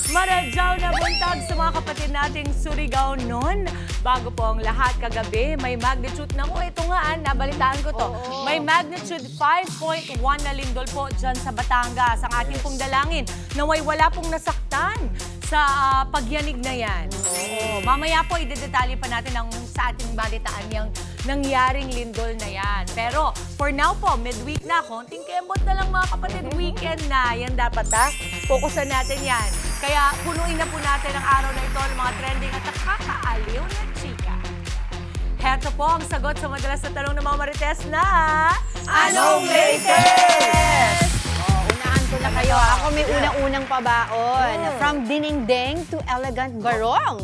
Maradyaw na buntag sa mga kapatid nating Surigao noon. Bago po ang lahat kagabi, may magnitude na ito nga, nabalitaan ko to. May magnitude 5.1 na lindol po dyan sa Batangas. Ang ating pong dalangin, naway wala pong nasaktan sa pagyanig na yan. Mamaya po, idedetalye pa natin ang sa ating balitaan yung nangyaring lindol na yan. Pero for now po, midweek na, konting kembot na lang mga kapatid, weekend na. Yan dapat fokusan natin yan. Kaya punuin na po natin ang araw na ito ng mga trending at nakakaaliw na chika. Heto po ang sagot sa madalas na tanong ng mga Marites na Anong latest? Unahan ko na kayo. Ako may unang-unang pabaon. From dinengdeng to elegant barong.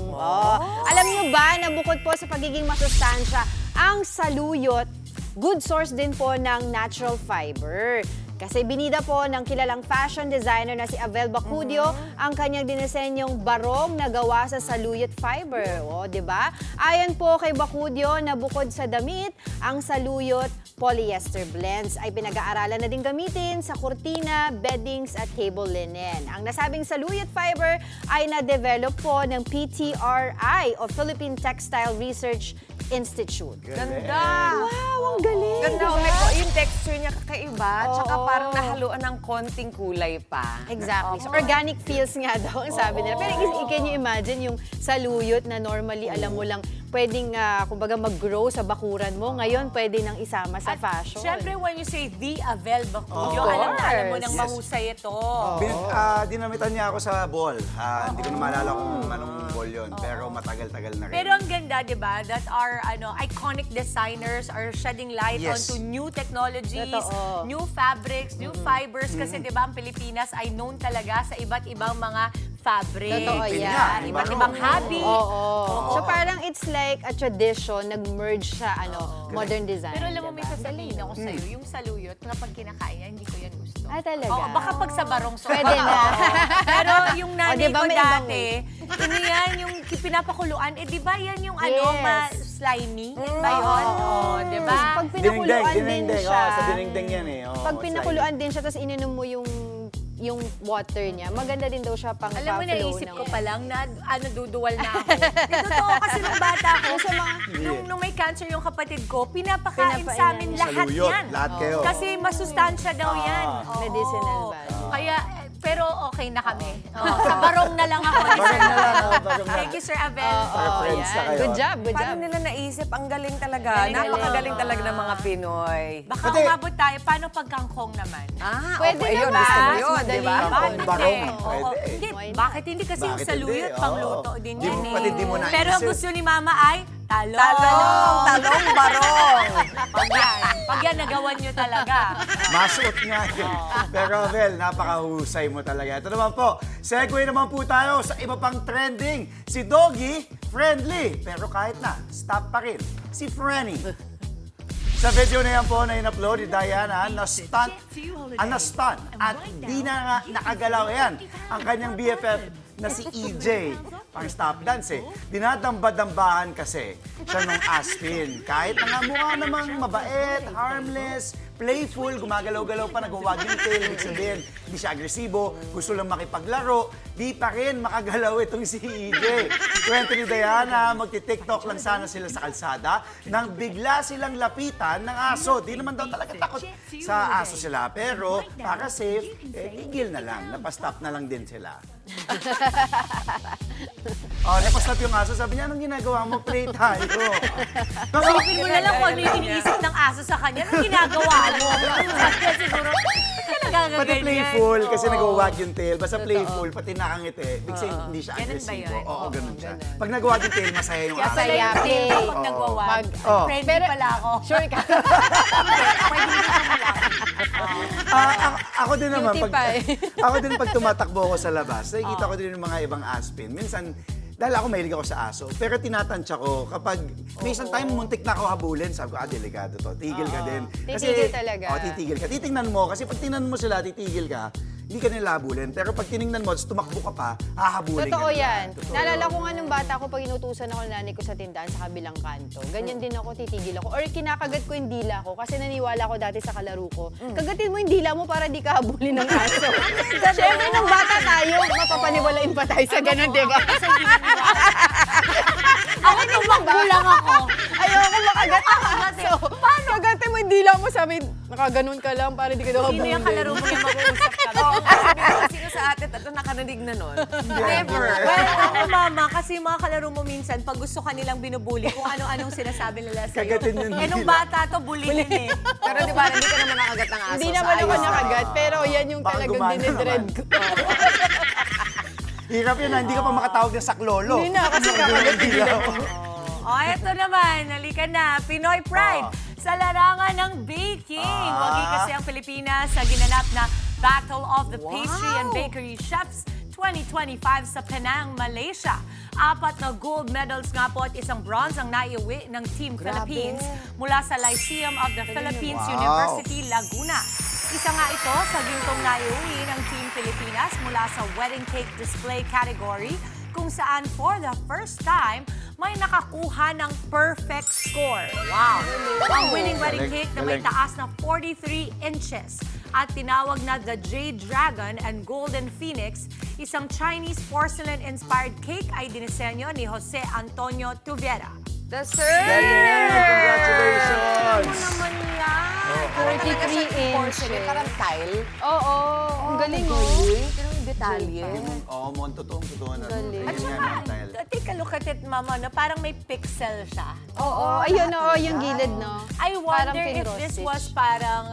Alam niyo ba na bukod po sa pagiging masustansya, ang saluyot, good source din po ng natural fiber. Kasi binida po ng kilalang fashion designer na si Abel Bacudio ang kanyang dinisenyong barong na gawa sa saluyot fiber. Di ba? Ayon po kay Bacudio na bukod sa damit, ang saluyot polyester blends ay pinag-aaralan na din gamitin sa kurtina, beddings at table linen. Ang nasabing saluyot fiber ay na-develop po ng PTRI o Philippine Textile Research Institute. Ganda! Wow, ang galing! Ganda, diba? yung texture niya kakaiba, tsaka parang nahaluan ng konting kulay pa. Exactly. So, organic feels nga daw ang sabi nila. Pero can you imagine yung saluyot na normally alam mo lang pwedeng, kumbaga, mag-grow sa bakuran mo. Ngayon, pwede nang isama sa fashion. Siyempre, when you say the Abel Bacudio, alam na alam mo nang mahusay ito. Dinamitan niya ako sa ball. Hindi ko na maalala kung anong ball yun. Pero matagal-tagal na rin. Pero ang ganda, di ba, that our iconic designers are shedding light Yes. onto new technologies, Totoo. new fabrics, new fibers. Kasi di ba, ang Pilipinas ay known talaga sa iba't ibang mga fabric. Totoo yan. Yan. Iba't ibang hobby. So, parang it's like a tradition, nag-merge sa modern design. Pero alam mo, may diba? sasabihin ako sa'yo, yung saluyot, kapag kinakain yan, hindi ko yan gusto. Ah, talaga? Oo, baka pag sa barong Pwede na. Pero yung nanay diba ko may ibang dati, yan, yung pinapakuluan, di ba yan yung Yes. slimy? Ba yun? Oo, di ba? Pag pinakuluan din siya. Sa dinengdeng yan eh. Pag pinakuluan din siya, tapos ininom mo yung water niya, maganda din daw siya pang Alam mo, pa-flow naisip ng- ko pa lang na duduwal na ako. Totoo kasi nung bata ko, nung may cancer yung kapatid ko, pinapakain sa amin niya. lahat Saluyot, yan. lahat kayo. Kasi masustansya daw yan. Oo. Medicinal value. Kaya, pero okay na kami. Sa barong na lang ako. Barong na lang, barong na. Thank you, Sir Abel. Friends na kayo. Good job, good Paano job. nila naisip? Ang galing talaga. Galing. Napakagaling talaga ng mga Pinoy. Baka Pati- umabot tayo. Paano pag kangkong naman? Pwede okay, yun, naman. gusto mo Mas yun, madali di ba? yun. Bakit barong, hindi? pwede. Oo, hindi. Why not? Bakit hindi? Kasi yung Bakit saluyot, hindi? pangluto din Di yan mo- eh. pati di mo naisip. Pero ang gusto ni Mama ay talong. Talong, barong. Pag yan, nagawan nyo talaga. Masuot nga yun. Pero Abel, napakahusay mo talaga. Ito naman po, segue naman po tayo sa iba pang trending. Si Doggy, friendly. Pero kahit na, stop pa rin. Si Frenny. Sa video na yan po na in-upload ni Diana, na-stunt at di na nga nakagalaw yan ang kanyang BFF na si EJ. Pang stop dance eh. Dinadamba-dambahan kasi siya nung Aspin. Kahit na nga mukha namang mabait, harmless, playful, gumagalaw-galaw pa, nagwawag yung tail, ibig sabihin, hindi siya agresibo, gusto lang makipaglaro, di pa rin makagalaw itong si EJ. Kwento ni Diana, magti-TikTok lang sana sila sa kalsada nang bigla silang lapitan ng aso. Di naman daw talaga takot sa aso sila, pero para safe, tigil na lang, napastop na lang din sila. Napastop yung aso, sabi niya, anong ginagawa mo? Play tayo. Isipin mo na lang kung ano yung iniisip ng aso sa kanya. Anong ginagawa mo? Kaya siguro, Pati playful, kasi nagwawag yung tail. Basta playful, pati nakangiti. Big say, hindi siya Ganun ba agresibo. yun? Oo, ganun siya. Pag nagwawag yung tail, masaya yung Kaya aso. pala yung Happy. tail kapag nagwawag. Friendly pala ako. Sure ka? Pwede hindi ka malaki. Ako din naman, Cutie pie. ako din pag tumatakbo ako sa labas, nakikita ko din yung mga ibang aspin. Minsan, dahil ako mahilig ako sa aso, pero tinatansya ko kapag may isang time muntik na ako habulin, sabi ko, delikado to, tigil ka din. Titigil talaga. Titigil ka. Titingnan mo, kasi pag tingnan mo sila, titigil ka, hindi ka nila habulin. Pero pag tiningnan mo, tumakbo ka pa, hahabulin Totoo ka nila. yan. Totoo. Naalala ko nga nung bata ko, pag inutusan ako ng nanay ko sa tindahan sa kabilang kanto, ganyan din ako, titigil ako. Or kinakagat ko yung dila ko, kasi naniwala ko dati sa kalaro ko. Kagatin mo yung dila mo para di ka habulin ng aso. Siyempre, nung bata tayo, mapapaniwala pa tayo sa ganun, di ba? Ako tumakbo lang ako. Ayoko makagat. So, paano? Kagate mo, hindi lang mo sabi, nakaganon ka lang para di ka daw Sino yung kalaro mo yung mag-uusap ka? Oo, sabi ko, sino sa atin ito nakarinig na nun? Never. Well, ako mama, kasi yung mga kalaro mo minsan, pag gusto ka nilang binubuli, kung ano-anong sinasabi nila sa'yo. Kagatin yun Eh, nung nila. bata to, bulihin eh. Pero di ba, hindi ka naman nakagat ng aso. Hindi sa naman ako ayos. nakagat, pero yan yung Baka talagang gumana dinidread naman. ko. Hirap yun, hindi ka pa makatawag ng saklolo. Hindi na, kasi kakagatin nila. Oh, eto naman, halika na, Pinoy Pride sa larangan ng baking. Wagi kasi ang Pilipinas sa ginanap na Battle of the Pastry and Bakery Chefs 2025 sa Penang, Malaysia. 4 na gold medals nga po at 1 bronze ang naiuwi ng Team Philippines mula sa Lyceum of the Philippines Wow. University, Laguna. Isa nga ito sa gintong naiuwi ng Team Pilipinas mula sa wedding cake display category kung saan for the first time may nakakuha ng perfect score. Wow! Ang winning wedding Galing, cake na may galing. taas na 43 inches at tinawag na the Jade Dragon and Golden Phoenix, isang Chinese porcelain-inspired cake ay dinisenyo ni Jose Antonio Tuviera. The Galing! Congratulations! Ano naman yan? 33 Porcelain, inches. parang tile. Oo, ang galing oh. Tignan mo yung detalye. Oo, mo, totoo na. Galing. At saka, take a look at it, mama, no? Parang may pixel siya. Oo, ayun oo, yung gilid, no? I Parang wonder if pin-cross this stitch. was parang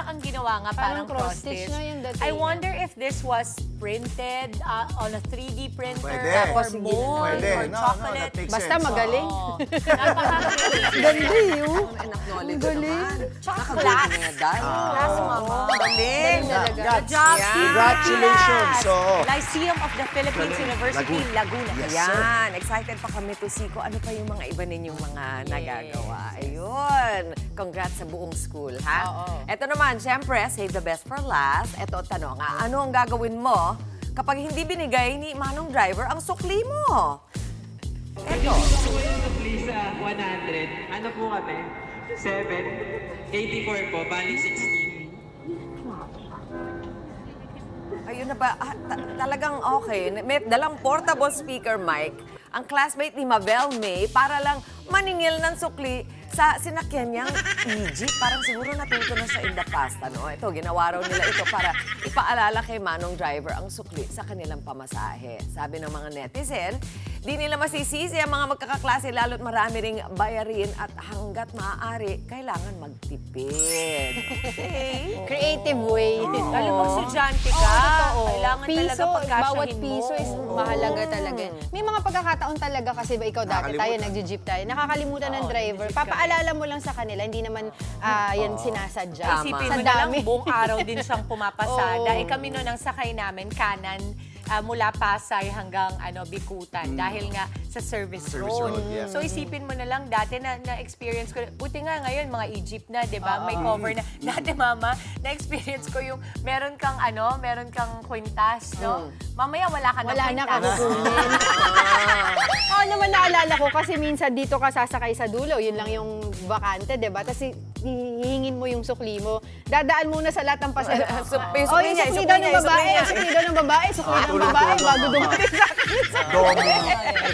ang ginawa nga, parang Parang cross cross-stitch. stitch na yung dating I niya. wonder if this was printed on a 3D printer Pwede. or mold Pwede. or No, chocolate. that makes Basta sense. magaling. Oh, napaka-creative. Ganda yun. In-acknowledge Ang galing. naman. Tsaka Naka-gold class. medal. Class, mama. Galing. Talaga. Good job, Yeah. Team Congratulations. Pilipinas. Oo. Lyceum of the Philippines Galing. University, Laguna. Yes, Yan, excited pa kami to see ko ano pa yung mga iba ninyong mga nagagawa. Ayun. Congrats sa buong school, ha? Oo. Ito naman, syempre, save the best for last. Ito, tanong, ano ang gagawin mo kapag hindi binigay ni Manong Driver ang sukli mo? Ito. Gusto ko yung sukli sa 100. Ano po kami? 7. 84 po, bali 16. Ayun na ba? Talagang okay. May dalang portable speaker mic ang classmate ni Mabel May para lang maningil ng sukli sa sinakyan niyang EG. Parang siguro natuto na siya in the past. Ano? Ito, ginawa raw nila ito para ipaalala kay Manong Driver ang sukli sa kanilang pamasahe. Sabi ng mga netizen, di nila masisisi ang mga magkakaklase lalo't marami ring bayarin at hanggat maaari, kailangan magtipid. Okay? Creative way. Lalo mag-estudyante ka, Oo, totoo. kailangan talaga pagkasyahin bawat mo. piso is mahalaga talaga. May mga pagkakataon talaga kasi ba ikaw dati tayo, Nakakalimutan. nagji-jeep tayo, nakakalimutan ng driver. nagji-jeep ka. Papaalala mo lang sa kanila, hindi naman yan sinasadya. Tama. Isipin Sa mo na lang, dami. buong araw din siyang pumapasada. Oo. Eh kami noon, ang sakay namin, kanan, mula Pasay hanggang Bikutan dahil nga sa service Service road. road, yeah. So isipin mo na lang, dati na-experience ko, buti nga ngayon, mga Egypt na, di ba? May cover na. Dati mama, na-experience ko yung meron kang kwintas, no? Mamaya wala ka ng Wala na kwintas. kakukunin. Oo naman naalala ko kasi minsan dito ka sasakay sa dulo, yun lang yung bakante, di ba? Tapos hihingin mo yung sukli mo. Dadaan muna sa lahat ng pasero. Sukli Oh, yung niya, sukli sukli daw niya, ng sukli babae, niya. sukli daw ng babae, sukli ng tulog, babae, tulog. bago dumating sa akin. Domo.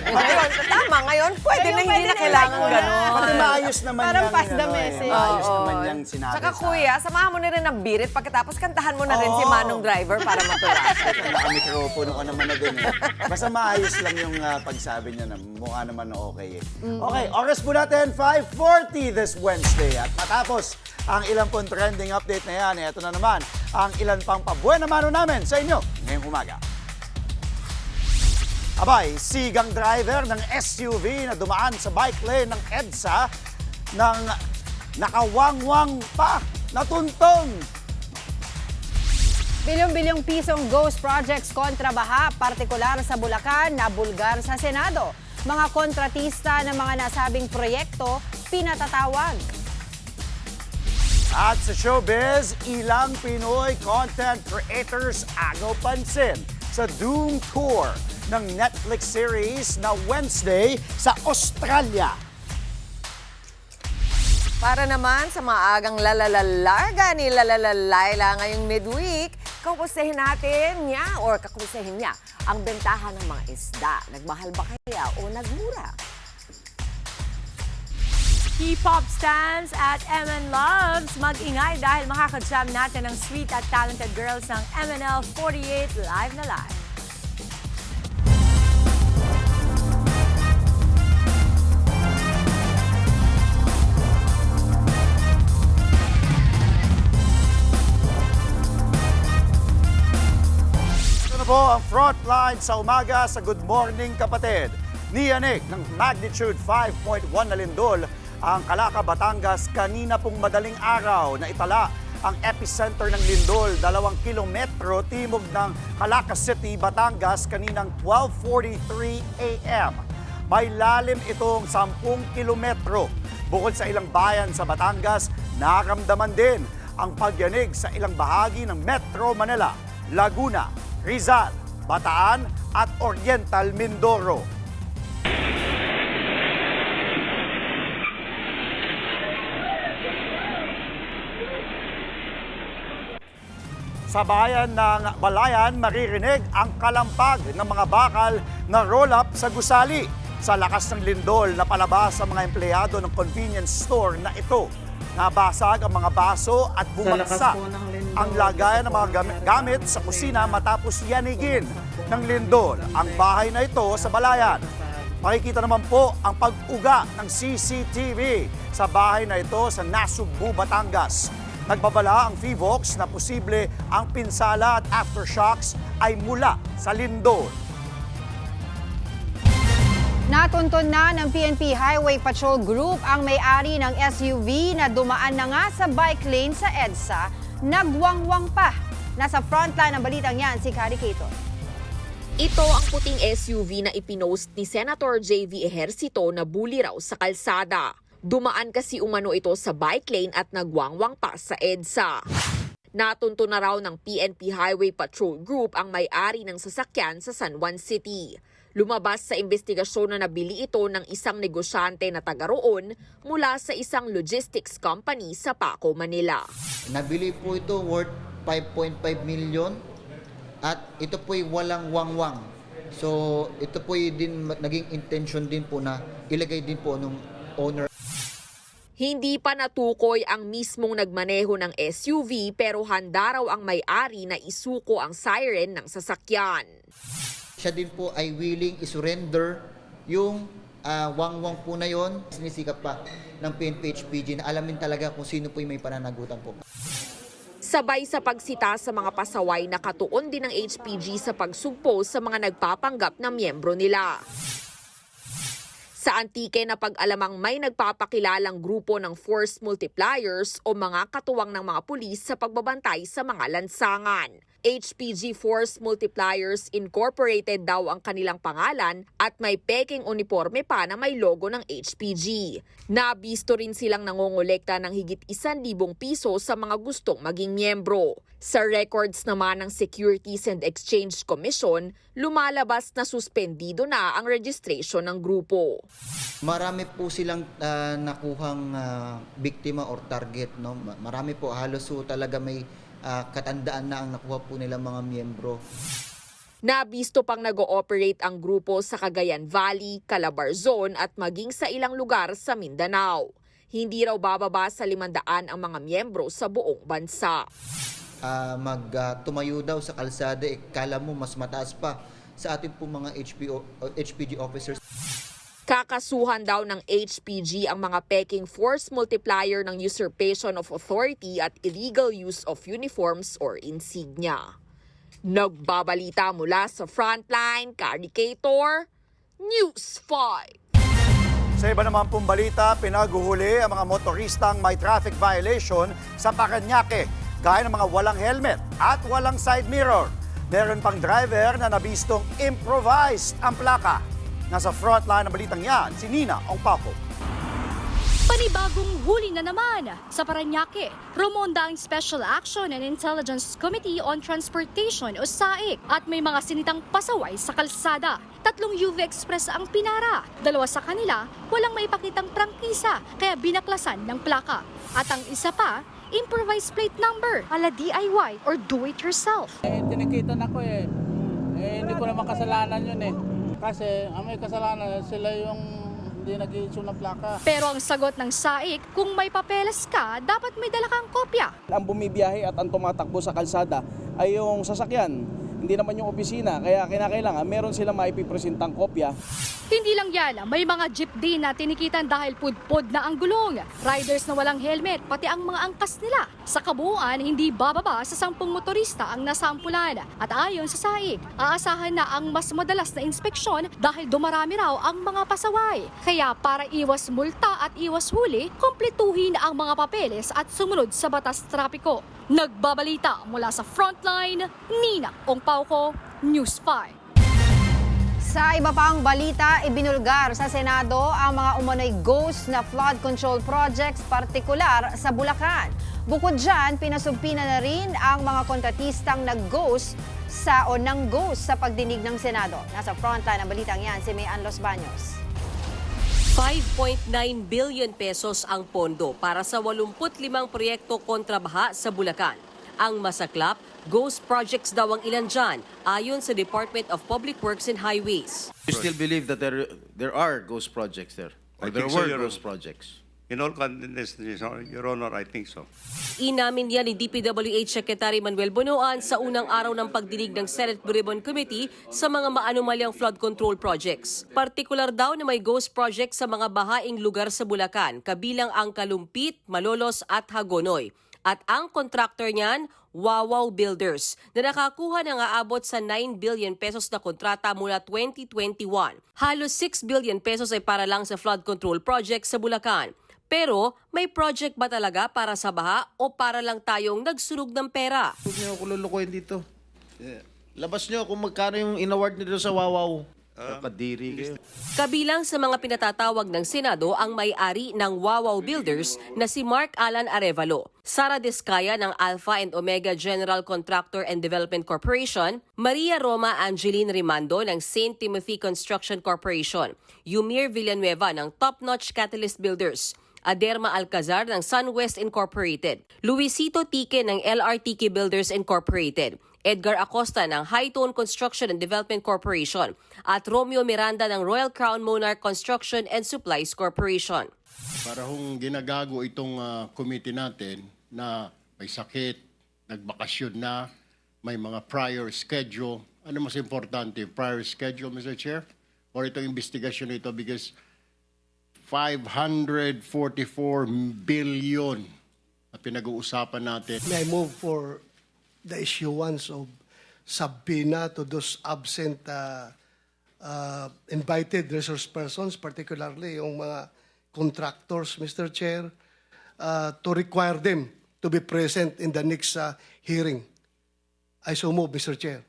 Ngayon, tama, ngayon pwede na Ngayon, hindi pwede na na kailangan like, gano'n. Pati maayos naman Parang yung, pass the message. Maayos Oo. naman yung sinabi Tsaka sa... kuya, samahan mo na rin ng birit pagkatapos kantahan mo na rin si Oo. Manong Driver para matuwa siya. Naka-mikropono ko naman na dun eh. Basta maayos lang yung pagsabi niya na mukha naman na okay eh. Okay, oras po natin, 5:40 this Wednesday. At matapos ang ilang pong trending update na yan, ito na naman ang ilan pang pabuena mano namin sa inyo ngayong umaga. Abay, sigang driver ng SUV na dumaan sa bike lane ng EDSA nang nakawangwang pa, natuntong. Bilyong-bilyong pisong ghost projects kontra baha, partikular sa Bulacan, nabulgar sa Senado. Mga kontratista ng mga nasabing proyekto, pinatatawag. At sa showbiz, ilang Pinoy content creators agaw pansin sa Doom Tour ng Netflix series na Wednesday sa Australia. Para naman sa maagang lalalalarga ni Lalalalayla ngayong midweek, Kakamustahin natin niya or kakamustahin niya ang bentahan ng mga isda. Nagmahal ba kaya o nagmura? K-pop stands at MN Loves, mag-ingay dahil makaka-jam natin ang sweet at talented girls ng MNL48 live na live. Ito na po ang frontline sa umaga sa Good Morning Kapatid. Niyanig ng magnitude 5.1 na lindol ang Calaca, Batangas kanina pong madaling araw na itala ang epicenter ng lindol 2 kilometro timog ng Calaca City, Batangas kaninang 12:43 a.m. May lalim itong 10 kilometro. Bukod sa ilang bayan sa Batangas, naramdaman din ang pagyanig sa ilang bahagi ng Metro Manila, Laguna, Rizal, Bataan at Oriental Mindoro. Sa bayan ng Balayan, maririnig ang kalampag ng mga bakal na roll-up sa gusali. Sa lakas ng lindol, napalabas ang mga empleyado ng convenience store na ito. Nabasag ang mga baso at bumagsak ang lagayan ng mga gamit sa kusina matapos yanigin ng lindol ang bahay na ito sa Balayan. Makikita naman po ang pag-uga ng CCTV sa bahay na ito sa Nasugbu, Batangas. Nagbabala ang PHIVOLCS na posible ang pinsala at aftershocks ay mula sa lindol. Natunton na ng PNP Highway Patrol Group ang may-ari ng SUV na dumaan na nga sa bike lane sa EDSA, nagwangwang pa. Nasa frontline ng balitang yan si Kari Caton. Ito ang puting SUV na ipinost ni Senator JV Ejercito na bully raw sa kalsada. Dumaan kasi umano ito sa bike lane at nagwangwang pa sa EDSA. Natunto na raw ng PNP Highway Patrol Group ang may-ari ng sasakyan sa San Juan City. Lumabas sa investigasyon na nabili ito ng isang negosyante na taga roon mula sa isang logistics company sa Paco, Manila. Nabili po ito worth 5.5 million at ito po'y walang wangwang. So ito po'y din naging intention din po na ilagay din po ng owner. Hindi pa natukoy ang mismong nagmaneho ng SUV pero handa raw ang may-ari na isuko ang siren ng sasakyan. Siya din po ay willing isurrender yung wangwang po na yon. Sinisikap pa ng PNP HPG na alamin talaga kung sino po yung may pananagutan po. Sabay sa pagsita sa mga pasaway, nakatuon din ng HPG sa pagsugpo sa mga nagpapanggap na miyembro nila. Sa Antique na pag-alamang may nagpapakilalang grupo ng force multipliers o mga katuwang ng mga pulis sa pagbabantay sa mga lansangan. HPG Force Multipliers Incorporated daw ang kanilang pangalan at may peking uniforme pa na may logo ng HPG. Nabisto rin silang nangongolekta ng higit 1,000 piso sa mga gustong maging miyembro. Sa records naman ng Securities and Exchange Commission, lumalabas na suspendido na ang registration ng grupo. Marami po silang nakuhang biktima or target. No? Marami po, halos po talaga may katandaan na ang nakuha po nilang mga miyembro. Nabisto pang nag-ooperate ang grupo sa Cagayan Valley, Calabarzon at maging sa ilang lugar sa Mindanao. Hindi raw bababa sa 500 ang mga miyembro sa buong bansa. Tumayo daw sa kalsada, kala mo mas mataas pa sa ating po mga HPG officers. Kakasuhan daw ng HPG ang mga peking force multiplier ng usurpation of authority at illegal use of uniforms or insignia. Nagbabalita mula sa Frontline, Kari Cator, News 5. Sa iba naman pong balita, pinaguhuli ang mga motoristang may traffic violation sa Parañaque, gaya ng mga walang helmet at walang side mirror. Meron pang driver na nabistong improvised ang plaka. Nasa frontline ng balitang yan, si Nina Ongpapo. Panibagong huli na naman sa Parañaque. Rumonda ang Special Action and Intelligence Committee on Transportation o SAIC at may mga sinitang pasaway sa kalsada. 3 UV Express ang pinara. 2 sa kanila walang maipakitang prangkisa kaya binaklasan ng plaka. At ang isa pa, improvised plate number, ala DIY or do-it-yourself. Tinikita na ko hindi ko naman kasalanan yun Kasi ang may kasalanan sila yung hindi nag-i-issue ng plaka. Pero ang sagot ng SAIC, kung may papeles ka, dapat may dala kang kopya. Ang bumibiyahe at ang tumatakbo sa kalsada ay yung sasakyan, hindi naman yung opisina. Kaya kinakailangan meron silang maipipresentang kopya. Hindi lang yan, may mga jeep din na tinikitan dahil pudpod na ang gulong. Riders na walang helmet, pati ang mga angkas nila. Sa kabuuan, hindi bababa sa 10 motorista ang nasampulan. At ayon sa SAIC, aasahan na ang mas madalas na inspeksyon dahil dumarami raw ang mga pasaway. Kaya para iwas multa at iwas huli, kumpletuhin ang mga papeles at sumunod sa batas trapiko. Nagbabalita mula sa Frontline, Nina Ongpauco, News 5. Sa iba pang balita, ibinulgar sa Senado ang mga umano'y ghost na flood control projects, partikular sa Bulacan. Bukod dyan, pinasumpina na rin ang mga kontratistang nag-ghost sa pagdinig ng Senado. Nasa frontline ang balitang yan, si Mayan Los Baños. 5.9 billion pesos ang pondo para sa 85 proyekto kontra baha sa Bulacan. Ang masaklap, ghost projects daw ang ilan dyan, ayon sa Department of Public Works and Highways. You still believe that there are ghost projects there? Or there were ghost projects? In all confidence, Your Honor, I think so. Inamin yan ni DPWH Secretary Manuel Bonoan sa unang araw ng pagdinig ng Senate Blue Ribbon Committee sa mga maanumalyang flood control projects. Partikular daw na may ghost projects sa mga bahaing lugar sa Bulacan, kabilang ang Kalumpit, Malolos at Hagonoy. At ang contractor niyan, Wawaw Builders, na nakakuha ng aabot sa 9 billion pesos na kontrata mula 2021. Halos 6 billion pesos ay para lang sa flood control project sa Bulacan. Pero may project ba talaga para sa baha o para lang tayong nagsunog ng pera? Huwag niyo ako lulukuhin dito. Labas niyo kung magkano yung in-award niyo sa Wawaw. Kadiri kayo. Kabilang sa mga pinatatawag ng Senado ang may-ari ng Wawaw Builders na si Mark Alan Arevalo, Sara Descaya ng Alpha and Omega General Contractor and Development Corporation, Maria Roma Angeline Rimando ng St. Timothy Construction Corporation, Yumir Villanueva ng Top Notch Catalyst Builders, Aderma Alcazar ng SunWest Incorporated, Luisito Tique ng LRTK Builders Incorporated, Edgar Acosta ng Hightone Construction and Development Corporation at Romeo Miranda ng Royal Crown Monarch Construction and Supplies Corporation. Para hong ginagago itong committee natin na may sakit, nagbakasyon na, may mga prior schedule. Ano mas importante, prior schedule, Mr. Chair? Or itong investigasyon ito because 544 billion na pinag-uusapan natin. May I move for the issuance of subpoena to those absent invited resource persons, particularly yung mga contractors, Mr. Chair, to require them to be present in the next hearing. I so move, Mr. Chair.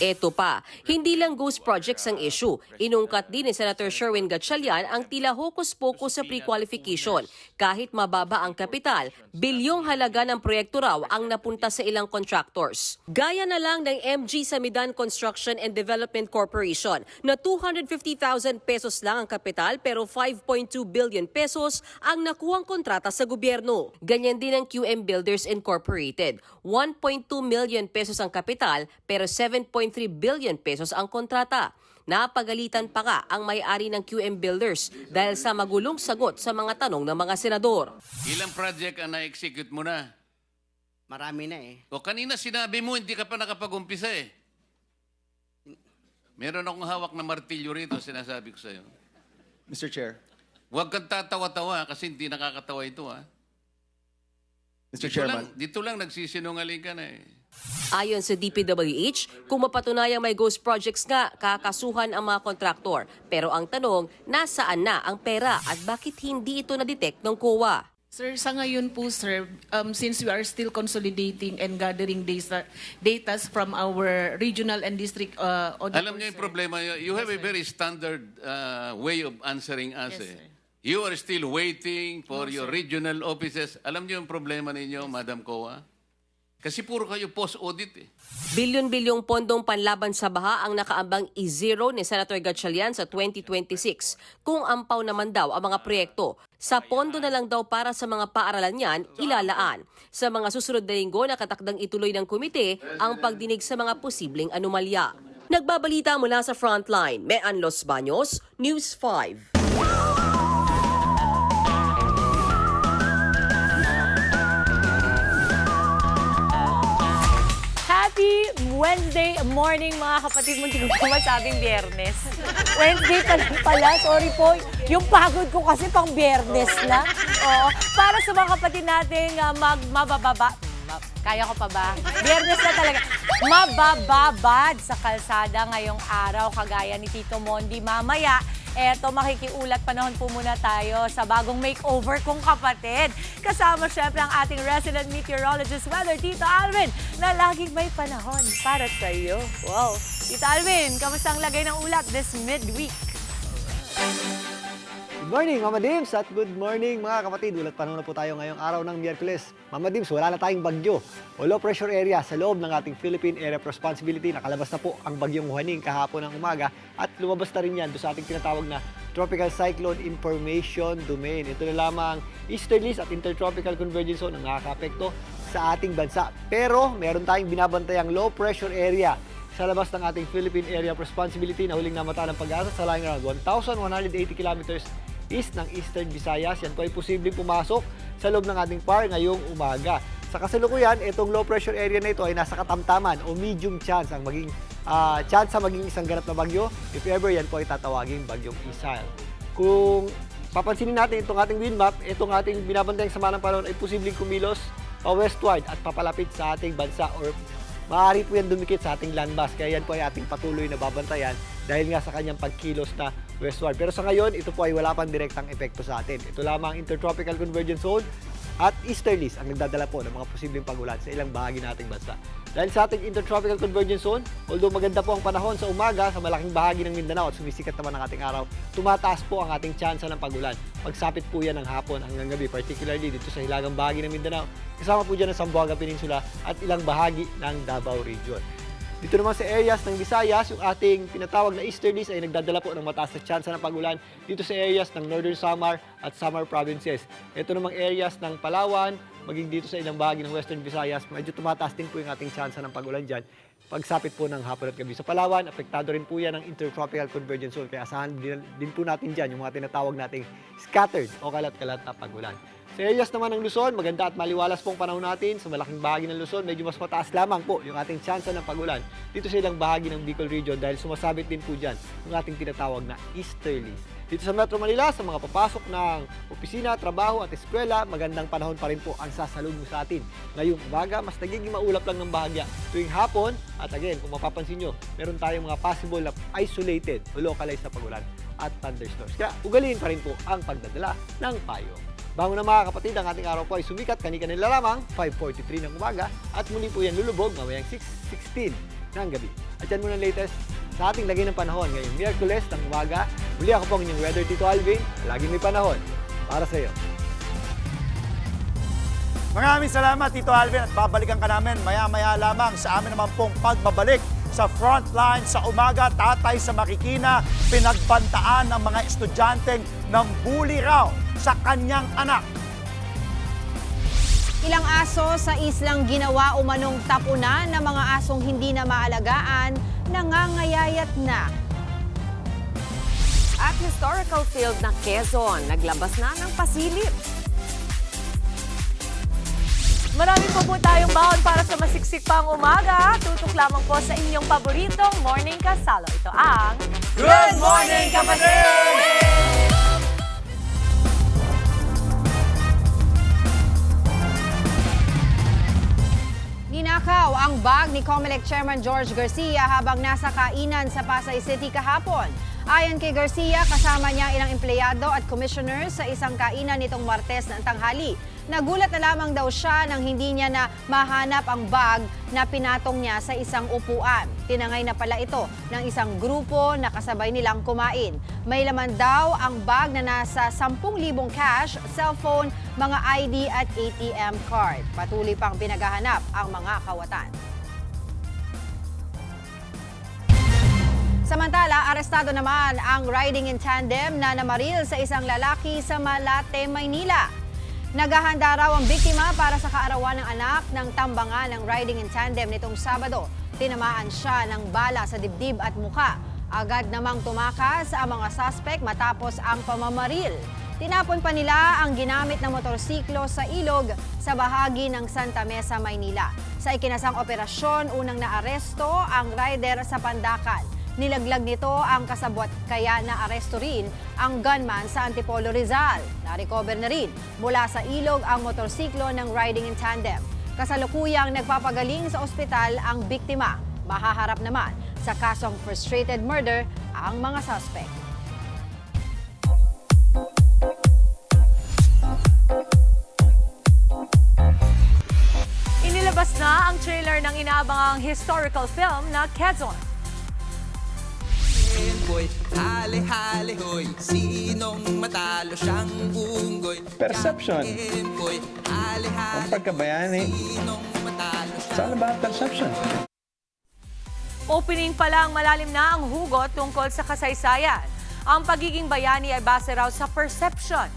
Eto pa, hindi lang ghost projects ang issue. Inungkat din ni Senator Sherwin Gatchalian ang tila hokus-pokus sa pre-qualification. Kahit mababa ang kapital, bilyong halaga ng proyekto raw ang napunta sa ilang contractors. Gaya na lang ng MG Samidan Construction and Development Corporation na 250,000 pesos lang ang kapital pero 5.2 billion pesos ang nakuhang kontrata sa gobyerno. Ganyan din ang QM Builders Incorporated. 1.2 million pesos ang kapital pero 7.3 billion pesos ang kontrata. Napagalitan pa ka ang may-ari ng QM Builders dahil sa magulong sagot sa mga tanong ng mga senador. Ilang project ang na-execute mo na? Marami na O kanina sinabi mo, hindi ka pa nakapag-umpisa Meron akong hawak na martilyo rito, sinasabi ko sa'yo. Mr. Chair. Huwag kang tatawa-tawa kasi hindi nakakatawa ito Mr. Chairman. Dito lang nagsisinungaling ka na Ayon sa DPWH, kung mapatunayang may ghost projects nga, kakasuhan ang mga kontraktor. Pero ang tanong, nasaan na ang pera at bakit hindi ito na-detect ng COA? Sir, sa ngayon po, sir, since we are still consolidating and gathering data from our regional and district auditors. Alam niyo yung problema, you have a very standard way of answering us. Yes, sir. You are still waiting for your regional offices. Alam niyo yung problema ninyo, Madam COA? Kasi puro kayo post-audit eh. Bilyon-bilyong pondong panlaban sa baha ang nakaambang i-zero ni Senator Gatchalian sa 2026. Kung ampaw naman daw ang mga proyekto, sa pondo na lang daw para sa mga paaralan niyan ilalaan. Sa mga susunod na linggo, nakatakdang ituloy ng komite ang pagdinig sa mga posibleng anomalya. Nagbabalita mula sa Frontline, Mean Los Baños, News 5. Happy Wednesday morning mga kapatid mo. Hindi ko pa masabing Biyernes. Wednesday pa lang pala. Sorry po. Yung pagod ko kasi pang Biyernes na. Oo. Para sa mga kapatid nating mabababa. Kaya ko pa ba? Biyernes na talaga. Mabababad sa kalsada ngayong araw. Kagaya ni Tito Mondi mamaya. Eto, makikiulat panahon po muna tayo sa bagong makeover kong kapatid. Kasama syempre ang ating resident meteorologist, weather, Tito Alvin, na laging may panahon para sa iyo. Wow! Tito Alvin, kamusta ang lagay ng ulat this midweek? Good morning, Mama Dims, at good morning mga kapatid. Ulat panahon na po tayo ngayong araw ng Miyerkules. Mama Dims, wala na tayong bagyo o low pressure area sa loob ng ating Philippine Area of Responsibility. Nakalabas na po ang bagyong Juaning kahapon ng umaga at lumabas na rin yan doon sa ating tinatawag na Tropical Cyclone Information Domain. Ito na lamang easterlies at intertropical convergence zone ang nakaka-apekto sa ating bansa. Pero meron tayong binabantayang low pressure area sa labas ng ating Philippine Area of Responsibility na huling namata ng Pag-asa sa lying around 1,180 kilometers east ng Eastern Visayas. Yan po ay posibleng pumasok sa loob ng ating PAR ngayong umaga. Sa kasalukuyan, itong low pressure area na ito ay nasa katamtaman o medium chance ang maging chance sa maging isang ganap na bagyo. If ever, yan po ay tatawaging bagyong Isal. Kung papansinin natin itong ating wind map, itong ating binabantayang sama ng panahon ay posibleng kumilos westward at papalapit sa ating bansa or maaari po yan dumikit sa ating landmass. Kaya yan po ay ating patuloy na babantayan dahil nga sa kanyang pagkilos na westward. Pero sa ngayon, ito po ay wala pang direktang epekto sa atin. Ito lamang intertropical convergence zone at easterlies ang nagdadala po ng mga posibleng pag-ulan sa ilang bahagi ng ating bansa. Dahil sa ating intertropical convergence zone, although maganda po ang panahon sa umaga sa malaking bahagi ng Mindanao at sumisikat naman ang ating araw, tumataas po ang ating tsansa ng pag-ulan. Pagsapit po yan ng hapon hanggang gabi, particularly dito sa hilagang bahagi ng Mindanao. Kasama po dyan ang Zamboanga Peninsula at ilang bahagi ng Davao Region. Dito naman sa areas ng Visayas, yung ating tinatawag na easterlies ay nagdadala po ng mataas na tsansa ng pag-ulan dito sa areas ng Northern Samar at Samar provinces. Ito namang areas ng Palawan, maging dito sa ilang bahagi ng Western Visayas, medyo tumataas din po yung ating tsansa ng pag-ulan dyan. Pagsapit po ng hapon at gabi. Sa Palawan, apektado rin po yan ng intertropical convergence zone. Kaya asahan din po natin dyan yung mga tinatawag nating scattered o kalat-kalat na pag-ulan. Sa areas naman ng Luzon, maganda at maliwalas pong panahon natin. Sa malaking bahagi ng Luzon, medyo mas mataas lamang po yung ating tsansa ng pag-ulan dito sa ilang bahagi ng Bicol Region dahil sumasabit din po dyan yung ating tinatawag na easterlies. Dito sa Metro Manila, sa mga papasok ng opisina, trabaho at eskwela, magandang panahon pa rin po ang sasalubong sa atin. Ngayong umaga, mas nagiging maulap lang ng bahagya tuwing hapon. At again, kung mapapansin nyo, meron tayong mga possible na isolated o localized na pag-ulan at thunderstorms. Kaya ugaliin pa rin po ang pagdadala ng payo. Bago na mga kapatid, ang ating araw po ay sumikat kani-kanila lamang 5:43 ng umaga at muli po yan lulubog mamayang 6:16 ng gabi. At yan muna latest sa ating lagay ng panahon ngayong Miyerkules ng umaga. Muli ako po ang inyong weather, Tito Alvin. Laging may panahon para sa iyo. Maraming salamat, Tito Alvin, at babalikan ka namin maya-maya lamang sa amin naman pong pagbabalik sa Frontline sa umaga. Tatay sa Marikina, pinagbantaan ng mga estudyanteng ng bully raw sa kanyang anak. Ilang aso sa islang ginawa umanong tapunan ng mga asong hindi na maalagaan, nangangayayat na. At historical field na Quezon, naglabas na ng pasilip. Marami po tayong baon para sa masiksik pang umaga. Tutok lamang po sa inyong paboritong Morning Kasalo. Ito ang Good Morning, Kapatid! Ninakaw ang bag ni COMELEC Chairman George Garcia habang nasa kainan sa Pasay City kahapon. Ayon kay Garcia, kasama niya ilang empleyado at commissioners sa isang kainan nitong Martes na tanghali. Nagulat na lamang daw siya nang hindi niya na mahanap ang bag na pinatong niya sa isang upuan. Tinangay na pala ito ng isang grupo na kasabay nilang kumain. May laman daw ang bag na nasa 10,000 cash, cellphone, mga ID at ATM card. Patuloy pang pinaghahanap ang mga kawatan. Samantala, arestado naman ang riding in tandem na namaril sa isang lalaki sa Malate, Maynila. Naghahanda raw ang biktima para sa kaarawan ng anak ng tambangan ng riding in tandem nitong Sabado. Tinamaan siya ng bala sa dibdib at mukha. Agad namang tumakas ang mga suspect matapos ang pamamaril. Tinapon pa nila ang ginamit na motorsiklo sa ilog sa bahagi ng Santa Mesa, Maynila. Sa ikinasang operasyon, unang naaresto ang rider sa Pandacan. Nilaglag nito ang kasabwat kaya naaresto rin ang gunman sa Antipolo, Rizal. Na-recover na rin mula sa ilog ang motorsiklo ng riding in tandem. Kasalukuyang nagpapagaling sa ospital ang biktima. Mahaharap naman sa kasong frustrated murder ang mga suspect. Inilabas na ang trailer ng inaabangang historical film na Quezon. Hali-hali hoy, sinong matalo siyang unggoy. Perception. Ang pagkabayani. Saan ba ang perception? Opening pa lang, malalim na ang hugot tungkol sa kasaysayan. Ang pagiging bayani ay base raw sa perception.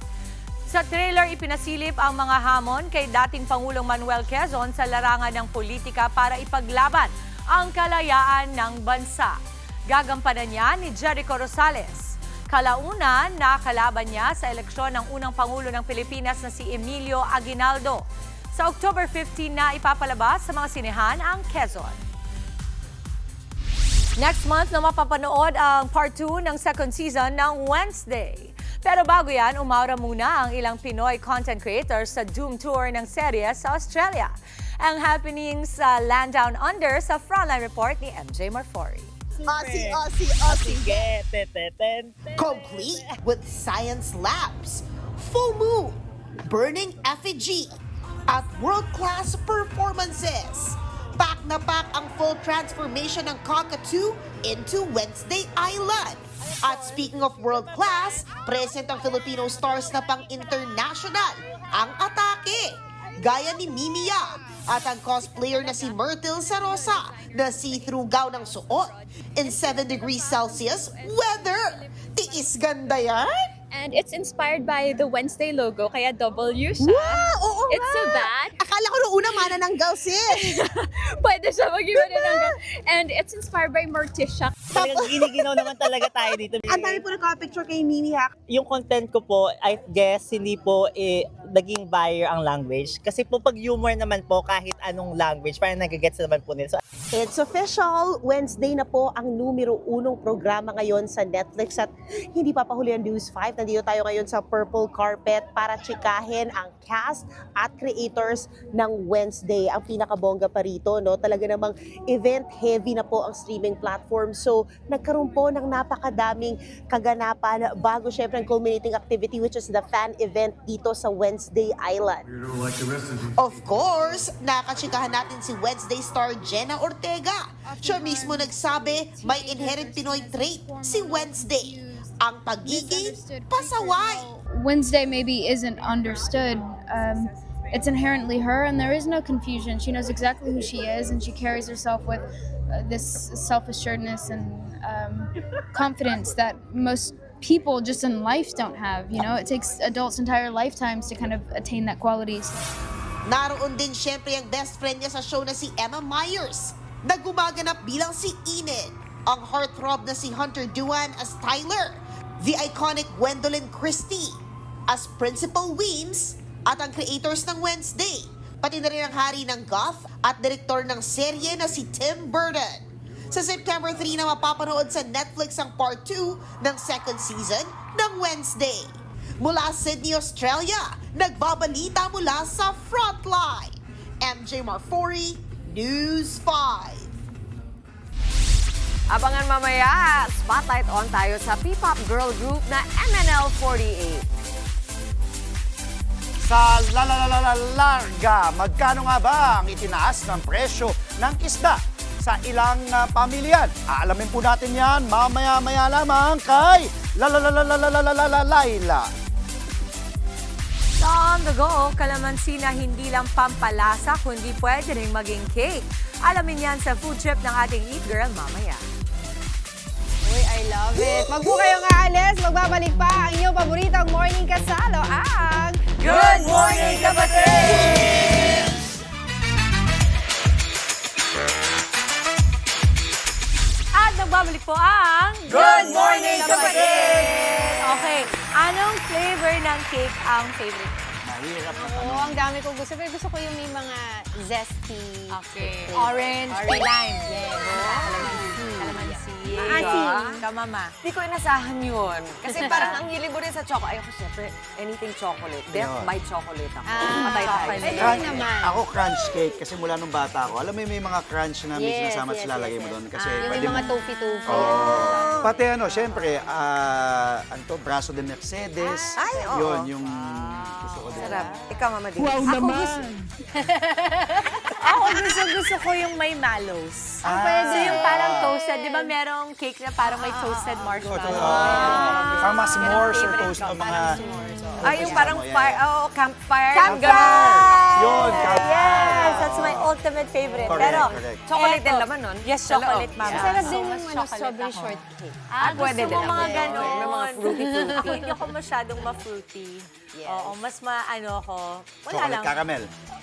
Sa trailer, ipinasilip ang mga hamon kay dating Pangulong Manuel Quezon sa larangan ng politika para ipaglaban ang kalayaan ng bansa. Gagampanan niya ni Jericho Rosales. Kalaunan, nakalaban niya sa eleksyon ng unang Pangulo ng Pilipinas na si Emilio Aguinaldo. Sa October 15 na ipapalabas sa mga sinehan ang Quezon. Next month na mapapanood ang part 2 ng second season ng Wednesday. Pero bago yan, umaura muna ang ilang Pinoy content creators sa Doom Tour ng serye sa Australia. Ang happening sa Land Down Under sa Frontline Report ni MJ Marfori. Aussie, Aussie, Aussie. Complete with science labs, full moon, burning effigy, at world-class performances. Pack na pack ang full transformation ng Cockatoo into Wednesday Island. At speaking of world-class, present ang Filipino stars na pang-international ang atake. Gaya ni Mimia at ang cosplayer na si Myrtle Sarosa na see-through gown ng suot in 7 degrees Celsius weather. Tiis ganda yan! And it's inspired by the Wednesday logo, kaya W siya. Wow! Oo It's nga! so that. Akala ko nung una manananggal sis! Pwede siya maging manananggal. And it's inspired by Morticia. Talagang giniginaw naman talaga tayo dito. Ang dami po nagka-picture kay Mimi ha. Yung content ko po, I guess, hindi po naging barrier ang language. Kasi po pag humor naman po, kahit anong language, parang nagagets naman po nila. So, It's official! Wednesday na po ang numero 1 programa ngayon sa Netflix at hindi pa pahuli ang News 5. Nandito tayo ngayon sa purple carpet para tsikahin ang cast at creators ng Wednesday. Ang pinakabongga pa rito, no? Talaga namang event heavy na po ang streaming platform. So, nagkaroon po ng napakadaming kaganapan bago syempre ang culminating activity which is the fan event dito sa Wednesday Island. Of course, nakatsikahan natin si Wednesday star Jenna Ortega. Siya mismo nagsabi may inherent Pinoy trait si Wednesday, ang pagiging pasaway. Wednesday maybe isn't understood. It's inherently her, and there is no confusion. She knows exactly who she is, and she carries herself with this self-assuredness and confidence that most people just in life don't have. You know, it takes adults' entire lifetimes to kind of attain that qualities. Naroon din syempre ang best friend niya sa show na si Emma Myers, na gumaganap bilang si Enid, ang heartthrob na si Hunter Duan as Tyler, the iconic Gwendolyn Christie as Principal Weems, at ang creators ng Wednesday, pati na rin ang hari ng goth at direktor ng serye na si Tim Burton. Sa September 3 na mapapanood sa Netflix ang part 2 ng second season ng Wednesday. Mula Sydney, Australia, nagbabalita mula sa Frontline. MJ Marfori, News 5. Abangan mamaya, spotlight on tayo sa P-pop girl group na MNL48. Sa larga, magkano nga ba ang itinaas ng presyo ng isda sa ilang pamilyan? Aalamin po natin yan mamaya-maya lamang kay Laila. On the go, kalamansi na hindi lang pampalasa, kundi pwede rin maging cake. Alamin yan sa food trip ng ating Eat Girl mamaya. Uy, I love it. Wag po kayong aalis. Magbabalik pa ang inyong paboritang morning kasalo, ang Good Morning Kapatid! At nagbabalik po ang Good Morning Kapatid! Okay, anong flavor ng cake ang favorite? Mahirap na Oo, ang dami kong gusto. Pero gusto ko yung may mga zesty. Okay. flavor. Orange, lime. Yes. Kalamansi. Maasim. Kamama. Hindi ko inasahan yun. Kasi parang ang hilig mo rin sa chocolate. Ayoko syempre, anything chocolate. Death Yun. by chocolate ako. Ah, Patay tayo. chocolate. Pwede Crunch- rin naman. Ako crunch cake kasi mula nung bata ako. Alam mo may mga crunch na Yes, sinasama at yes, silalagay yes, mo yes. doon. Kasi Yung may pwede mga mo- toffee-toffee. Oo. Pati ano, syempre, ano to, braso de Mercedes. Ay, oo. Yun, yung gusto ko din. Sarap. Ikaw, Mama Ding. Ako gusto ko yung may mallows. So yung parang toasted, di ba merong cake na parang may toasted marshmallow? Parang mas s'mores or toast o mga... Ay, yung parang fire, campfire. Campfire! Yun, campfire. Yes, that's my ultimate favorite. Correct, Pero, correct. Chocolate din eto, laman nun. Yes, chocolate, mama. Sarap So, din mas yung chocolate strawberry ako. shortcake. Pwede Gusto din mo mga ako. ganon. May mga fruity-fruity. Ako hindi ako masyadong ma-fruity. Yes. Oo, mas maano ako. Wala Chocolate lang. caramel.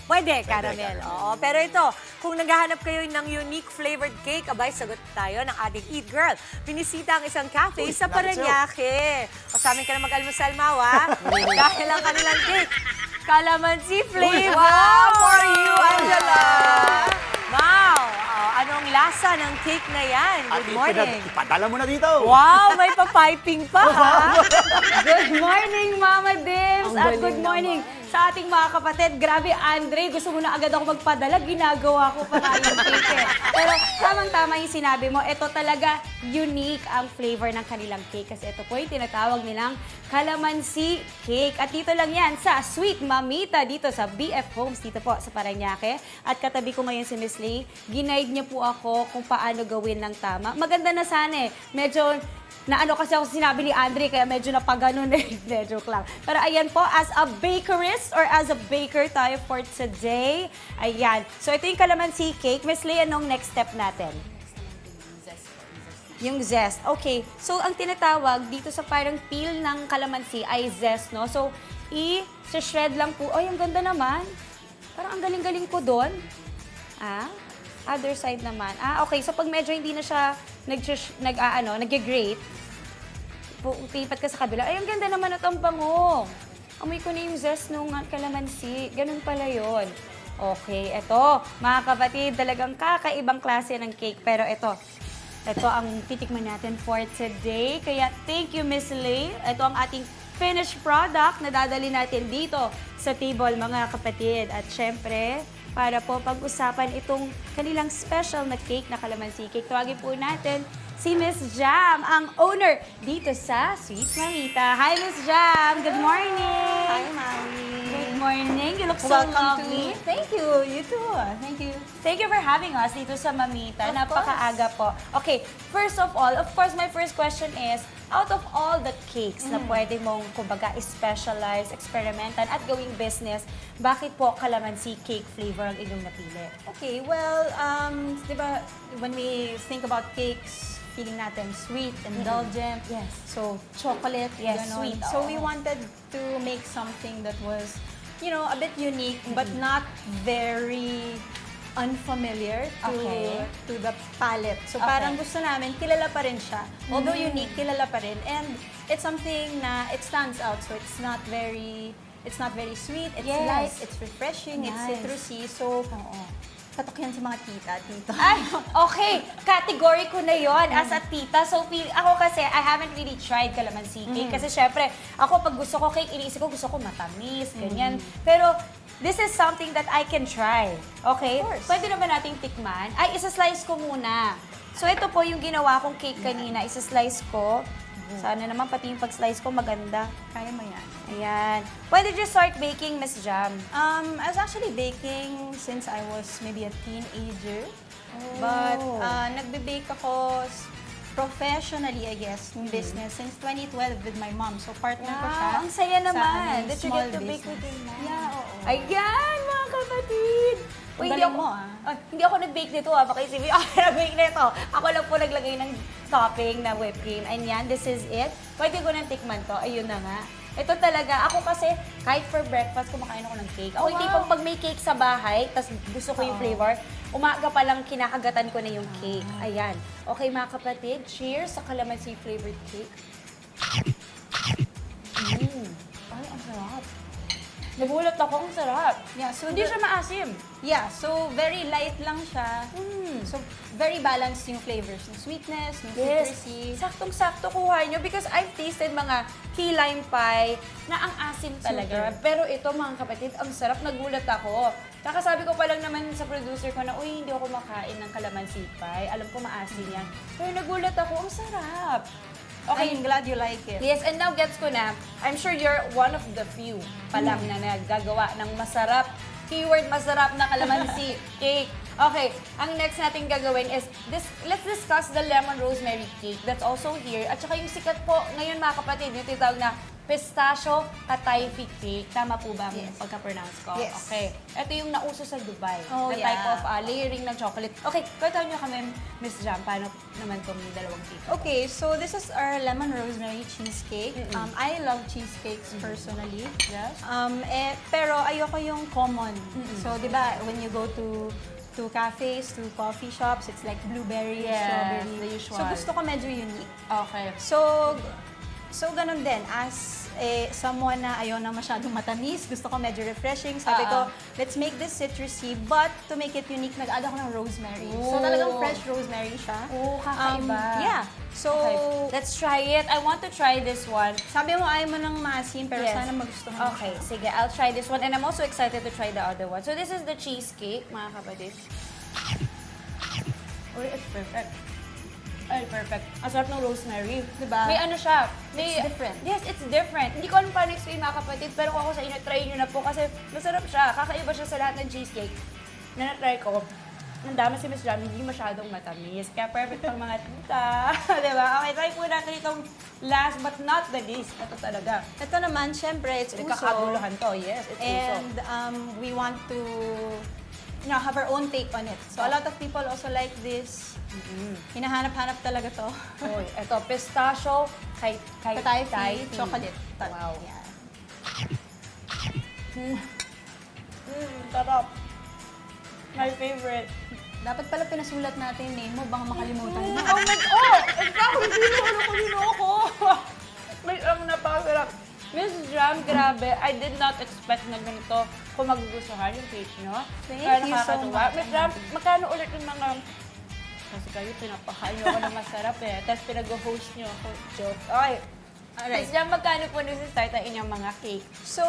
Pwede, caramel. Oo. Pero ito, kung naghahanap kayo ng unique flavored cake, abay, sagot tayo ng ating Eat Girl. Binisita ang isang cafe sa Parañaque. O sa amin ka na mag-almusal, Mawa. Dahil ang kanilang cake, calamansi flavor. Wow, for you, Angela! Wow! Anong lasa ng cake na yan? At Good morning. ipadala mo na dito. Wow, may pa-piping pa, ha? Good morning, Mama Dims! Ang At galing good morning sa ating mga kapatid. Grabe, Andre, gusto mo na agad ako magpadala. Ginagawa ko pa nga yung cake eh. Pero tamang-tama yung sinabi mo, ito talaga unique ang flavor ng kanilang cake. Kasi ito po yung tinatawag nilang calamansi cake. At dito lang yan sa Sweet Mamita dito sa BF Homes dito po sa Parañaque. At katabi ko ngayon si Miss Lee. Ginaid niya po ako kung paano gawin ng tama. Maganda na sana eh. Medyo na ano kasi ako sinabi ni Andre, kaya medyo napaganon eh. Joke lang. Pero ayan po, as a bakerist or as a baker tayo for today. Ayan. So ito yung calamansi cake. Miss Lee, anong next step natin? Yung zest. Okay. So ang tinatawag dito sa parang peel ng calamansi ay zest, no? So i-shred lang po. Ay, ang ganda naman. Parang ang galing-galing ko doon. Other side naman. Okay. So pag medyo hindi na siya nag-grate, lipat ka sa kabila. Ay, ang ganda naman at ang bango. Amoy ko na yung zest nung calamansi. Ganun pala yun. Okay, eto. Mga kapatid, talagang kakaibang klase ng cake. Pero ito ang titikman natin for today. Kaya thank you, Miss Lee. Ito ang ating finished product na dadali natin dito sa table, mga kapatid. At syempre, para po pag-usapan itong kanilang special na cake na calamansi cake, tawagin po natin si Miss Jam, ang owner dito sa Sweet Mamita. Hi, Miss Jam! Good morning! Hi, Mami. Good morning. You look so Welcome lovely. to- Thank you. You too. Thank you. Thank you for having us dito sa Mamita. Napakaaga po. Okay, first of all, of course, my first question is, out of all the cakes na pwede mong, kumbaga, specialize, experimental at gawing business, bakit po calamansi cake flavor ang inyong napili? Okay, well, di ba, when we think about cakes, feeling natin sweet, indulgent. Yes. So, chocolate, Yes, ganon. sweet, So, oo. we wanted to make something that was, you know, a bit unique, but not very unfamiliar to the palate. So, Okay. parang gusto namin, kilala pa rin siya. Although unique, kilala pa rin. And it's something na it stands out. So, it's not very sweet, it's Yes. light, it's refreshing, it's Nice. citrusy. So, patok yan sa mga tita, tito. Ay, okay. Category ko na yon as a tita. So, ako kasi, I haven't really tried calamansi cake. Kasi syempre, ako pag gusto ko cake, iniisip ko gusto ko matamis, ganyan. Pero, this is something that I can try. Okay? Pwede naman nating tikman. Ay, isa-slice ko muna. So, ito po yung ginawa kong cake kanina. Isa-slice ko. Sana naman pati yung pag-slice ko maganda. Kaya mo yan. Ayan. When did you start baking, Miss Jam? I was actually baking since I was maybe a teenager. But nagbe-bake ako professionally, I guess, in business since 2012 with my mom. So partner ko siya. Ang saya sa naman. aming Did you small get to bake with business. your mom? Yeah, oo. Ayan, mga kapatid! Ang galing mo, ah. Hindi ako nag-bake nito, Baka isipin, ako nag-bake nito. Ako lang po naglagay ng topping na whipped cream. And yan, this is it. Pwede ko nang tikman to. Ayun na nga. Ito talaga, ako kasi, kahit for breakfast, kumakain ako ng cake. Ako yung tipong pag may cake sa bahay, tas gusto ko yung flavor, umaga pa lang kinakagatan ko na yung cake. Ayan. Okay, mga kapatid, cheers sa calamansi flavored cake. Ay, ang sarap. Nagulat ako, ang sarap. Yeah, so Hindi siya maasim. Yeah, so very light lang siya. So very balanced yung flavors, yung sweetness, yung citrusy. Saktong-sakto kuha nyo because I've tasted mga key lime pie na ang asim talaga. Pero ito, mga kapatid, ang sarap. Nagulat ako. Kakasabi ko pa lang naman sa producer ko na, uy, hindi ako makain ng calamansi pie. Alam ko maasim yan. Pero nagulat ako, ang sarap. Okay, I'm glad you like it. Yes, and now gets ko na, I'm sure you're one of the few pa lang na naggagawa ng masarap, keyword masarap na calamansi cake. Okay, ang next natin gagawin is, let's discuss the lemon rosemary cake that's also here. At saka yung sikat po ngayon, mga kapatid, yung tinatawag na pistachio kataifi cake. Tama po ba ang pagka-pronounce ko? Yes. Okay. Ito yung nauso sa Dubai. Oh, na yeah. type of layering ng chocolate. Okay, kwento nyo kami, Miss Jam, paano naman itong dalawang cake? Okay, so this is our lemon rosemary cheesecake. I love cheesecakes personally. Yes. Pero ayoko yung common. So, di ba, when you go to cafes, to coffee shops, it's like blueberry, Yes, strawberry. the usual. So, gusto ko medyo unique. Okay. So ganun din. As someone na ayaw na masyadong matamis, gusto ko medyo refreshing. Sabi ko, let's make this citrusy, but to make it unique, nag-add ako ng rosemary. So talagang fresh rosemary siya. Kakaiba. Yeah. So, let's try it. I want to try this one. sabi mo ayaw mo ng maasim, pero Yes. sana magustuhan mo. Okay, sige. I'll try this one. And I'm also excited to try the other one. So this is the cheesecake, mga kapatid. Oh, it's perfect. Ay, perfect. Ang sarap ng rosemary. Diba? May ano siya. It's different. Yes, it's different. Hindi ko alam paano explain, mga kapatid, pero kung ako sa inyo, try nyo na po kasi masarap siya. Kakaiba siya sa lahat ng cheesecake na na-try ko. Ang dami si Miss Jam, hindi masyadong matamis. Kaya perfect pang mga tita. Diba? Okay, try po natin itong last but not the least. Ito talaga. Ito naman, syempre, it's uso. Kakaguluhan to. Yes, it's And we want to have our own take on it. So a lot of people also like this. Hinahanap-hanap talaga to. Oy, ito, pistachio, Kataifi, chocolate. Wow. Yeah. Sarap. My favorite. Dapat pala pinasulat natin yung name mo, baka makalimutan mo. Oh my God! Exactly! Sino ako? May napakasarap. Miss Jam, grabe. I did not expect na ganito kung magugustuhan yung cake nyo. Thank you so much. Miss Jam, magkano ulit yung mga... Kasi kayo, pinapakain nyo ako ng masarap eh. Tapos pinag-host nyo ako. Joke. Okay. Miss Jam, magkano po nasi-start ang inyong mga cake? So,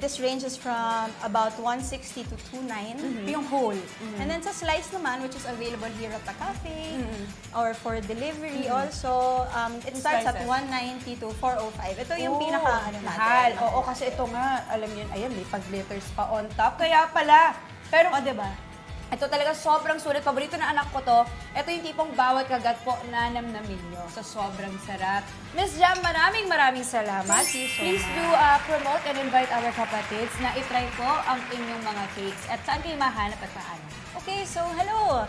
this ranges from about 160 to 290, yung whole. And then sa slice naman, which is available here at the cafe, or for delivery also, it starts at slices? 190 to 405. Ito yung pinaka, mahal. natin. Oo, kasi ito nga, alam yun, ayan, may pag-glitters pa on top. Kaya pala. Pero, diba? Ito talaga sobrang sulit. Paborito na anak ko to. Ito yung tipong bawat kagat po nanamnamin nyo. So, sobrang sarap. Miss Jam, maraming salamat. Thank you so Please much. do promote and invite our kapatids na itry po ang inyong mga cakes. At saan kayo mahanap at paano? Okay, so hello.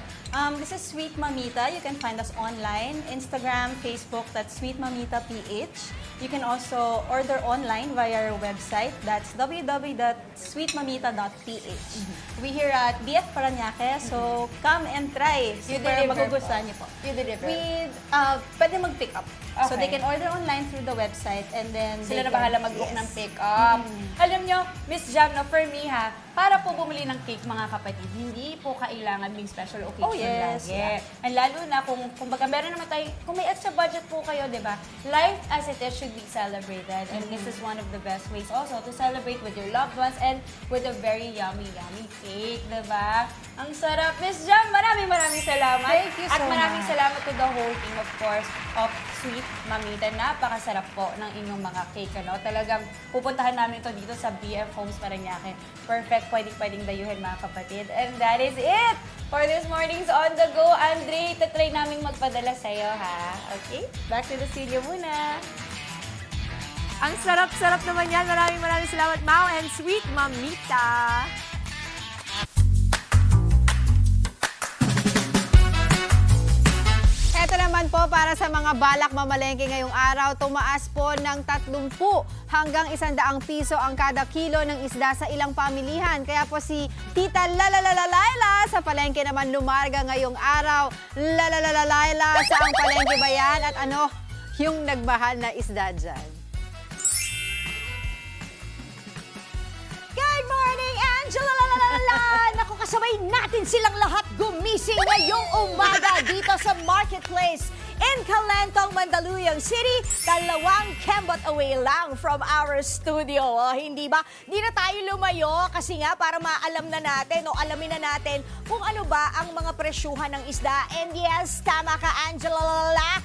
This is Sweet Mamita. You can find us online, Instagram, Facebook, that's Sweet Mamita PH. You can also order online via our website. That's www.sweetmamita.ph. We here at BF Parañaque, so come and try. You Super deliver magugustuhan po. niyo po. You deliver. Pwede mag-pick up. So Okay. they can order online through the website and then Sila they na bahala can- mag-book Yes. ng pick-up. Alam nyo, Miss Jam, no, for me ha, para po bumili ng cake, mga kapatid, hindi po kailangan may special occasion Oh, yes. lagi. Yeah. And lalo na kung baga meron naman tayo, kung may extra budget po kayo, di ba? Life as it is should be celebrated. And this is one of the best ways also to celebrate with your loved ones and with a very yummy cake, di ba? Ang sarap. Miss Jam, maraming salamat. Thank you so At maraming much. salamat to the whole team, of course, of Sweet Mamita. Napakasarap po ng inyong mga cake. Ano? Talagang pupuntahan namin to dito sa BF Homes Parañaque. Perfect. Pwedeng dayuhin, mga kapatid. And that is it for this morning's On The Go. Andre, tatry namin magpadala sa'yo, ha? Okay? Back to the studio muna. Ang sarap-sarap naman yan. Maraming salamat, Mau and Sweet Mamita. Ito naman po para sa mga balak mamalengke ngayong araw, tumaas po ng 30 hanggang 100 piso ang kada kilo ng isda sa ilang pamilihan. Kaya po si Tita Laila sa palengke naman lumarga ngayong araw. Laila, saan palengke ba yan? At ano yung nagmahal na isda dyan? Good morning, Angela! Naku, kasabay natin silang lahat gumising ngayong umaga dito sa Marketplace in Calentong, Mandaluyong City. 2 kembot away lang from our studio. Oh, hindi ba? Di na tayo lumayo kasi nga para maalam na natin o alamin na natin kung ano ba ang mga presyuhan ng isda. And yes, tama ka, Angela.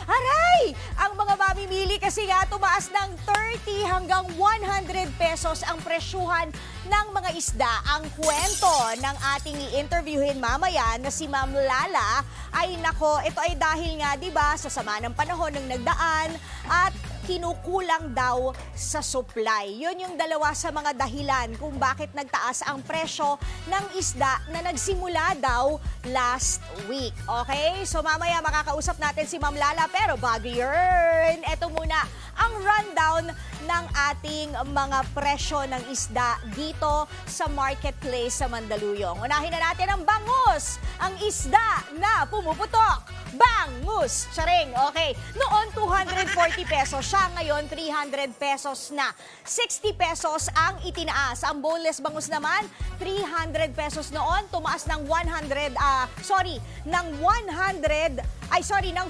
Aray! Ang mga mamimili kasi nga tumaas ng 30 hanggang 100 pesos ang presyuhan ng mga isda. Ang kwento ng ating i-interviewin mamaya na si Ma'am Lala ay nako, ito ay dahil nga 'di ba sa sama ng panahon ng nagdaan at kinukulang daw sa supply. Yun yung dalawa sa mga dahilan kung bakit nagtaas ang presyo ng isda na nagsimula daw last week. Okay? So mamaya makakausap natin si Ma'am Lala, pero bago yun, eto muna ang rundown ng ating mga presyo ng isda dito sa Marketplace sa Mandaluyong. Unahin na natin ang bangus, ang isda na pumuputok. Bangus! Charing, okay. Noon, 240 pesos siya. Ngayon, 300 pesos na. 60 pesos ang itinaas. Ang boneless bangus naman, 300 pesos noon. Tumaas ng ng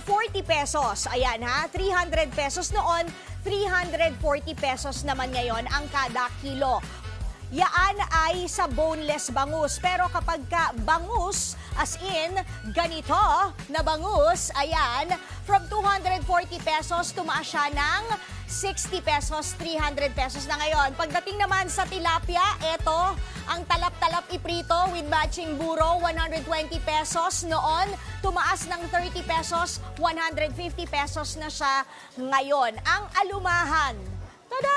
40 pesos. Ayan ha, 300 pesos noon, 340 pesos naman ngayon ang kada kilo. Yaan ay sa boneless bangus. Pero kapag ka bangus, as in, ganito na bangus, ayan, from 240 pesos, tumaas siya ng 60 pesos, 300 pesos na ngayon. Pagdating naman sa tilapia, eto, ang talap-talap iprito with matching buro, 120 pesos noon. Tumaas ng 30 pesos, 150 pesos na siya ngayon. Ang alumahan, tada!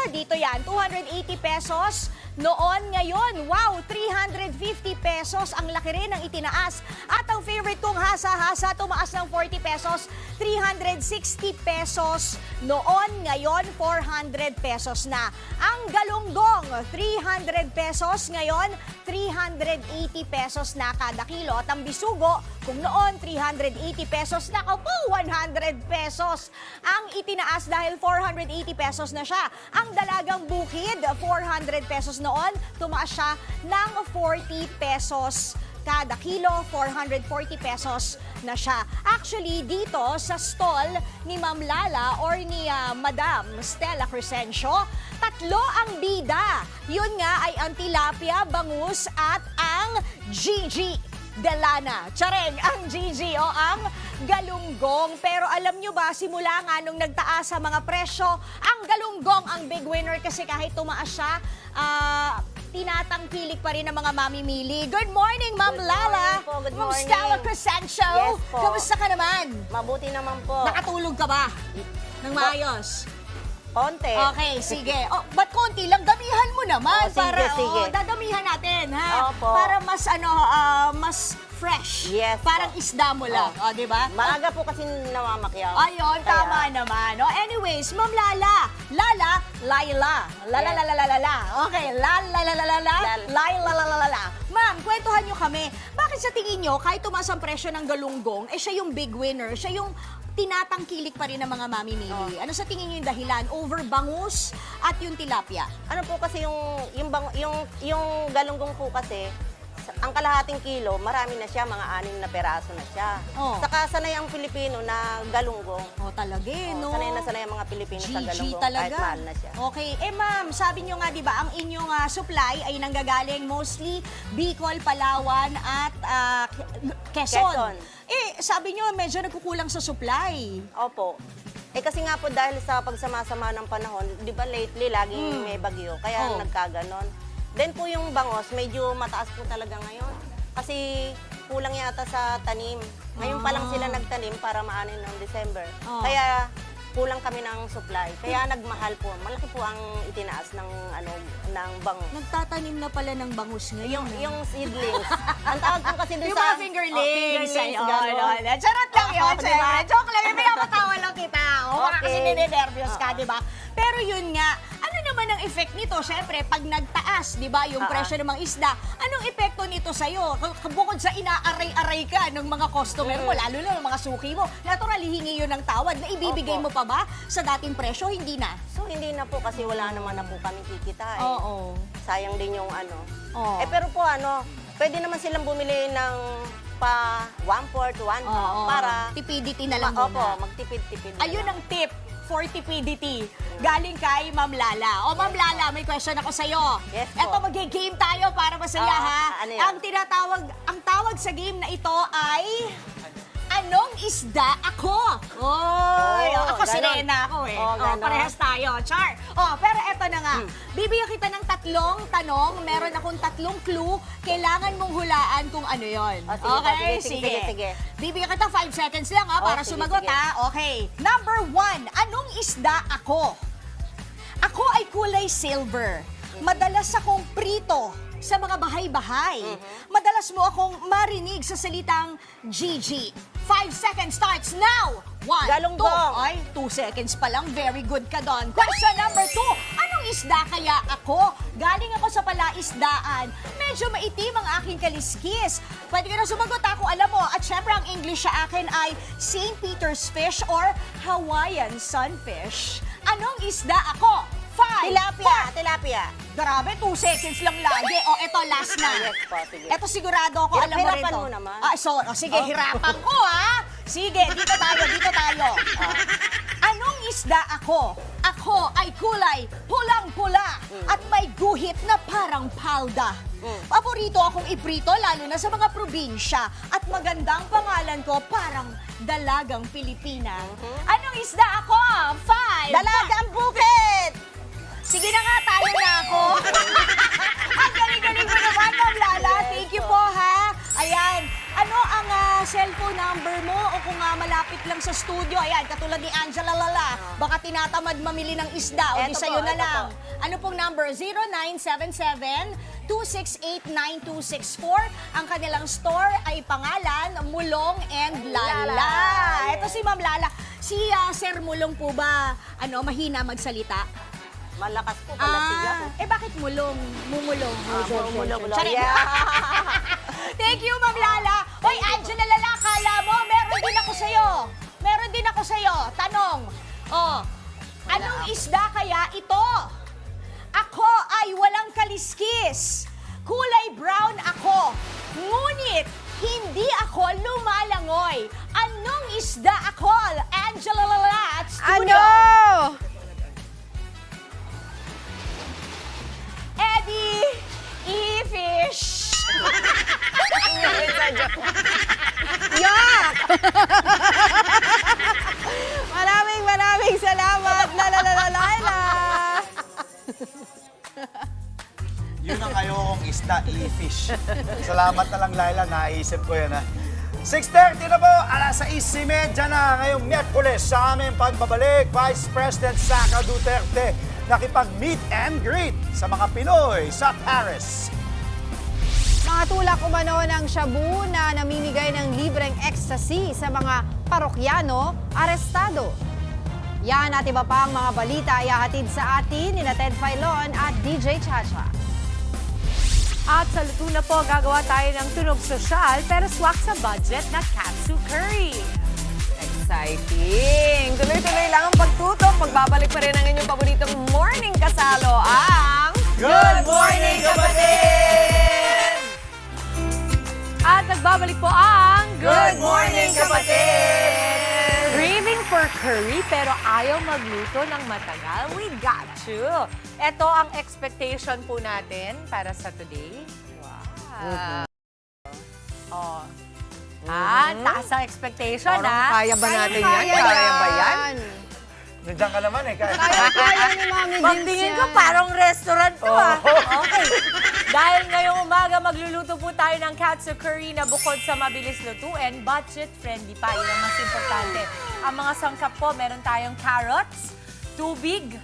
Dito yan, 280 pesos. Noon, ngayon, wow, 350 pesos. Ang laki rin ng itinaas. At ang favorite kong hasa-hasa, tumaas ng 40 pesos, 360 pesos. Noon, ngayon, 400 pesos na. Ang galunggong, 300 pesos. Ngayon, 380 pesos na kada kilo. At ang bisugo, kung noon, 380 pesos, nako po, 100 pesos. Ang itinaas dahil 480 pesos na siya. Ang dalagang bukid, 400 pesos noon, tumaas siya ng 40 pesos kada kilo, 440 pesos na siya. Actually, dito sa stall ni Ma'am Lala or ni Madam Stella Crescencio, 3 ang bida. Yun nga ay ang tilapia, bangus at ang Gigi Delana. Tsareng, ang Gigi o ang galunggong. Pero alam nyo ba, simula nga nung nagtaas sa mga presyo, ang galunggong ang big winner kasi kahit tumaas siya, tinatangkilik pa rin ng mga mamimili. Good morning, Ma'am Lala. Good Ma'am morning. Stella Crescencio. Yes po. Kamusta ka naman? Mabuti naman po. Nakatulog ka ba? Nang maayos? Konti. Okay, sige. Oh, ba't konti lang? Damihan mo naman. Oh, sige, sige. Dadamihan natin, ha? Opo. Para mas, mas fresh. Yes Parang po. isda mo lang. Oh. Di ba? Maaga po kasi namamakyaw. Ayun, tama naman. Oh, anyways, Ma'am Lala. Laila. Okay, Laila. Ma'am, kwentuhan nyo kami. Bakit sa tingin nyo, kahit tumaas ang presyo ng galunggong, siya yung big winner, siya yung tinatangkilik pa rin ng mga mamimili? Ano sa tingin nyo yung dahilan? Over bangus at yung tilapia? Ano po kasi yung galunggong po kasi, ang kalahating kilo, marami na siya, mga 6 na peraso na siya. Saka sanay ang Pilipino na galunggong. Talaga no? Sanay na sanay ang mga Pilipino sa galunggong, talaga. kahit mahal na siya. Okay. Ma'am, sabi nyo nga, di ba, ang inyong supply ay nanggagaling mostly Bicol, Palawan at Quezon. Sabi nyo, medyo nagkukulang sa supply. Opo. Kasi nga po dahil sa pagsama-sama ng panahon, di ba lately, laging may bagyo, kaya nagkaganon. Then po yung bangos, medyo mataas po talaga ngayon. Kasi kulang yata sa tanim. Ngayon pa lang sila nagtanim para maanin ng December. Kaya kulang kami ng supply. Kaya nagmahal po. Malaki po ang itinaas ng bangus. Nagtatanim na pala ng bangus ngayon. Yung seedlings. Ang tawag po kasi doon yung sa... mga fingerlings. Gano'n. Charot lang yun, Diba? Joke lang yun. Pinapatawa lang kita. Baka kasi nininervyos ka, di ba? Pero yun nga, ano naman ang effect nito? Siyempre, pag nagtaas, di ba, yung presyo ng mga isda, anong epekto nito sa'yo? Bukod sa inaaray-aray ka ng mga customer mo, lalo na ng mga suki mo, natural, hihingi yun ng tawad na ibibigay mo pa ba sa dating presyo? Hindi na. So, hindi na po kasi wala naman na po kami kikita. Sayang din yung pero po pwede naman silang bumili ng pa 1/4, 1/2 para tipidity na lang muna. Opo, magtipid-tipid na Ayun lang. ang tip for tipidity. Galing kay Ma'am Lala. Ma'am Lala, may question ako sa'yo. Yes po. Eto, mag-game tayo para masaya, ha? ano yan? Ang tawag sa game na ito ay... Anong isda ako? Ako si ganon. Rena ako eh. Ganon. Parehas tayo. Char. Pero eto na nga. Bibigyan kita ng 3 tanong. Meron akong 3 clue. Kailangan mong hulaan kung ano yon. Okay? Sige. Bibigyan kita 5 seconds lang para sige, sumagot sige. ha. Okay. Number 1. Anong isda ako? Ako ay kulay silver. Madalas akong prito sa mga bahay-bahay. Madalas mo akong marinig sa salitang GG. 5 seconds starts now. 1, Galunggong. 2. Ay, 2 seconds pa lang. Very good ka doon. Question number 2. Anong isda kaya ako? Galing ako sa palaisdaan. Medyo maitim ang aking kaliskis. Pwede ka na sumagot kung alam mo. At syempre, ang English sa akin ay St. Peter's fish or Hawaiian sunfish. Anong isda ako? 5, Tilapia. Grabe, 2 seconds lang lagi. Eto, last na. Yes po, sige. Eto sigurado ako, alam mo rin Hirapan to. mo naman. Sige, hirapan ko ha. Sige, dito tayo. Anong isda ako? Ako ay kulay pulang-pula at may guhit na parang palda. Paborito akong iprito, lalo na sa mga probinsya. At magandang pangalan ko, parang Dalagang Pilipina. Anong isda ako? 5. Dalagang bukid! Sige na nga, tayo na ako. Ang galing-galing mo naman, Ma'am Lala. Thank you po, ha. Ayan. Ano ang cellphone number mo? O kung malapit lang sa studio, ayan, katulad ni Angela Lala, baka tinatamad mamili ng isda, o di Eto sa'yo po, na eto lang. po. Ano pong number? 0977-268-9264. Ang kanilang store ay pangalan, Mulong and Lala. Lala. Ito si Ma'am Lala. Si Sir Mulong po ba, mahina magsalita? Malakas po pala siya. Bakit mulong? Mumulong. Mulong. Charing. Yeah. Thank you, Ma'am Lala. Hoy, Angela Lala, kala mo, meron din ako sa'yo. Tanong. Anong isda kaya ito? Ako ay walang kaliskis. Kulay brown ako. Ngunit, hindi ako lumalangoy. Anong isda ako? Angela Lala at studio. Eddie E-Fish. Yak! Maraming salamat, Laila. Yun ang ayong isda, e-fish. Salamat na lang, Laila. Naisip ko yan, ha. 6:30 na po, 6:30 na ngayong Miyerkules sa aming pagbabalik. Vice President Sara Duterte nakipag-meet and greet sa mga Pinoy sa Paris. Mga tulak umano ng shabu na namimigay ng libreng ecstasy sa mga parokyano, arestado. Yan at iba pang mga balita ay hahatid sa atin ni Ted Filon at DJ Chacha. At sa luto na po, gagawa tayo ng tunog sosyal pero swak sa budget na katsu curry. Exciting! Tuloy-tuloy lang ang pagtutok. Magbabalik pa rin ang inyong paboritong morning kasalo, ang... Good Morning, Kapatid! At nagbabalik po ang Good Morning, Kapatid! Craving for curry pero ayaw magluto ng matagal? We got you! Ito ang expectation po natin para sa today. Wow! Oh. Taas ang expectation, Parang kaya ba natin yan? Kaya ba yan? Nandiyan ka naman eh. Kaya ni Mami Dims Pagtingin ko parang restaurant to Okay. Dahil ngayong umaga magluluto po tayo ng katsu curry na bukod sa mabilis lutuin, budget-friendly pa. Yun ang mas importante. Ang mga sangkap po, meron tayong carrots, tubig.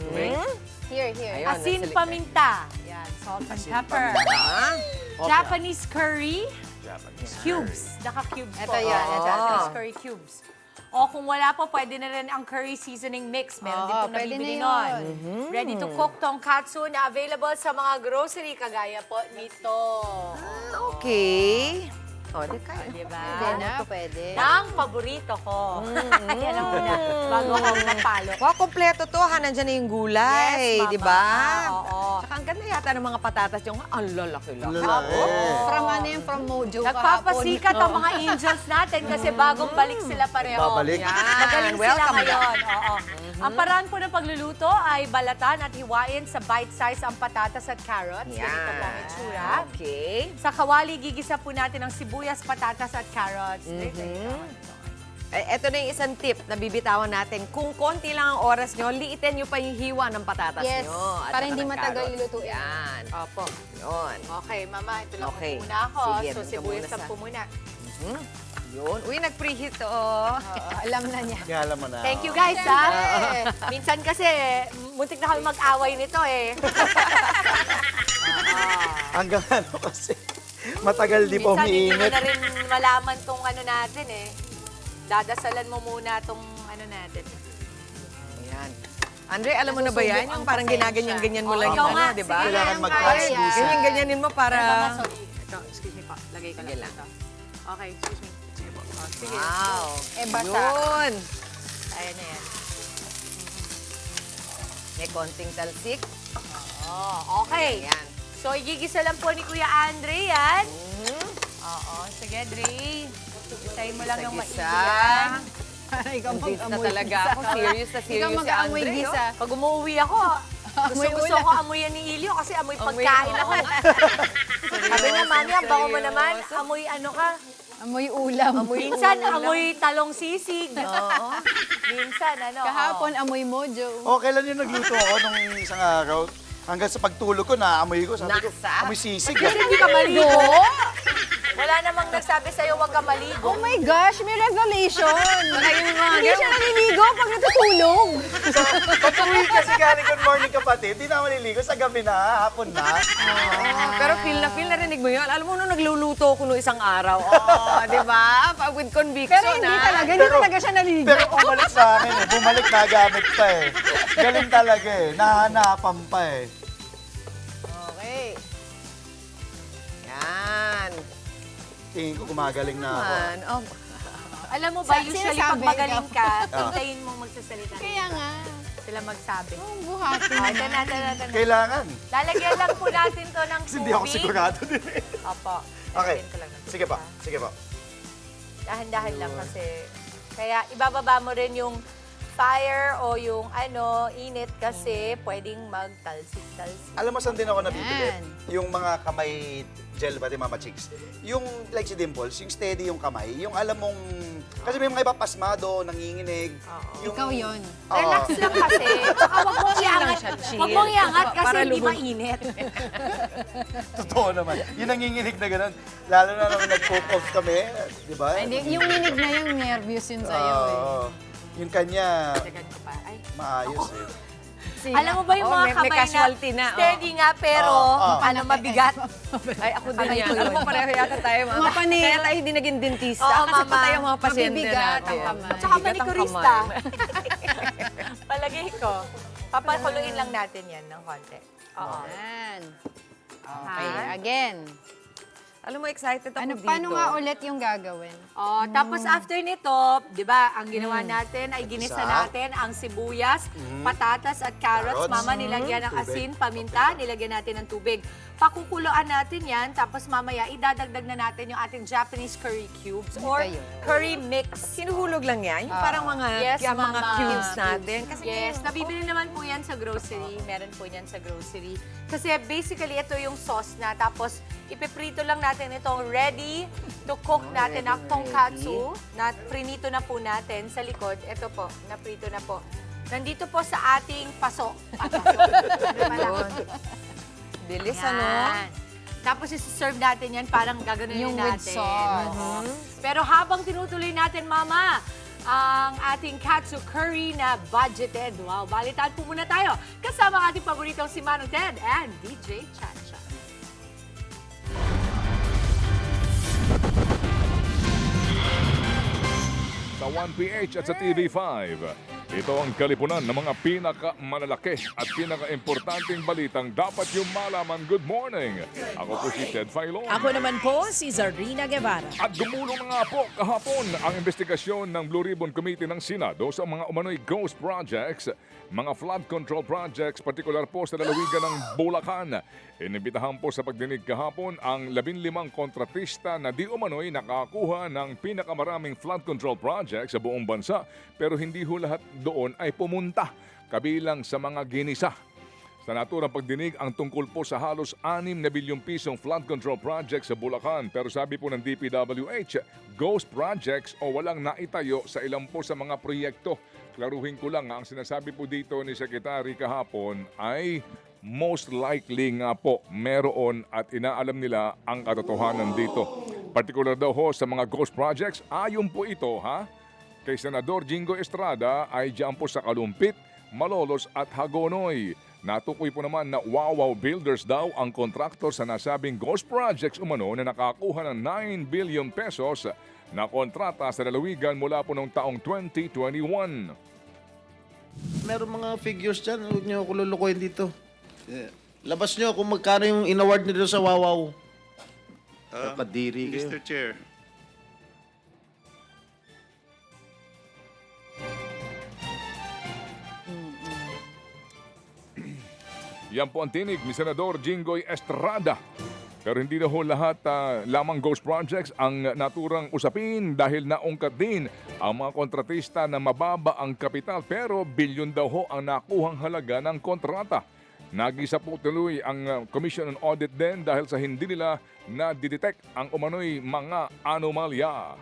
Here. Ayun, Asin nasa paminta. Yan, salt and pepper. Japanese curry. Cubes. Naka-cubes po. Ito yan, ito. Japanese curry cubes. O kung wala po, pwede na rin ang curry seasoning mix. Meron din po pwede nabibili na nun. yun. Ready to cook tonkatsu na available sa mga grocery kagaya po nito. Okay. O, di kaya. Diba? Pwede. Ang paborito ko. Alam ko na, bago ako mapalo. Wow, kompleto to. Nandiyan na yung gulay, Yes, di ba? Oo. Tsaka ang ganda yata ng mga patatas yung ang lalaki-laki. From ano yun? From Mojo Nagpapasikat ang mga angels natin kasi bagong balik sila pareho. Babalik. Yan. Magaling sila Welcome ngayon. Oo. Ang paraan po ng pagluluto ay balatan at hiwain sa bite-size ang patatas at carrots. Ganito po ang itsura. Okay. Sa kawali, gigisa po natin ang sibuyas, patatas at carrots. Ito na yung isang tip na bibitawan natin. Kung konti lang ang oras nyo, liitin nyo pa yung hiwa ng patatas Yes, nyo. at para saka hindi ng matagal carrots. ilutuin. Yan. Opo. Yun. Okay, mama, ito lang Okay. muna ako. Sige, So, doon ka sibuyas muna sa- po muna. Yun. Uy, nag-preheat to. Alam na niya. Kaya alam mo na. Thank you guys, ha? Minsan kasi, muntik na kami mag-away nito eh. Hanggang ano kasi, matagal di pa Minsan hindi mo umiinit. na rin malaman tong ano natin eh. Dadasalan mo muna tong ano natin. Ayan. Andre, alam mo na ba yan? Yung parang ginaganyan-ganyan mo lang Ikaw yung nga, ano, di ba? sige. Kailangan Kaya mag-translucent. Ganyan-ganyanin mo para... Sorry. Ito, excuse me po. Lagay ko Sige lang. lang. Ito. Okay, excuse me. Sige po. Oh, sige. Wow. basa. Yun. Ayan na yan. May konting talsik. Oh, okay. Ayan. So, igigisa lang po ni Kuya Andre yan. Oo, sige, Dre. Gisahin mo lang yung Gisa-gisa. maigiyan. Ikaw Convinced na mag-amoy talaga gisa. ako. Serious na Ikaw serious si mag-aamoy Andre. gisa. Oh. Pag umuwi ako, gusto ko amuyan ni Ilio kasi amoy pagkain ako. Sabi niya, Mami, ang bango mo naman. Amoy ano ka? Amoy ulam. Minsan, amoy talong sisig. Oo. Minsan, ano. Kahapon, amoy mojo. O, kailan yung nagluto ako nung isang araw? Hanggang sa pagtulog ko, naamoy ko. Sabi ko, Naksa. amoy sisig. Kasi hindi ka maligo. Wala namang nagsabi sa'yo, huwag ka maligo. Oh my gosh, may revelation. Hindi siya naliligo pag natutulog. Pag-uwi kasi galing Good Morning Kapatid, di na maliligo sa gabi na, hapon na. Pero feel narinig mo yun. Alam mo, nung nagluluto ko nung isang araw, di ba? With conviction, Pero hindi talaga siya naliligo. Pero bumalik sa akin eh. Bumalik na gamit pa eh. Galing talaga eh. Nahanapan pa eh. Okay. Yan. Tingin ko gumagaling na ako. Man, oh. Alam mo ba, usually pag sinasabi, magaling ka, Ah. hintayin mong magsasalita. Kaya nga. Sila magsabi. Buhatin Oh, naman. ito na. Kailangan. Lalagyan lang po natin to ng Kasi tubig. hindi ako sigurado din eh. Opo. Okay. Lalagyan ko lang ng Sige tubig, po. ha? Sige po. Dahan-dahan lang kasi. Kaya ibababa mo rin yung fire o yung init kasi pwedeng magtalsik-talsik. Alam mo saan din ako nabibili? Yan. Yung mga kamay gel ba, Mama Chicks? Yung like si Dimples, yung steady yung kamay. Yung alam mong, kasi may mga iba pasmado, nanginginig. Yung, Ikaw yun. Relax lang kasi. Tsaka wag mong iangat. Wag mong iangat kasi Para hindi lubog. mainit. Totoo naman. Yung nanginginig na gano'n. Lalo na nung nag-cook off kami. Di ba? Hindi, yung minig na yung nervous yun sa'yo eh. Oo. Yung kanya, Dagan ko pa. Ay. maayos eh. Alam mo ba yung mga may kamay casualty na, steady nga pero mabigat? Ay, ako din yan. Alam mo, pareho yata tayo, mama. Mga panay. Kaya tayo hindi naging dentista. Oo, kasi mama. patay ang mga pasyente Mabibigat natin. ang kamay. Tsaka Mabigat ang manikurista. kamay. Palagay ko. Papakuluin lang natin yan ng konti. Oo. Yan. Okay, again. Alam mo, excited ako dito. Paano nga ulit yung gagawin? Oh, tapos after nito, 'di ba, ang ginawa natin ay ginisa natin ang sibuyas, patatas at carrots. Mama, nilagyan ng asin, paminta, nilagyan natin ng tubig. Pakukuloan natin 'yan, tapos mamaya idadagdag na natin yung ating Japanese curry cubes or curry mix. Sinuhulog lang yan? Yung parang mga, mga Mama. cubes natin. Kasi nabibili naman po yan sa grocery. Meron po yan sa grocery. Kasi basically, ito yung sauce na. Tapos, ipiprito lang natin itong ready to cook natin na tonkatsu. Na prinito na po natin sa likod. Ito po, naprito na po. Nandito po sa ating paso. Bilis, Yan. ano? Tapos isi-serve natin yan, parang gaganunin Yung natin. with sauce. Pero habang tinutuloy natin, Mama, ang ating katsu curry na budgeted. Wow, balitaan po muna tayo. Kasama ang ating paboritong si Manong Ted and DJ Chacha. Sa 1PH at sa TV5. Ito ang kalipunan ng mga pinaka-malalaki at pinaka-importanting balitang dapat yung malaman. Good morning! Ako po si Ted Filon. Ako naman po si Zarina Guevara. At gumulong na nga po kahapon ang investigasyon ng Blue Ribbon Committee ng Senado sa mga umano'y ghost projects, mga flood control projects, partikular po sa lalawigan ng Bulacan. Inibitahan po sa pagdinig kahapon ang 15 kontratista na di umano'y nakakuha ng pinakamaraming flood control projects sa buong bansa, pero hindi ho lahat doon ay pumunta kabilang sa mga ginisa. Sa naturang pagdinig ang tungkol po sa halos 6 na bilyong pisong flood control project sa Bulacan. Pero sabi po ng DPWH, ghost projects o walang naitayo sa ilang po sa mga proyekto. Klaruhin ko lang, ang sinasabi po dito ni Secretary kahapon ay most likely nga po meron at inaalam nila ang katotohanan dito. Partikular daw ho sa mga ghost projects, ayon po ito kay Senador Jingo Estrada ay diyan po sa Kalumpit, Malolos at Hagonoy. Natukoy po naman na Wawaw Builders daw ang kontraktor sa nasabing ghost projects umano na nakakuha ng 9 billion pesos na kontrata sa lalawigan mula po noong taong 2021. Meron mga figures dyan, huwag niyo ako lulukoyin dito. Labas niyo kung magkano yung in-award nito sa Wawaw. Kadiri kayo. Mr. Chair. Yan po ang tinig ni Senador Jingoy Estrada. Pero hindi na ho lahat lamang ghost projects ang naturang usapin dahil naungkat din ang mga kontratista na mababa ang kapital pero bilyon daw ho ang nakuhang halaga ng kontrata. Nagisa po tuloy ang Commission on Audit din dahil sa hindi nila na-detect ang umano'y mga anomalya.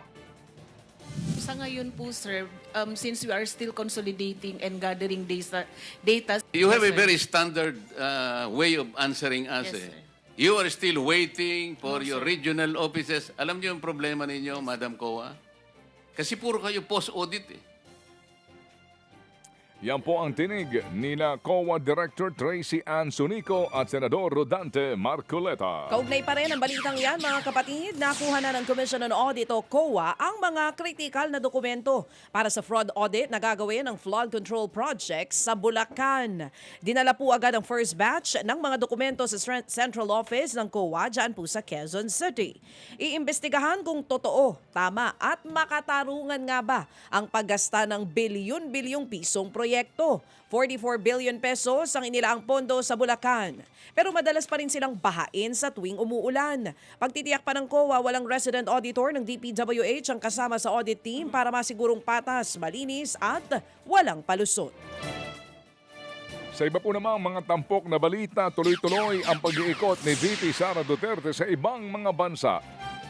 Sa ngayon po, sir, since we are still consolidating and gathering data. You have a very standard way of answering us. Yes, eh. sir. You are still waiting for your regional offices. Alam niyo yung problema ninyo, Madam Coa? Kasi puro kayo post-audit eh. Yan po ang tinig nina COA Director Tracy Ann Sunico at Senador Rodante Marcoleta. Kaugnay pa rin ang balitang yan, mga kapatid. Nakuha na ng Commission on Audit o COA ang mga critical na dokumento para sa fraud audit na gagawin ng flood control projects sa Bulacan. Dinala po agad ang first batch ng mga dokumento sa Central Office ng COA dyan po sa Quezon City. Iimbestigahan kung totoo, tama at makatarungan nga ba ang paggasta ng bilyon-bilyong pisong proyekto. 44 billion pesos ang inilaang pondo sa Bulacan. Pero madalas pa rin silang bahain sa tuwing umuulan. Pagtitiyak pa ng COA, walang resident auditor ng DPWH ang kasama sa audit team para masigurong patas, malinis at walang palusot. Sa iba po namang mga tampok na balita, tuloy-tuloy ang pag-iikot ni VP Sara Duterte sa ibang mga bansa.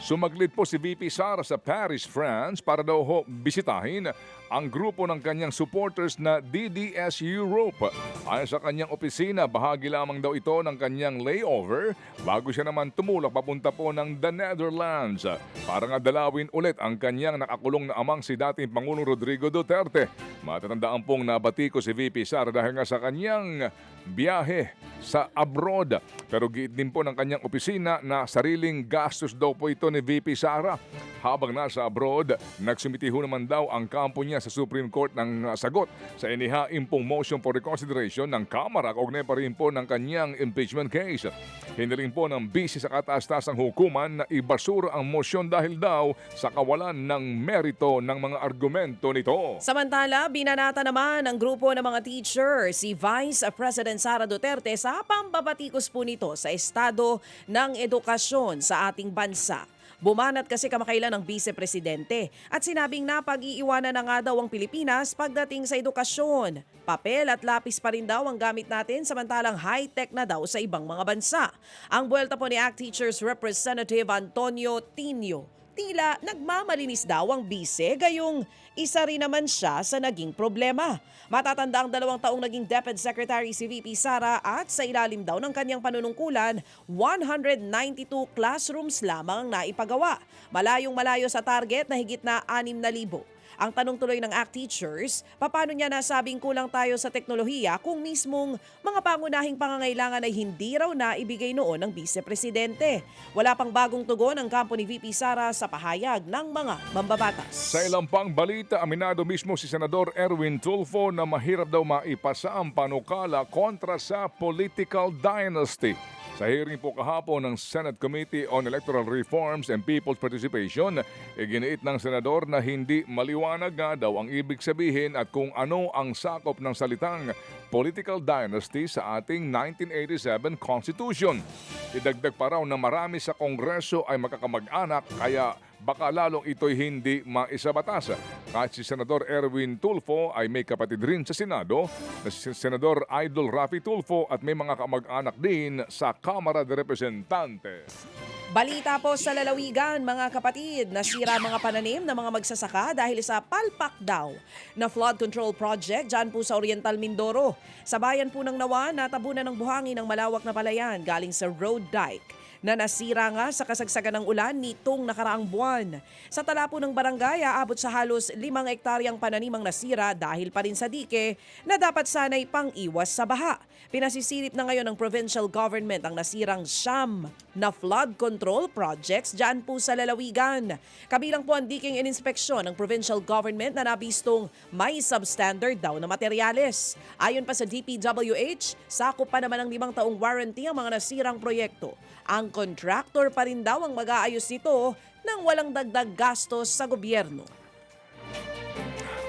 Sumaglit po si VP Sara sa Paris, France para daw ho bisitahin ang grupo ng kanyang supporters na DDS Europe. Ayon sa kanyang opisina, bahagi lamang daw ito ng kanyang layover bago siya naman tumulak papunta po ng the Netherlands para nga dalawin ulit ang kanyang nakakulong na amang si dating Pangulong Rodrigo Duterte. Matatandaan pong nabati ko si VP Sara dahil nga sa kanyang biyahe sa abroad. Pero giit din po ng kanyang opisina na sariling gastos daw po ito ni VP Sara. Habang nasa abroad, nagsumiti ho naman daw ang kampo niya sa Supreme Court ng sagot sa inihain pong motion for reconsideration ng Kamara kaugnay pa rin po ng kanyang impeachment case. Hiniling po ng bisi sa kataas-tasang hukuman na ibasura ang motion dahil daw sa kawalan ng merito ng mga argumento nito. Samantala, binanata naman ng grupo ng mga teacher si Vice President Sara Duterte sa pambabatikos po nito sa estado ng edukasyon sa ating bansa. Bumanat kasi kamakailan ng Vice-Presidente at sinabing napag-iiwanan na nga daw ang Pilipinas pagdating sa edukasyon. Papel at lapis pa rin daw ang gamit natin samantalang high-tech na daw sa ibang mga bansa. Ang buwelta po ni ACT Teachers Representative Antonio Tinio. Tila nagmamalinis daw ang bise gayong isa rin naman siya sa naging problema. Matatanda ang 2 taong naging DepEd Secretary si VP Sara at sa ilalim daw ng kanyang panunungkulan, 192 classrooms lamang ang naipagawa. Malayong-malayo sa target na higit na 6,000. Ang tanong tuloy ng ACT Teachers, paano niya nasabing kulang tayo sa teknolohiya kung mismong mga pangunahing pangangailangan ay hindi raw na ibigay noon ng Vice-Presidente? Wala pang bagong tugon ang kampo ni VP Sara sa pahayag ng mga mambabatas. Sa ilang pang balita, aminado mismo si Senador Erwin Tulfo na mahirap daw maipasa ang panukala kontra sa political dynasty. Sa hearing po kahapon ng Senate Committee on Electoral Reforms and People's Participation, iginiit ng senador na hindi maliwanag nga daw ang ibig sabihin at kung ano ang sakop ng salitang political dynasty sa ating 1987 Constitution. Idagdag pa raw na marami sa Kongreso ay makakamag-anak kaya baka lalong ito'y hindi maisabatas. Kahit si Senador Erwin Tulfo ay may kapatid rin sa Senado na si Senador Idol Rafi Tulfo at may mga kamag-anak din sa Kamara de Representantes. Balita po sa lalawigan, mga kapatid, nasira mga pananim ng mga magsasaka dahil sa palpak daw na flood control project dyan po sa Oriental Mindoro. Sa bayan po ng Nawa, natabunan ng buhangin ng malawak na palayan galing sa road dike na nasira nga sa kasagsagan ng ulan nitong nakaraang buwan. Sa tala po ng barangay, aabot sa halos 5 hektaryang pananimang nasira dahil pa rin sa dike na dapat sana'y pang-iwas sa baha. Pinasisilip na ngayon ng provincial government ang nasirang siyam na flood control projects dyan po sa lalawigan. Kabilang po ang diking ininspeksyon ng provincial government na nabistong may substandard daw na materyales. Ayon pa sa DPWH, sakop pa naman ng 5 taong warranty ang mga nasirang proyekto. Ang contractor pa rin daw ang mag-aayos nito nang walang dagdag gastos sa gobyerno.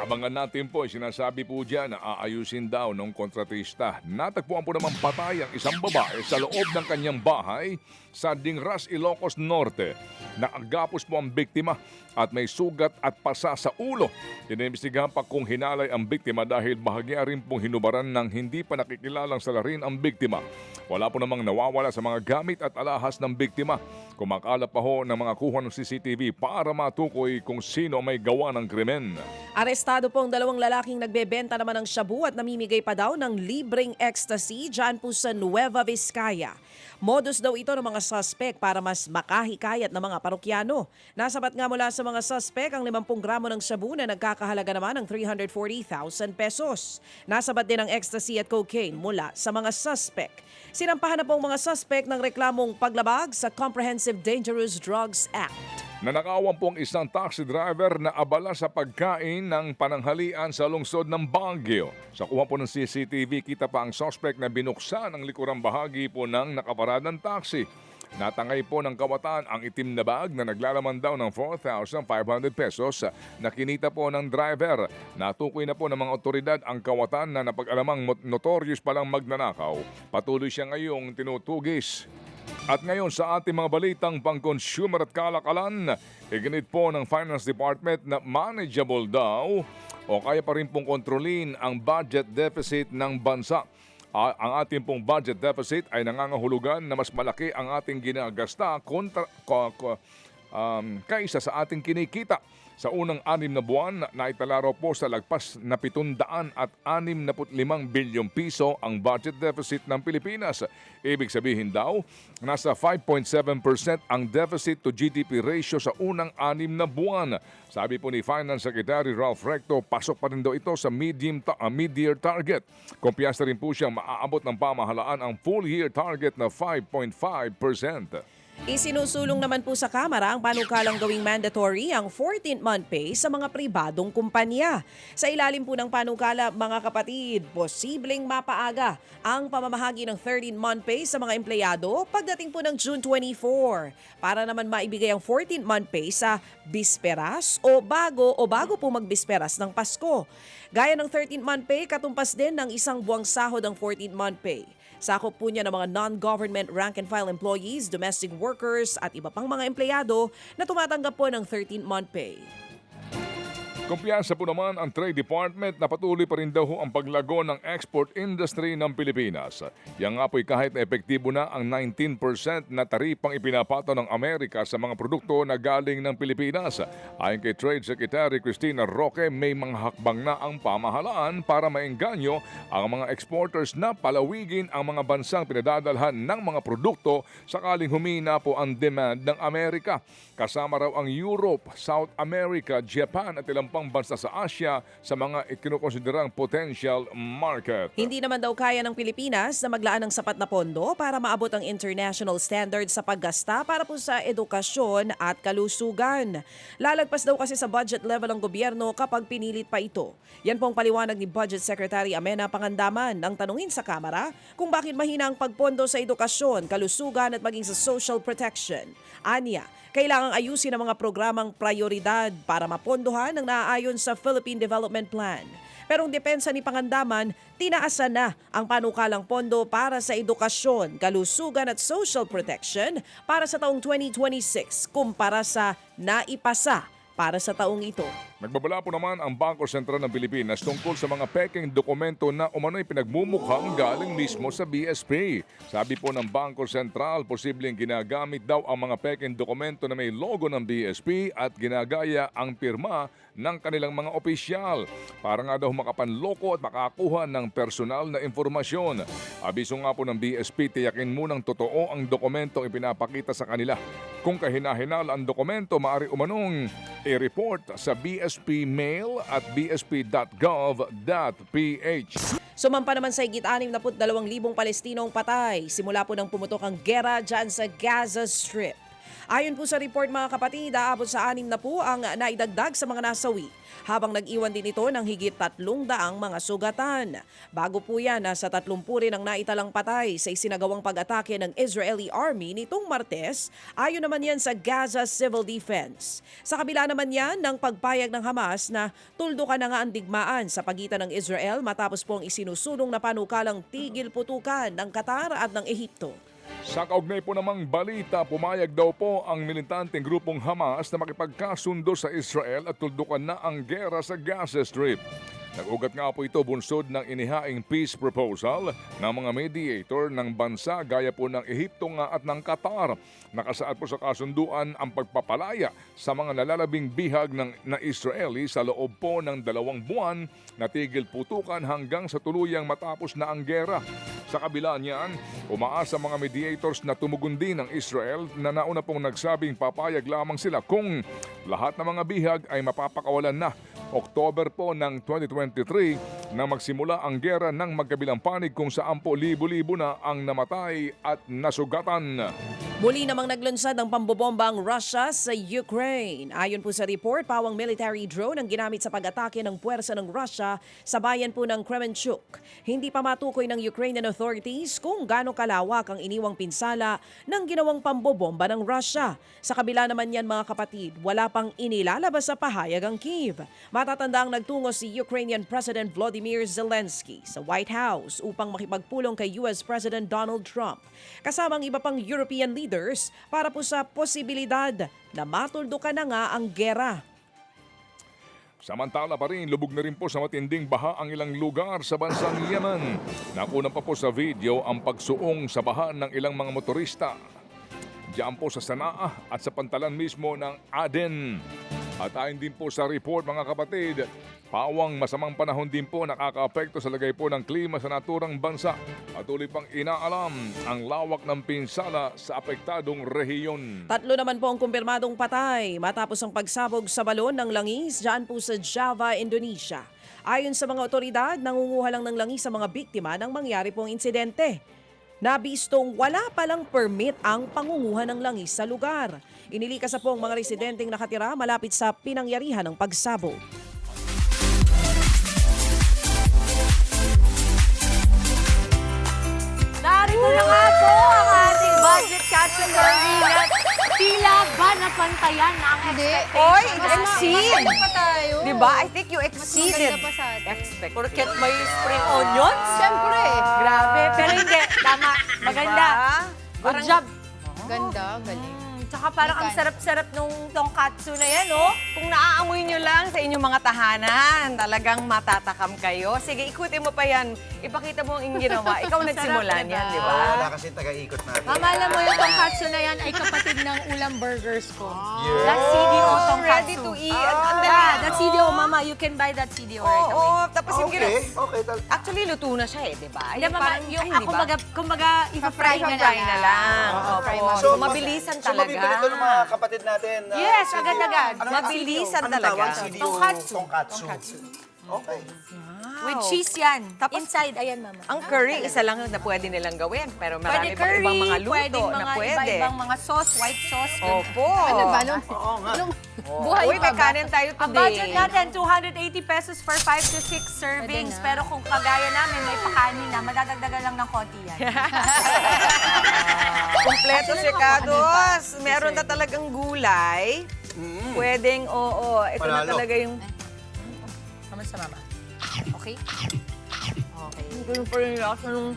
Abangan natin po, sinasabi po dyan na aayusin daw ng kontratista. Natagpuan po naman patay ang isang babae sa loob ng kanyang bahay sa Dingras, Ilocos Norte. Naagapos po ang biktima at may sugat at pasa sa ulo. Inimbestigahan pa kung hinalay ang biktima dahil bahagya rin pong hinubaran ng hindi pa nakikilalang salarin ang biktima. Wala po namang nawawala sa mga gamit at alahas ng biktima. Kumakala pa ho ng mga kuha ng CCTV para matukoy kung sino may gawa ng krimen. Arestado po ang 2 lalaking nagbebenta naman ng shabu at namimigay pa daw ng libreng ecstasy dyan po sa Nueva Vizcaya. Modus daw ito ng mga suspect para mas makahikayat ng mga parokyano. Nasabat nga mula sa mga suspect ang 50 gramo ng shabu na nagkakahalaga naman ng 340,000 pesos. Nasabat din ang ecstasy at cocaine mula sa mga suspect. Sinampahan na pong mga suspect ng reklamong paglabag sa Comprehensive Dangerous Drugs Act. Nanakawan po ang isang taxi driver na abala sa pagkain ng pananghalian sa lungsod ng Baguio. Sa kuha po ng CCTV, kita pa ang suspect na binuksan ang likurang bahagi po ng nakaparadang taxi. Natangay po ng kawatan ang itim na bag na naglalaman daw ng 4,500 pesos na kinita po ng driver. Natukoy na po ng mga otoridad ang kawatan na napag-alamang notorious palang magnanakaw. Patuloy siya ngayong tinutugis. At ngayon sa ating mga balitang pang-consumer at kalakalan, iginit po ng Finance Department na manageable daw o kaya pa rin pong kontrolin ang budget deficit ng bansa. Ang ating pong budget deficit ay nangangahulugan na mas malaki ang ating ginagasta kaysa sa ating kinikita. Sa unang 6 na buwan, naitala raw po sa lagpas na 765 bilyong piso ang budget deficit ng Pilipinas. Ibig sabihin daw, nasa 5.7% ang deficit to GDP ratio sa unang 6 na buwan. Sabi po ni Finance Secretary Ralph Recto, pasok pa rin daw ito sa mid-year target. Kumpiyansa rin po siyang maaabot ng pamahalaan ang full-year target na 5.5%. Isinusulong naman po sa Kamara ang panukalang gawing mandatory ang 14th month pay sa mga pribadong kumpanya. Sa ilalim po ng panukala, mga kapatid, posibleng mapaaga ang pamamahagi ng 13th month pay sa mga empleyado pagdating po ng June 24 para naman maibigay ang 14th month pay sa bisperas o bago po magbisperas ng Pasko. Gaya ng 13th month pay, katumpas din ng isang buwang sahod ang 14th month pay. Sakop po niya ng mga non-government rank-and-file employees, domestic workers at iba pang mga empleyado na tumatanggap po ng 13th month pay. Kumpiyansa po naman ang Trade Department na patuloy pa rin daw ang paglago ng export industry ng Pilipinas. Yan nga po'y kahit na epektibo na ang 19% na taripang ipinapato ng Amerika sa mga produkto na galing ng Pilipinas. Ayon kay Trade Secretary Cristina Roque, may mga hakbang na ang pamahalaan para maengganyo ang mga exporters na palawigin ang mga bansang pinadadalhan ng mga produkto sakaling humina po ang demand ng Amerika. Kasama raw ang Europe, South America, Japan at ilang pang bansa sa Asia sa mga ikinukonsiderang potential market. Hindi naman daw kaya ng Pilipinas na maglaan ng sapat na pondo para maabot ang international standards sa paggasta para po sa edukasyon at kalusugan. Lalagpas daw kasi sa budget level ang gobyerno kapag pinilit pa ito. Yan pong paliwanag ni Budget Secretary Amena Pangandaman nang tanungin sa Kamara kung bakit mahina ang pagpondo sa edukasyon, kalusugan at maging sa social protection. Anya, kailangang ayusin ang mga programang prioridad para mapondohan ng naaayon sa Philippine Development Plan. Pero ang depensa ni Pangandaman, tinaasan na ang panukalang pondo para sa edukasyon, kalusugan at social protection para sa taong 2026 kumpara sa naipasa para sa taong ito. Nagbabala po naman ang Bangko Sentral ng Pilipinas tungkol sa mga peking dokumento na umano'y pinagmumukhang galing mismo sa BSP. Sabi po ng Bangko Sentral, posibleng ginagamit daw ang mga peking dokumento na may logo ng BSP at ginagaya ang pirma ng kanilang mga opisyal para nga daw makapanloko at makakuha ng personal na informasyon. Abiso nga po ng BSP, tiyakin munang totoo ang dokumentong ipinapakita sa kanila. Kung kahinahinal ang dokumento, maaari umanong i-report sa BSP Mail at bsp.gov.ph. Sumampa naman sa higit 62,000 Palestinong patay simula po nang pumutok ang gera dyan sa Gaza Strip. Ayon po sa report mga kapatid, aabot sa 6 na po ang naidagdag sa mga nasawi, habang nag-iwan din ito ng higit 300 mga sugatan. Bago po yan, nasa 30 rin ang naitalang patay sa isinagawang pag-atake ng Israeli Army nitong Martes, ayon naman yan sa Gaza Civil Defense. Sa kabila naman yan ng pagpayag ng Hamas na tuldukan na nga ang digmaan sa pagitan ng Israel matapos pong isinusulong na panukalang tigil putukan ng Qatar at ng Ehipto. Sa kaugnay po namang balita, pumayag daw po ang militanteng grupong Hamas na makipagkasundo sa Israel at tuldukan na ang gera sa Gaza Strip. Nag-ugat nga po ito bunsod ng inihaing peace proposal ng mga mediator ng bansa gaya po ng Ehipto nga at ng Qatar. Nakasaad po sa kasunduan ang pagpapalaya sa mga nalalabing bihag na Israeli sa loob po ng 2 buwan na tigil putukan hanggang sa tuluyang matapos na ang gera. Sa kabila niyan, umaasa mga mediators na tumugon din ng Israel na nauna pong nagsabing papayag lamang sila kung lahat ng mga bihag ay mapapakawalan na. October po ng 2023 na magsimula ang gera ng magkabilang panig kung saan po libo-libo na ang namatay at nasugatan. Muli namang naglunsad ng pambobomba ang Russia sa Ukraine. Ayon po sa report, pawang military drone ang ginamit sa pag-atake ng puwersa ng Russia sa bayan po ng Kremenchuk. Hindi pa matukoy ng Ukrainian authorities kung gaano kalawak ang iniwang pinsala ng ginawang pambobomba ng Russia. Sa kabila naman yan mga kapatid, wala pang inilalabas sa pahayag ang Kyiv. Matatandang nagtungo si Ukrainian President Volodymyr Zelensky sa White House upang makipagpulong kay US President Donald Trump, kasamang iba pang European leaders para po sa posibilidad na matuldukan na nga ang gera. Samantala pa rin, lubog na rin po sa matinding baha ang ilang lugar sa bansang Yemen. Nakuna pa po sa video ang pagsuong sa baha ng ilang mga motorista diyan po sa Sanaa at sa pantalan mismo ng Aden. At ayon din po sa report mga kapatid, pawang masamang panahon din po nakakaapekto sa lagay po ng klima sa naturang bansa. Patuloy pang inaalam ang lawak ng pinsala sa apektadong rehiyon. 3 naman po ang kumpirmadong patay matapos ang pagsabog sa balon ng langis dyan po sa Java, Indonesia. Ayon sa mga otoridad, nangunguha lang ng langis sa mga biktima nang mangyari pong insidente. Nabistong wala palang permit ang pangunguha ng langis sa lugar. Inilikas na po ang mga residenteng nakatira malapit sa pinangyarihan ng pagsabog. Narito na nga po ang ating budget category na tila ba napantayan na ang expectation. Oy, natin? exceed! pa tayo. Diba? I think you exceeded. Mas maganda pa sa atin. Expect. Porket may spring onions? Siyempre. Grabe. Pero hindi. Tama. Maganda. Good job. Ganda, galing. Tsaka parang ang sarap-sarap nung tonkatsu na yan, oh. Kung naaamoy nyo lang sa inyong mga tahanan, talagang matatakam kayo. Sige, ikutin mo pa yan. Ipakita mo ang ginawa. Ikaw nagsimula niyan, di ba? Wala kasi taga-ikot natin. Mama, alam mo yung tonkatsu na yan ay kapatid ng ulam burgers ko. Yes. That CDO tonkatsu. Ready to eat. Yeah, that CDO, Mama. You can buy that CDO right away. Oo, tapos yung Okay, okay. Actually, luto na siya eh, di ba? Hindi, Mama, yung kumbaga, ipa-fry Fry na lang. Opo. So, mabilisan So, talaga. mabibili ito ng mga kapatid natin. Yes, CDO. agad-agad. Ano- Mabilisan anong talaga. tawag? CDO Tonkatsu. Okay. With cheese yan. Inside, ayan, Mama. Ang curry, isa lang na pwede nilang gawin. Pero marami Pwede pang curry, ibang mga luto pwedeng na mga pwede. iba-ibang mga sauce, white sauce. Opo. Ano ba? Oo nga. Buhay Uy, pa may ba? kanin tayo today. Ang budget natin, 280 pesos for 5 to 6 servings. Pero kung kagaya namin, may pakanin na, madadagdagan lang ng konti yan. Kompleto si Kados. Meron na talagang gulay. Pwedeng, oo. Ito na Panalo. talaga yung... Kamusta, Mama? Okay? Okay. Ganun pa rin yung lasa ng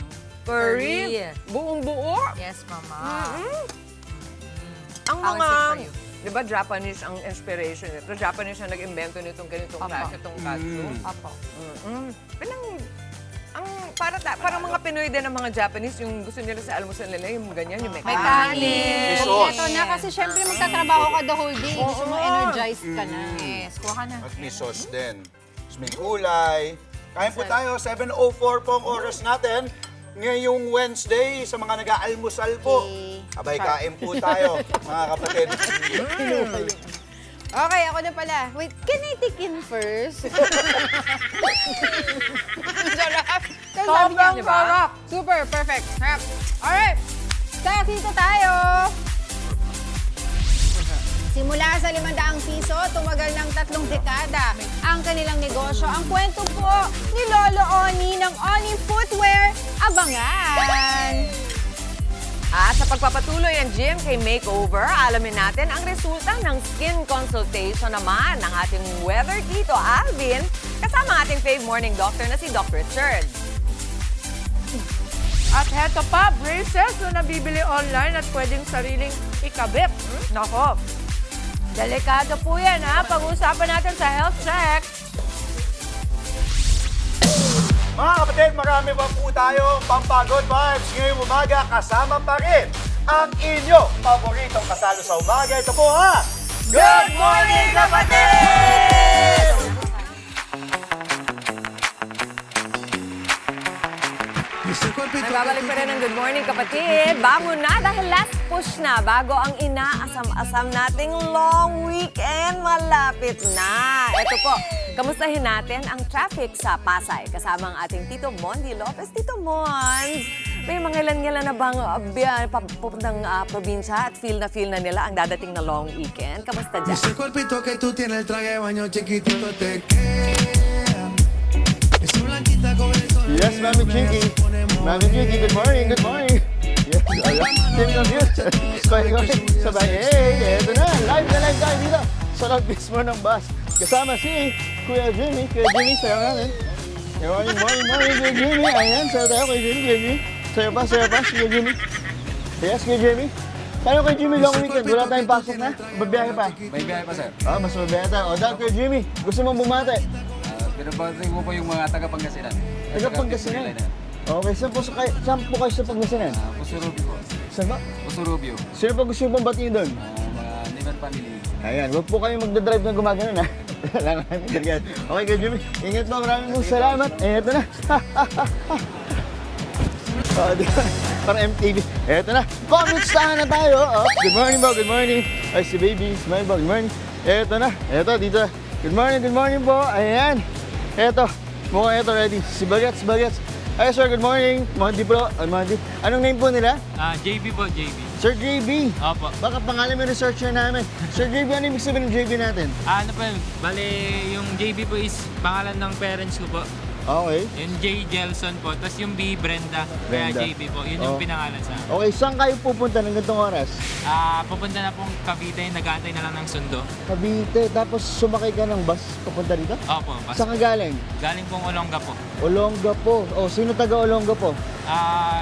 curry. Buong-buo. Yes, Mama. Ang How is mga... it for you? Di ba Japanese ang inspiration nito? Japanese ang nag-invento nitong ganitong klase itong katsu. Apo. Parang mga Pinoy din ang mga Japanese, yung gusto nila sa almusal nila, yung ganyan, yung may May kanin. kanin. Kompleto na kasi syempre magtatrabaho ka the whole day. Gusto mo energized ka na. Yes, kuha ka na. At may sauce din. Tapos may gulay. Kain po tayo, 7:04 po ang oras natin. Ngayong Wednesday, sa mga nag-aalmusal po. Abay, kain po tayo, mga kapatid. Okay, ako na pala. Wait, can I take in first? Sarap. Kasi sabi niya, Sobrang sarap. Super, perfect. Sarap. Alright, dito tayo. Simula sa 500 piso, tumagal ng 3 dekada ang kanilang negosyo. Ang kwento po ni Lolo Oni ng Oni Footwear. Abangan! At sa pagpapatuloy ang GMK Makeover, alamin natin ang resulta ng skin consultation naman ng ating weather Tito Alvin kasama ang ating fave morning doctor na si Dr. Richard. At heto pa, braces na nabibili online at pwedeng sariling ikabit. Nako, delikado po yan ha. Pag-uusapan natin sa health check. Mga kapatid, marami pa po tayo pampagod vibes ngayong umaga. Kasama pa rin ang inyo paboritong kasalo sa umaga. Ito po ha! Good morning, kapatid! Nagbabalik pa rin ang Good Morning, kapatid. Bangon na dahil last push na bago ang inaasam-asam nating long weekend. Malapit na. Ito po, kamustahin natin ang traffic sa Pasay. Kasama ang ating Tito Mondi Lopez. Tito Mons, may mga ilan-ilan na bang papuntang probinsya at feel na nila ang dadating na long weekend? Kamusta dyan? Ese cuerpito que tú tienes, el traje de baño chiquitito te queda. Esa blanquita con el sol. Yes, Mami Chinky. Mami Chinky, good morning, good morning. Yes, Tim ng yun. Sabay, hey, eto na. Live tayo dito. Sa log mismo ng bus. Kasama si Kuya Jimmy. Kuya Jimmy, sayo natin. Morning, Kuya Jimmy. Ayan, sayo tayo kay Jimmy, Kuya Jimmy. Sayo pa, Kuya Jimmy. Yes, Kuya Jimmy. Tayo kay Jimmy long weekend. Wala tayong pasok na. Babiyahe pa. May biyahe pa, sir. Mas mabiyahe tayo. O, dahil Kuya Jimmy, gusto mong bumate? Pinabating mo po yung mga taga-Pangasinan. Taga-Pangasinan? Okay, saan po kayo sa Pangasinan? Pusurubio po. Saan ba? Pusurubio. Sino pa gusto yung batiin doon? Mga Never Family. Ayan, huwag po kayo magdadrive na gumagano na. Kailangan talaga. Okay, Kuya Jimmy. Ingat po, maraming pong salamat. Eto na. Oh, di ba? Parang MTV. Eto na. Comments-tahan na tayo. Oh, good morning po, good morning. Ay, si baby. Smile po, good morning. Eto na. Eto, dito. Good morning po. Ayan. Eto. Mukhang eto, ready. Si Bagets, Bagets. Ay, sir, good morning. Monty po. Monty. Anong name po nila? JB po, JB. Sir JB. Opo. Baka pangalan mo researcher namin. Sir JB, ano ibig sabihin ng JB natin? Ano po, bale, yung JB po is pangalan ng parents ko po. Okay. Yung J. Gelson po, tapos yung B. Brenda. Kaya Brenda. JB po, yun yung Oh. pinangalan sa akin. Okay, saan kayo pupunta ng ganitong oras? Pupunta na pong Cavite, nag-aantay na lang ng sundo. Cavite, tapos sumakay ka ng bus papunta dito? Opo. Saan ka galing? Galing pong Olonga po. Olonga po. O, sino taga Olonga po?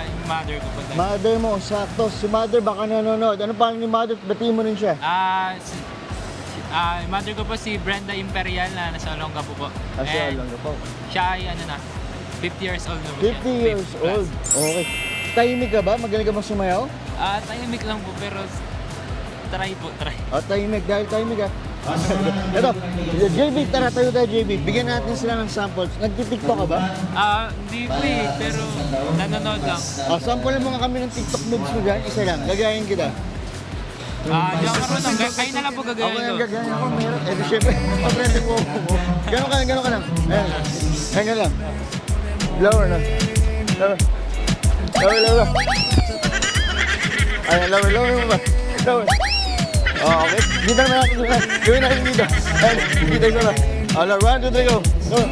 Yung mother ko po. Mother mo, sakto. Si mother baka nanonood. Ano pangalan ni mother? Batiin mo rin siya. Yung mother ko po si Brenda Imperial na nasa Olonga po po. Kasi And Olonga po. siya ay 50 years old na po siya. 50 years 50 plus. old. Okay. Tahimik ka ba? Magaling ka ba sumayaw? Tahimik lang po pero try po, try. Tahimik. Dahil tahimik ka. Ito, JB, tara tayo tayo JB. Bigyan natin sila ng samples. Nagtitiktok ka ba? Hindi po eh, pero nanonood lang. Sample mo nga kami ng TikTok moves mo dyan. Isa lang. Gagayahin kita. Di ako marunong. Kayo na lang po gagayahin ko. Ako gagayahin ako. Meron. Di syempre. Paprending mo. Gano'n ka lang, gano'n ka lang. Ayan. Ayan lang. Lower lang. Lower. Lower, lower. Ayan, lower, lower mo ba? Lower. Oh, okay. Dito naman natin. Gawin natin dito. Ayan, dito isa ba? Lower, 1, 2, 3, go. Lower.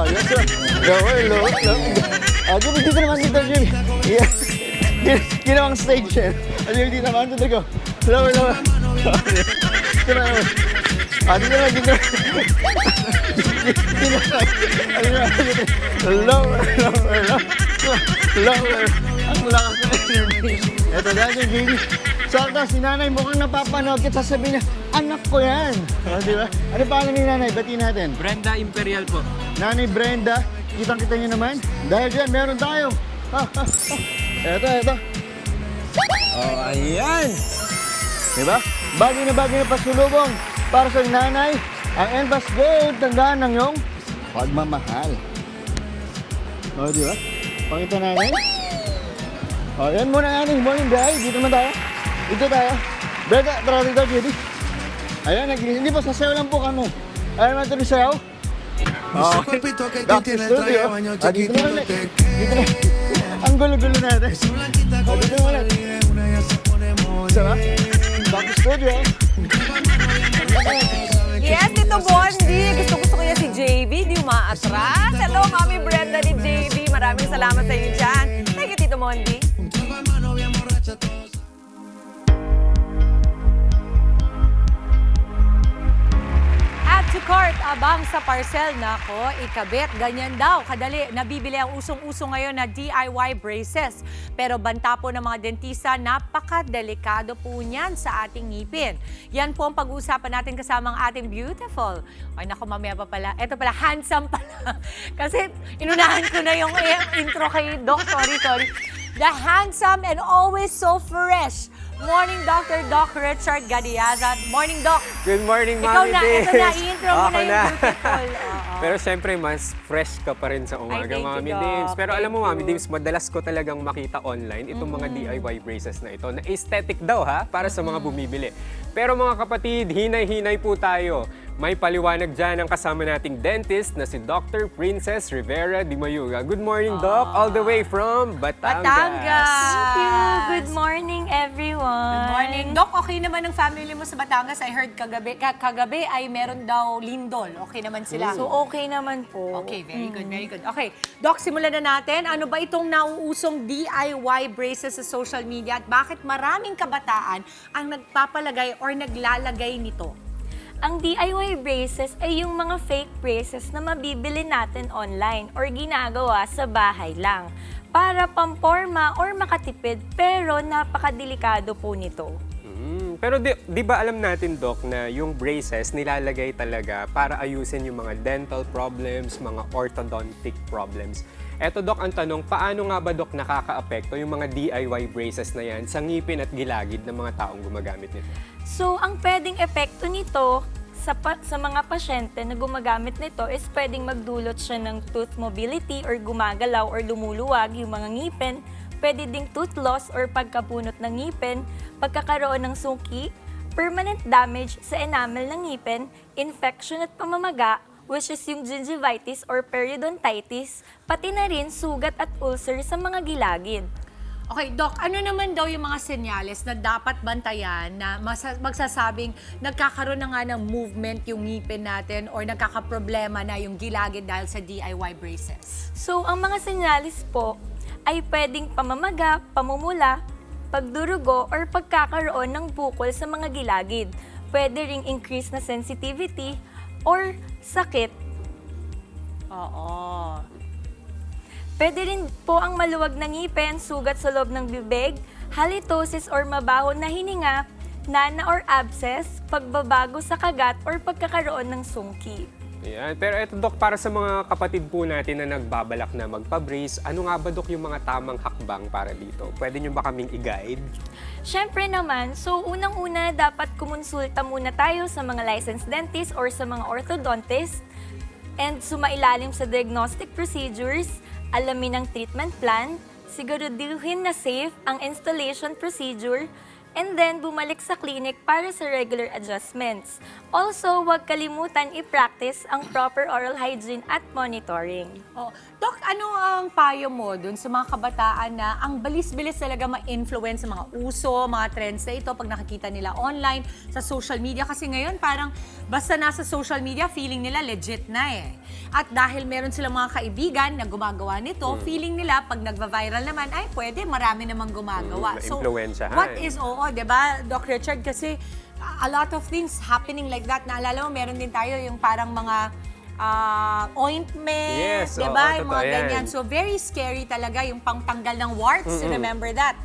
Yes sir. Lower, lower, lower. Jimmy, dito naman dito, Jimmy. Yeah. Ginawang stage eh. Jimmy, dito naman. 1, 2, 3, go. Lower, lower. Dito naman. Dito naman, dito naman. Lower, lower, lower. Ang lakas na energy. Ito dahil yung Jimmy. Sakto, si nanay mukhang napapanood kita sabihin niya, anak ko yan. Di ba? Ano pangalan ni nanay? Batiin natin. Brenda Imperial po. Nanay Brenda, kitang-kita niyo naman. Dahil dyan, meron tayo. Ito. Oh, ayan. Diba? Bagay na pasulubong para sa nanay. Ang Envas Gold, tandaan ng iyong pagmamahal. O, diba? Pakita natin. O, yan muna natin. Morning, guys. Dito naman tayo. Dito tayo. Brenda, tara dito, JD. Ayan, hindi po, sasayaw lang po kami. Ayaw natin yung sayaw. Okay. Back to studio. Dito na ulit. Dito na. Ang gulo-gulo natin. Dito na ulit. Isa ba? Back to studio. Yes, Tito Bondi. Gusto ko yan si JB. Di umaatras. Hello, Mami Brenda ni JB. Maraming salamat sa iyo dyan. Thank you, Tito Bondi. Add to cart, abang sa parcel. Nako, ikabit. Ganyan daw. Kadali, nabibili ang usong-uso ngayon na DIY braces. Pero banta po ng mga dentista, napakadelikado po niyan sa ating ngipin. Yan po ang pag-uusapan natin kasama ang ating beautiful. Ay, nako, mamaya pa pala. Eto pala, handsome pala. Kasi inunahan ko na yung intro kay Doc. Sorry. The handsome and always so fresh. Morning, Doc Richard Gadiaza. Morning, Doc. Good morning, Ikaw Mami na, Dims. ito na, i-intro mo na Okay yung beautiful. Pero syempre, mas fresh ka pa rin sa umaga, thank you, Mami Doc. Dims. Pero alam mo, Mami Thank you. Dims, madalas ko talagang makita online itong mga DIY braces na ito na aesthetic daw ha, para sa mga bumibili. Pero mga kapatid, hinay-hinay po tayo. May paliwanag dyan ang kasama nating dentist na si Dr. Princess Rivera Di Mayuga. Good morning, Doc. All the way from Batangas. Thank you. Good morning, everyone. Good morning. Doc, okay naman ang family mo sa Batangas. I heard kagabi ay meron daw lindol. Okay naman sila. So, okay naman po. Okay, very good, very good. Okay, Doc, simulan na natin. Ano ba itong nauusong DIY braces sa social media at bakit maraming kabataan ang nagpapalagay or naglalagay nito? Ang DIY braces ay yung mga fake braces na mabibili natin online or ginagawa sa bahay lang para pamporma or makatipid pero napakadelikado po nito. Pero di ba alam natin, Doc, na yung braces nilalagay talaga para ayusin yung mga dental problems, mga orthodontic problems. Eto, Doc, ang tanong, paano nga ba, Doc, nakaka-apekto yung mga DIY braces na yan sa ngipin at gilagid ng mga taong gumagamit nito? So, ang pwedeng epekto nito sa mga pasyente na gumagamit nito is pwedeng magdulot siya ng tooth mobility or gumagalaw or lumuluwag yung mga ngipin. Pwede ding tooth loss or pagkabunot ng ngipin, pagkakaroon ng suki, permanent damage sa enamel ng ngipin, infection at pamamaga, which is yung gingivitis or periodontitis, pati na rin sugat at ulcer sa mga gilagid. Okay, Doc, ano naman daw yung mga senyales na dapat bantayan na magsasabing nagkakaroon na nga ng movement yung ngipin natin or nagkakaproblema na yung gilagid dahil sa DIY braces? So, ang mga senyales po ay pwedeng pamamaga, pamumula, pagdurugo, or pagkakaroon ng bukol sa mga gilagid. Pwede ring increase na sensitivity or sakit. Oo. Pwede rin po ang maluwag na ngipin, sugat sa loob ng bibig, halitosis or mabaho na hininga, nana or abscess, pagbabago sa kagat or pagkakaroon ng sungki. Ayan. Pero eto, Doc, para sa mga kapatid po natin na nagbabalak na magpa-brace, ano nga ba, Doc, yung mga tamang hakbang para dito? Pwede nyo ba kaming i-guide? Siyempre naman, so unang-una dapat kumonsulta muna tayo sa mga licensed dentist or sa mga orthodontist and sumailalim sa diagnostic procedures, alamin ang treatment plan, siguraduhin na safe ang installation procedure, and then bumalik sa clinic para sa regular adjustments. Also, huwag kalimutan i-practice ang proper oral hygiene at monitoring. Oh, Doc, ano ang payo mo dun sa mga kabataan na ang balis-bilis talaga ma-influence sa mga uso, mga trends na ito pag nakikita nila online, sa social media? Kasi ngayon parang basta nasa social media, feeling nila legit na eh. At dahil meron silang mga kaibigan na gumagawa nito, feeling nila pag nagva-viral naman, ay pwede, marami namang gumagawa. Na-influensyahan. What is, di ba, Doc Richard? Kasi a lot of things happening like that. Naalala mo, meron din tayo yung parang mga ointment, Yes, di ba? oo, Yung mga totoo yan. ganyan. So, very scary talaga yung pangtanggal ng warts. Remember that?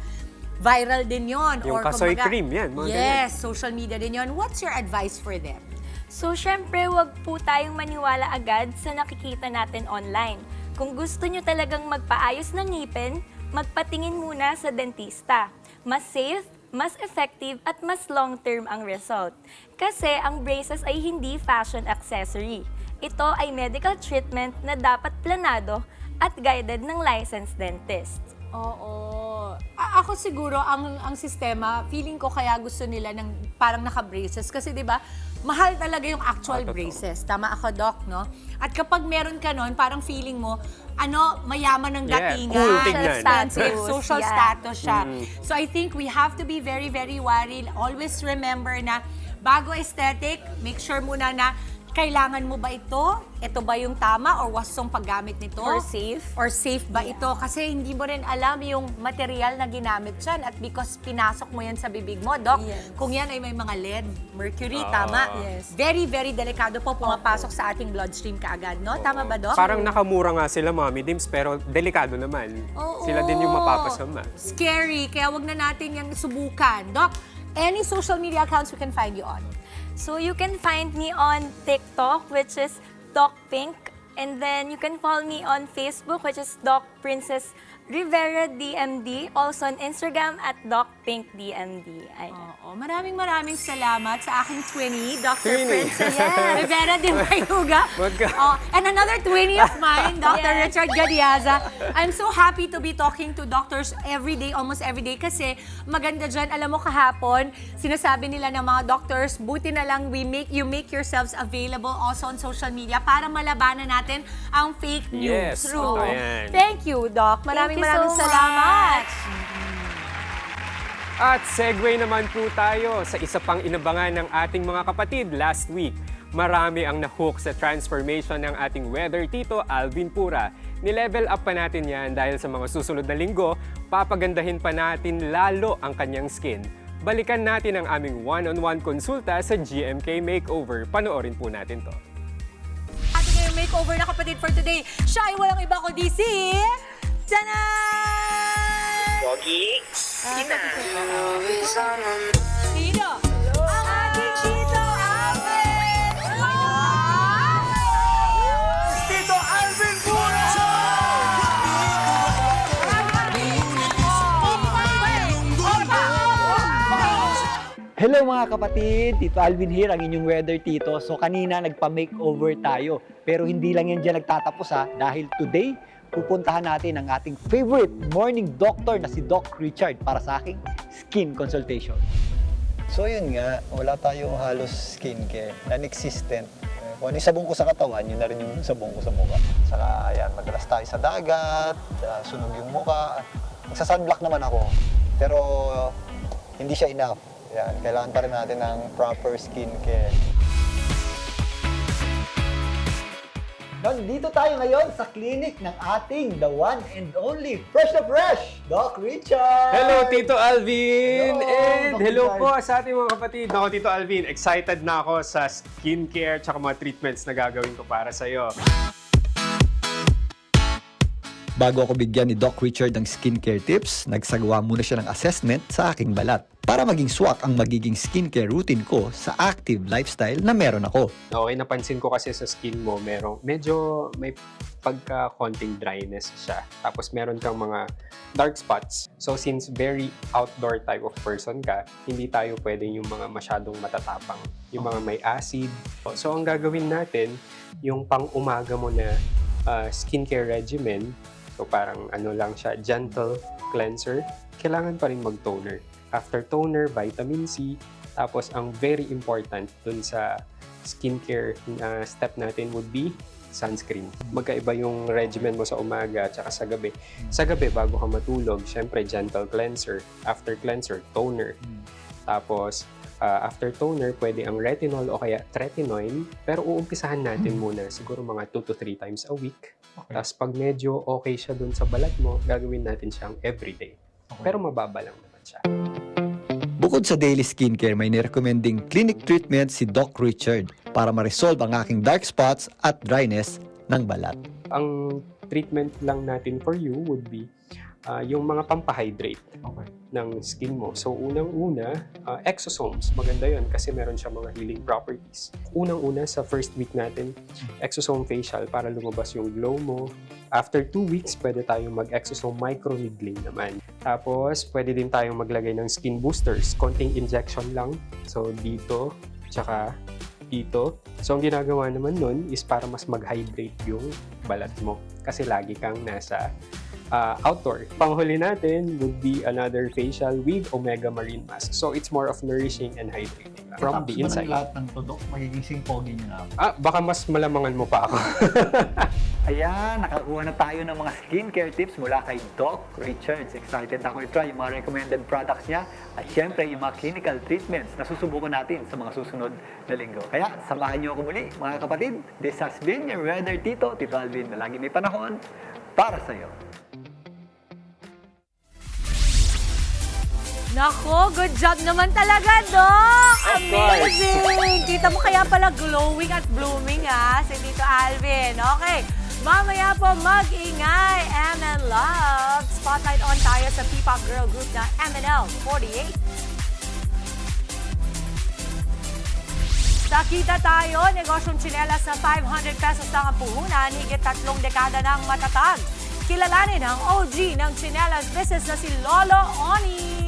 Viral din yon. Yung kasoy cream, yan, mga Yes, social media din yon. What's your advice for them? So, syempre, huwag po tayong maniwala agad sa nakikita natin online. Kung gusto nyo talagang magpaayos ng ngipin, magpatingin muna sa dentista. Mas safe, mas effective, at mas long-term ang result. Kasi ang braces ay hindi fashion accessory. Ito ay medical treatment na dapat planado at guided ng licensed dentist. Oo. Ako siguro, ang sistema, feeling ko kaya gusto nila ng parang naka-braces. Kasi di ba, mahal talaga yung actual braces. Tama ako, Doc, no? At kapag meron ka nun, parang feeling mo, mayaman ng datingan. Cool tignan. Expensive, social Yeah. status siya. So I think we have to be very, very worried. Always remember na bago aesthetic, make sure muna na kailangan mo ba ito? Ito ba yung tama or wastong paggamit nito? Or safe? Or safe ba ito? Kasi hindi mo rin alam yung material na ginamit dyan at because pinasok mo yan sa bibig mo, Doc. Yes. Kung yan ay may mga lead, mercury, tama? Yes. Very, very delikado po pumapasok sa ating bloodstream kaagad, no? Tama ba, Doc? Parang nakamura nga sila, Mommy Dims, pero delikado naman. Oo. Sila din yung mapapasama. Scary, kaya wag na natin yung subukan. Doc, any social media accounts we can find you on? So you can find me on TikTok, which is Doc Pink. And then you can follow me on Facebook, which is Doc Princess Rivera DMD. Also on Instagram at Doc Pink DMD. Oo, maraming salamat sa aking twinnie, Dr. Twinnie. Princess Rivera de Mayuga. Magka- And another twinnie of mine, Dr. Yes. Richard Gadiaza. I'm so happy to be talking to doctors every day, almost every day, kasi maganda dyan. Alam mo, kahapon, sinasabi nila ng mga doctors, buti na lang you make yourselves available also on social media para malabanan natin ang fake news. Yes, True. totoo yan. Thank you, Doc. Maraming Thank you so salamat. much. At segue naman po tayo sa isa pang inabangan ng ating mga kapatid last week. Marami ang nahook sa transformation ng ating weather tito, Alvin Pura. Nilevel up pa natin yan dahil sa mga susunod na linggo, papagandahin pa natin lalo ang kanyang skin. Balikan natin ang aming one-on-one konsulta sa GMK Makeover. Panoorin po natin to. Ating ngayong makeover na kapatid for today, siya ay walang iba kundi si... Tanan! Pogi! Sino? Hello mga kapatid, Tito Alvin here, ang inyong weather tito. So kanina nagpa-makeover tayo, pero hindi lang yan dyan nagtatapos ha, dahil today pupuntahan natin ang ating favorite morning doctor na si Doc Richard para sa aking skin consultation. So yun nga, wala tayong halos skincare, non-existent. Kung ano yung sabong ko sa katawan, yun na rin yung sabong ko sa mukha. Saka ayan, madalas tayo sa dagat, sunog yung mukha. Magsa-sunblock naman ako, pero hindi siya enough. Yan, kailangan pa rin natin ng proper skincare. Nandito tayo ngayon sa clinic ng ating the one and only fresh na fresh, Doc Richard! Hello, Tito Alvin! Hello, And Doc hello Richard. po sa ating mga kapatid. Ako, Tito Alvin, excited na ako sa skincare at mga treatments na gagawin ko para sa'yo. Bago ako bigyan ni Doc Richard ng skincare tips, nagsagawa muna siya ng assessment sa aking balat para maging swak ang magiging skincare routine ko sa active lifestyle na meron ako. Okay, napansin ko kasi sa skin mo, medyo may pagka-konting dryness siya. Tapos meron kang mga dark spots. So since very outdoor type of person ka, hindi tayo pwedeng yung mga masyadong matatapang. Yung mga may acid. So ang gagawin natin, yung pang-umaga mo na skincare regimen, so parang ano lang siya, gentle cleanser, kailangan pa rin mag-toner. After toner, vitamin C, tapos ang very important dun sa skincare step natin would be sunscreen. Magkaiba yung regimen mo sa umaga at saka sa gabi. Sa gabi, bago ka matulog, syempre gentle cleanser. After cleanser, toner. Tapos, after toner, pwede ang retinol o kaya tretinoin. Pero uumpisahan natin muna siguro mga 2 to 3 times a week. Okay. Tapos pag medyo okay siya dun sa balat mo, gagawin natin siyang everyday. Okay. Pero mababa lang naman siya. Bukod sa daily skincare, may nirecommending clinic treatment si Doc Richard para ma-resolve ang aking dark spots at dryness ng balat. Ang treatment lang natin for you would be yung mga pampahydrate ng skin mo. So, unang-una, exosomes. Maganda yun kasi meron siya mga healing properties. Unang-una, sa first week natin, exosome facial para lumabas yung glow mo. After 2 weeks, pwede tayong mag-exosome microneedling naman. Tapos, pwede din tayong maglagay ng skin boosters. Konting injection lang. So, dito, tsaka dito. So, ang ginagawa naman nun is para mas mag-hydrate yung balat mo. Kasi lagi kang nasa outdoor. Panghuli natin would be another facial with Omega Marine Mask. So, it's more of nourishing and hydrating from the inside. Lahat ng tudok, magiging singpogi niyo na ako. Baka mas malamangan mo pa ako. Ayan, nakakuha na tayo ng mga skincare tips mula kay Doc Richards. Excited na ako i-try yung mga recommended products niya at syempre yung mga clinical treatments na susubukan natin sa mga susunod na linggo. Kaya, samahan niyo ako muli, mga kapatid. This has been your weather tito, Tito Alvin, na lagi may panahon para sa'yo. Nako, good job naman talaga, Doc! Amazing! Kita mo kaya pala glowing at blooming, ha, si Tito Alvin. Okay, mamaya po mag-ingay, MN Love. Spotlight on tayo sa P-pop girl group na MNL 48. Sakita tayo, negosyong tsinelas na 500 pesos lang ang puhunan, higit 3 dekada ng matatag. Kilalanin ang OG ng tsinelas business na si Lolo Oni.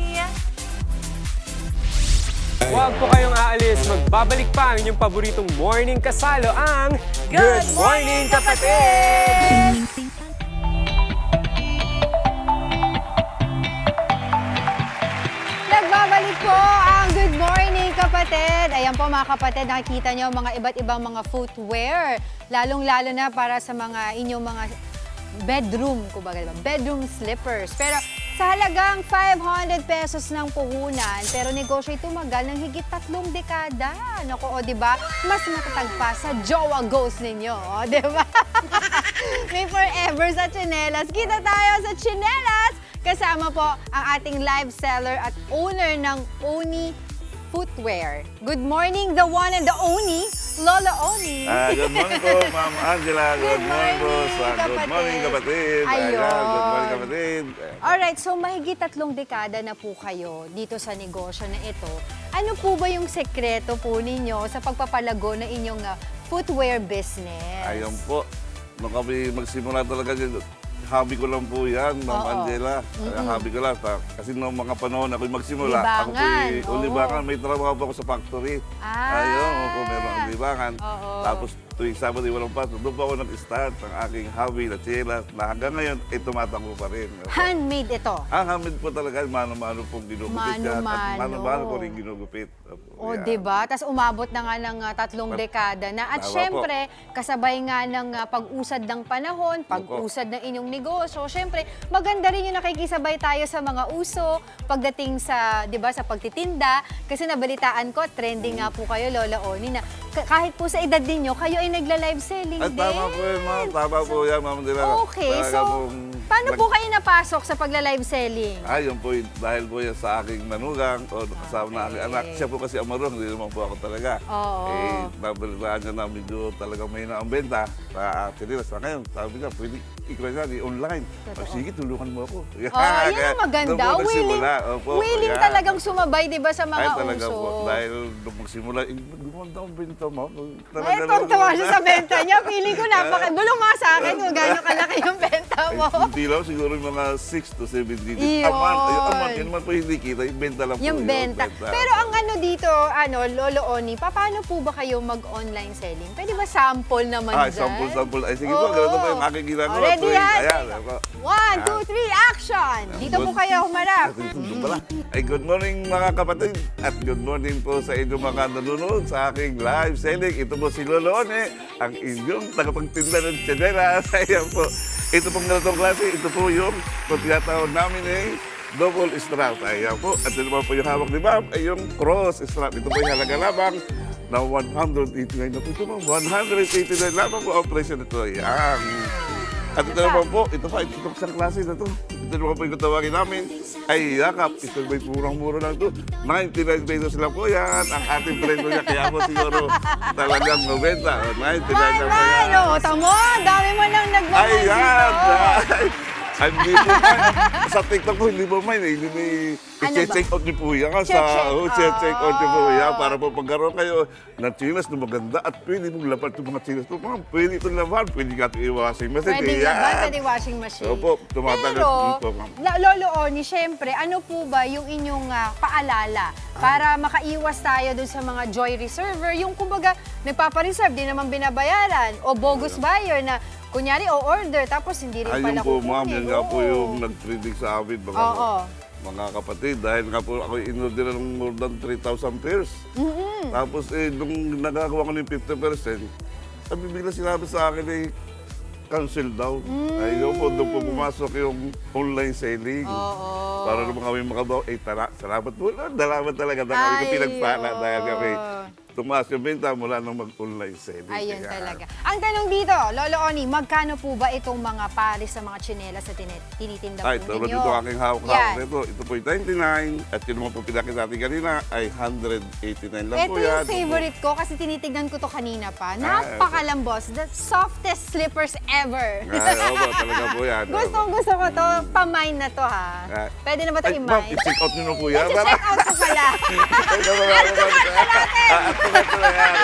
Huwag po kayong aalis. Magbabalik pa ang inyong paboritong morning kasalo, ang Good Morning, Kapatid! Nagbabalik po ang Good Morning Kapatid. Ayan po mga kapatid, nakikita nyo mga iba't ibang mga footwear. Lalong-lalo na para sa mga inyong mga bedroom, kumbaga, bedroom slippers. Pero sa halagang 500 pesos ng puhunan, pero negosyo ito tumagal ng higit 3 dekada. Naku, o diba? Mas matatag pa sa jowa ghost ninyo, o diba? May forever sa tsinelas. Kita tayo sa tsinelas! Kasama po ang ating live seller at owner ng Oni Footwear. Good morning, the one and the only, Lola Oni. Good morning po, Ma'am Angela. Good morning po. Good morning, kapatid. Ayun. Good morning, kapatid. Alright, so mahigit 3 dekada na po kayo dito sa negosyo na ito. Ano po ba yung sekreto po ninyo sa pagpapalago ng inyong footwear business? Ayun po. Nung kami magsimula talaga hobby ko lang po yan, Ma'am Oo. Angela. Hobby ko lang. Kasi noong mga panahon ako'y magsimula, ako Libangan, po'y libangan. May trabaho po ako sa factory. Ayun, ako meron ang libangan. Tapos tuwing Sabado, walang pasok, doon po ako nag-start ang aking hobby na chinelas na hanggang ngayon ay tumatakbo pa rin. Handmade ito. Ang handmade po talaga, mano-mano pong ginugupit yan. At Mano-mano. mano-mano ko rin ginugupit. O, Yan. diba? Tapos umabot na nga ng 3 dekada na. At Tama syempre, kasabay nga ng pag-usad ng panahon, pag-usad ng inyong negosyo, syempre, maganda rin yung nakikisabay tayo sa mga uso pagdating sa, diba, sa pagtitinda. Kasi nabalitaan ko, trending nga po kayo, Lola Oni, na kahit po sa edad ninyo, kayo ay nagla-live selling At din. tama po yun, ma'am. Tama po yan, Ma'am Dila. Okay, Talaga so, pong- paano po kayo napasok sa pagla-live selling? Yun po, dahil po yan sa aking manugang o kasama na aking anak. Siya po kasi ang marunong, hindi naman po ako talaga. Oo. Nabalitaan niya na medyo talagang may na ang benta sa chinelas. Ngayon, sabi niya, pwede ikaw yan, i-online. Sige, tulungan mo ako. Oh, yun ang maganda. Doon po nagsimula. Willing Yan. talagang sumabay, di ba, sa mga Talaga uso. po. Dahil nung magsimula, gumanda ang benta mo. Ay, tuwa siya sa benta niya. Feeling ko bulong nga sa akin kung gano'n kalaki yung benta mo. Hindi lang, siguro yung mga 6 to 7 digits. Yun. Yun naman po hindi kita. Yung benta lang po Yung yun. benta. Pero ang ano dito, Lolo Oni, paano po ba kayo mag-online selling? Pwede ba sample naman dyan? Sample. Ay, sige Oo. po, ganito po yung aking ginagawa. Ready yan? Ayan. 1, 2, 3, action! Dito po kayo humarap. Ay, good morning mga kapatid at good morning po sa inyong mga nanonood sa aking live selling. Ito po si Lolo Oni, ang inyong tagapagtinda ng chinelas. Ayan po. Ito pong ganitong klase, ito po yung kung tinatawag namin double strap. Ayan po. At ito po yung hawak ni Ma'am ay yung cross strap. Ito po yung halaga lamang na 189 na po ito, Ma'am. 189 lamang po ang presyo nito. Ayan. At ito naman po, ito isang klase na to. Ito naman po yung tawagin namin ay yakap. Ito may murang-mura lang to. 99 pesos lang po yan. Ang ating presyo niya. Kaya po siguro talagang 90. 99 lang po yan. Tamo, dami mo nang nagmamahal dito. Ay, hindi po man. Sa TikTok po, hindi po man. Hindi may i-check out niyo po yan. Check out niyo po yan. Para po pagkaroon kayo ng chinelas na maganda at pwede mong laban itong mga chinelas po. Pwede itong laban. Pwede nga itong i-washing machine. Pwede laban, pwede washing machine. Opo, tumatagal po, ma'am. Lolo Oni, syempre, ano po ba yung inyong paalala para makaiwas tayo dun sa mga joy reserver? Yung kumbaga, nagpapareserve, di naman binabayaran. O bogus buyer na kunyari, o-order, tapos hindi rin pala Ayun po, kukunin. ma'am. Yan nga po yung nag-trending sa amin. Mga kapatid. Dahil nga po ako in-order ng more than 3,000 pairs. Tapos, nung nagagawa ko ng 50%, sabi bigla sinabi sa akin cancel daw. Ayun po, doon po pumasok yung online selling. Para naman kami makabaw. Salamat po. Salamat talaga na kami ko pinagpala dahil kami tumaas yung benta mula nung mag-online selling. Ayun talaga. Ang tanong dito, Lolo Oni, magkano po ba itong mga pares sa mga tsinelas na tinitinda po Ito ninyo? dito aking hawak-hawak Yan. nito. Ito po yung 99. At yun naman po pinakita natin kanina ay 189 lang Ito po yan. yung favorite ko kasi tinitignan ko to kanina pa. Napakalambos. The softest slippers ever. Opo, talaga po yan. Gusto ko to. Pamine na to ha. Pwede na ba ito Ay, ma'am, i-mine? i-check out nyo na po yan. I-check out ko pala.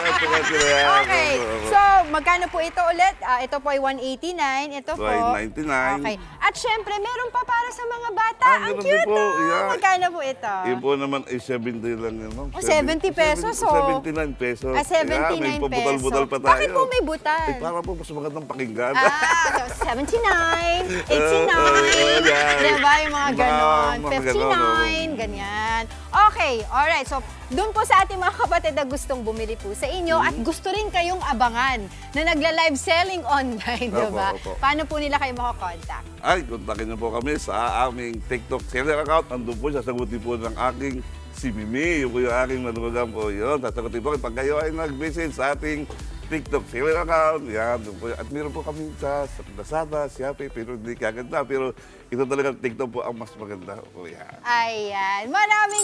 Okay. So, magkano po ito ulit? Ito po ay 189. Ito po. 199. Okay. At syempre, meron pa para sa mga bata. Ang meron cute din po. to. Yeah. Magkano po ito? Yun po naman ay 70 lang yan, ma'am. 70 pesos, oh. 79 pesos. 79 may pesos. butal-butal pa tayo. Bakit po may butal? Para po mas magandang pakinggan. So 79, 89, diba yung mga ganon, 59, ganyan. Okay, alright. So, doon po sa ating mga kapatid na gustong bumili po sa inyo at gusto rin kayong abangan na nagla-live selling online, diba? Opo. Paano po nila kayo makakontakt? Ay, kontakin niyo po kami sa aming TikTok seller account. Andun po, sasagutin po ng aking si Mimi. Yung po yung aking manugang po yun. Sasagutin po pag kayo ay nag-visit sa ating TikTok seller account. Yan, doon po. At meron po kami sa Lazada, Shopee, pero hindi kaganda. Pero ito talagang TikTok po ang mas maganda po yan. Ayan. Maraming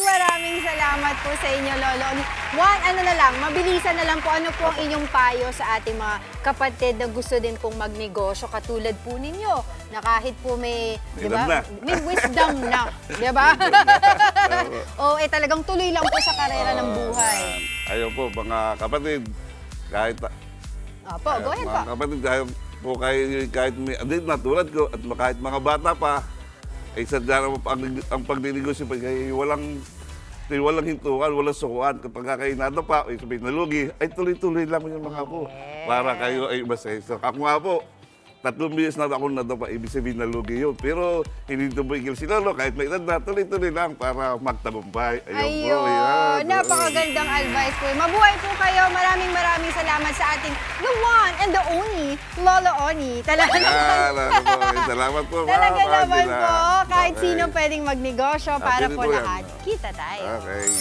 salamat po sa inyo, Lolo. Ano na lang, mabilisan na lang po. Ano po ang inyong payo sa ating mga kapatid na gusto din pong magnegosyo katulad po ninyo? Na kahit po may, di ba? May wisdom na, di ba? O talagang tuloy lang po sa karera ng buhay. Ayun po, mga kapatid, kahit Opo, go ahead po. mga kapatid, kahit po kahit may, natulad ko at kahit mga bata pa, ay sadya naman ang pagdinegosyo pa, kaya walang hintuan, walang sukuan. Kapag kayo nadapa, ay sabihin nalugi, ay tuloy-tuloy lang yung mga po. Para kayo ay masaya. So, ako nga po, 3 beses na ako nadapa, ibig sabihin nalugi yun. Pero hindi tumigil si Lolo, kahit may edad na, tuloy-tuloy lang para magtagumpay. Ayun po, yan. Napakagandang advice po. Mabuhay po kayo. Maraming salamat sa ating the one and the only Lolo Oni. Talaga naman. Salamat po. Talaga naman po. Kahit Okay. sino pwedeng magnegosyo para Pwede po po yan. lahat. Kita tayo. Okay.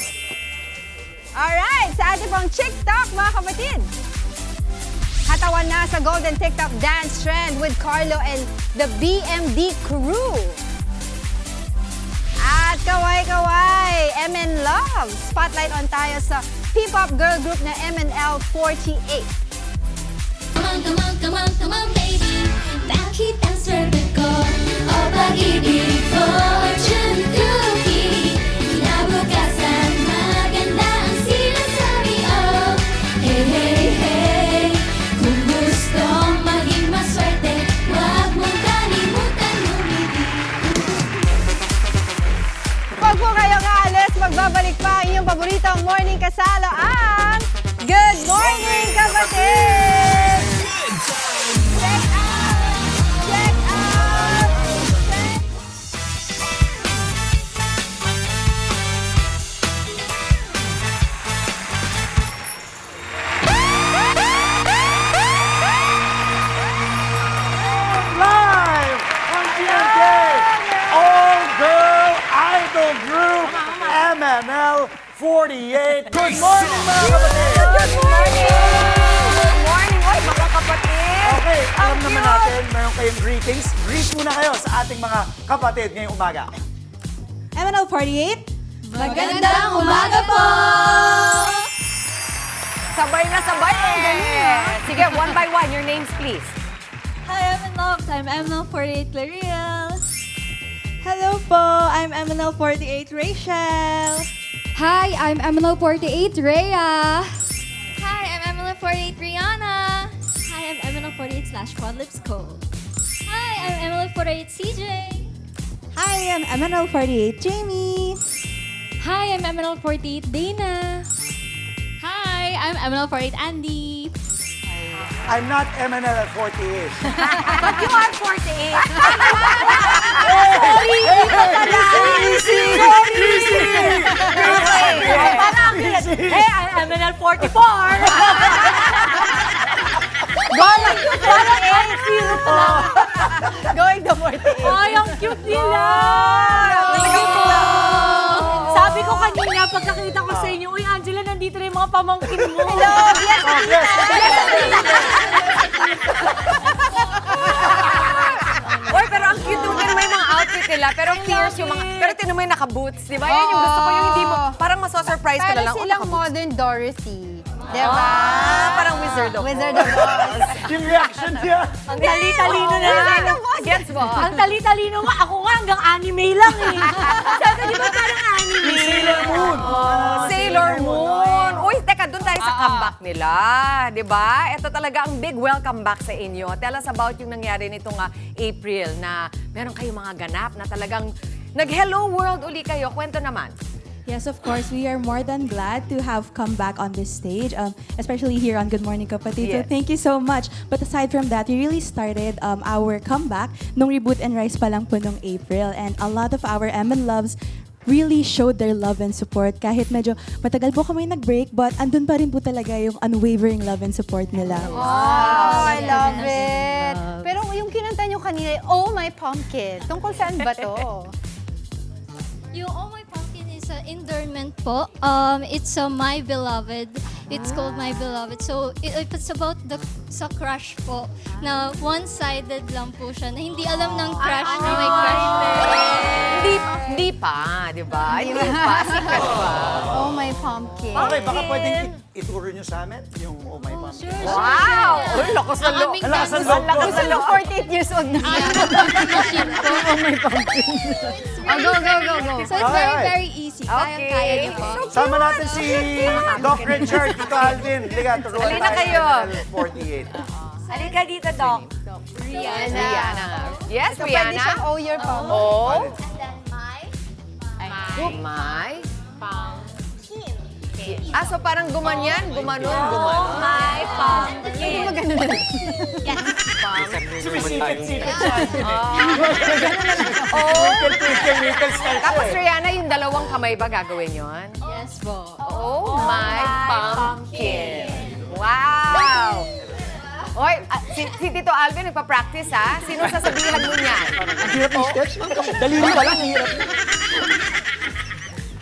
Alright, sa ating pong TikTok, mga kapatid. Hatawan na sa Golden TikTok Dance Trend with Carlo and the BMD crew. At kaway-kaway, MN Love. Spotlight on tayo sa P-pop girl group na MNL48. Come on, baby. Bakit ang swerte ko? O pag-ibig, fortune cookie. Kinabukasan, maganda ang sinasabi. Oh, hey, hey, hey. Kung gustong maging maswerte, huwag mong kalimutan lumibig. Pag po kayo kaalis, magbabalik pa ang inyong paboritong morning kasalo ang Good Morning Kapatid! Check out! Check out! Live from GMK, all-girl idol group, MNL48. Good morning, mga kapatid! Good morning! Good morning, oy, mga kapatid! Okay, alam naman natin, meron kayong greetings. Greet muna kayo sa ating mga kapatid ngayong umaga. MNL48, Magandang umaga po! Sabay na sabay eh! Sige, one by one, your names please. Hi, I'm in love. I'm MNL48 Clariel. hello po, I'm MNL48 Rachel. Hi, I'm MNL48 Rhea. Hi, I'm MNL48 Rihanna. Hi, I'm MNL48/Quadlips Cole. Hi, I'm MNL48 CJ. Hi, I'm MNL48 Jamie. Hi, I'm MNL48 Dana. Hi, I'm MNL48 Andy. I'm not MNL48. But you are 48. Sorry, Easy! Parang hey, I'm MNL44. Parang 8. Going to 48. Ay, ang cute nila! Sabi ko kanina, pagkakita ko sa inyo, uy, Angela, nandito na yung mga pamangkin mo. Hello! Yes, Oy, pero ang cute nung may mga outfit nila. Pero fierce yung mga... Pero tinan mo yung naka-boots, di ba? Yan yung gusto ko, yung hindi mo... Parang maso-surprise ka na lang. Para silang modern Dorothy. Diba? Parang Wizard of Oz. Wizard of Oz. Yung reaction niya. Ang tali-talino na lang. Gets mo? Ang tali-talino nga. Ako nga hanggang anime lang eh. Sabi, di ba parang anime? Sailor Moon. Sailor Moon. Uy, teka, doon tayo sa comeback nila. Di ba? Ito talaga ang big welcome back sa inyo. Tell us about yung nangyari nitong April na meron kayong mga ganap na talagang nag-hello world uli kayo. Kwento naman. Yes, of course. We are more than glad to have come back on this stage, especially here on Good Morning Kapatid. So Yes. thank you so much. But aside from that, we really started our comeback nung Reboot and Rise pa lang po nung April. And a lot of our MN Loves really showed their love and support. Kahit medyo matagal po kami nag-break, but andun pa rin po talaga yung unwavering love and support nila. Oh, I love it. Pero yung kinanta nyo kanina, Oh My Pumpkin. Tungkol saan ba to? Yung Oh My Pumpkin is an endearment po. It's My Beloved. It's called My Beloved. So, it's about sa crush po. Na one-sided lang po siya. Na hindi alam ng crush na may crush. Hindi pa, di ba? Hindi pa, sikat pa. Oh My Pumpkin. Okay, baka pwedeng ituro nyo sa amin yung Oh My Pumpkin. Wow! Uy, lakas ng loob. Ang lakas ng loob ko. Gusto nung 48 years old na. Oh My Pumpkin. Oh, go. So, it's very easy. Okay. Kaya niyo po. Sama natin si Doc Richard, Tito Alvin. Liga, turuan Halina tayo kayo. sa 48. Halika dito, Doc. Rihanna. Yes, Ito, Rihanna. pwede siyang oh your pom. Oh. And then my My. pumpkin. So parang gumanon. My pumpkin. Sumisipit-sipit siya. Tapos Rihanna, yung dalawang kamay ba gagawin yon? Yes po. Oh, my pumpkin. Wow! Oy, si Tito Alvin nagpa-practice ha? Sino sasabihan mo niyan? Ang hirap ng steps. Daliri pa lang, ang hirap.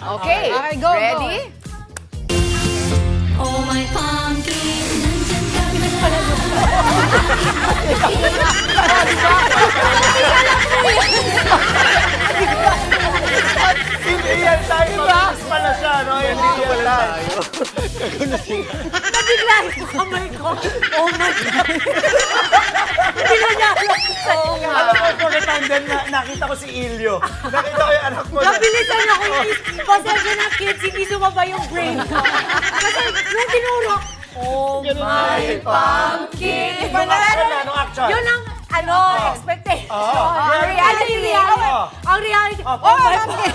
Okay, Okay, go, ready? Oh my pumpkin, nandyan ka na Hindi yan tayo. Mabilis pala siya, no? Hindi yan tayo. Nabigla yung kamay ko. Oh my God. Hindi na niya alam sa'yo. Alam mo, pagkat then nakita ko si Ilyo. Nakita ko yung anak mo. Nabilisan ako yung pasensya na kids, hindi sumaba yung brain ko. Kasi nung tinuro, oh my pumpkin. Anong action? Yun ang, expectation. Oo. Ang reality. Oo. Ang reality. Oh, Oh my pumpkin.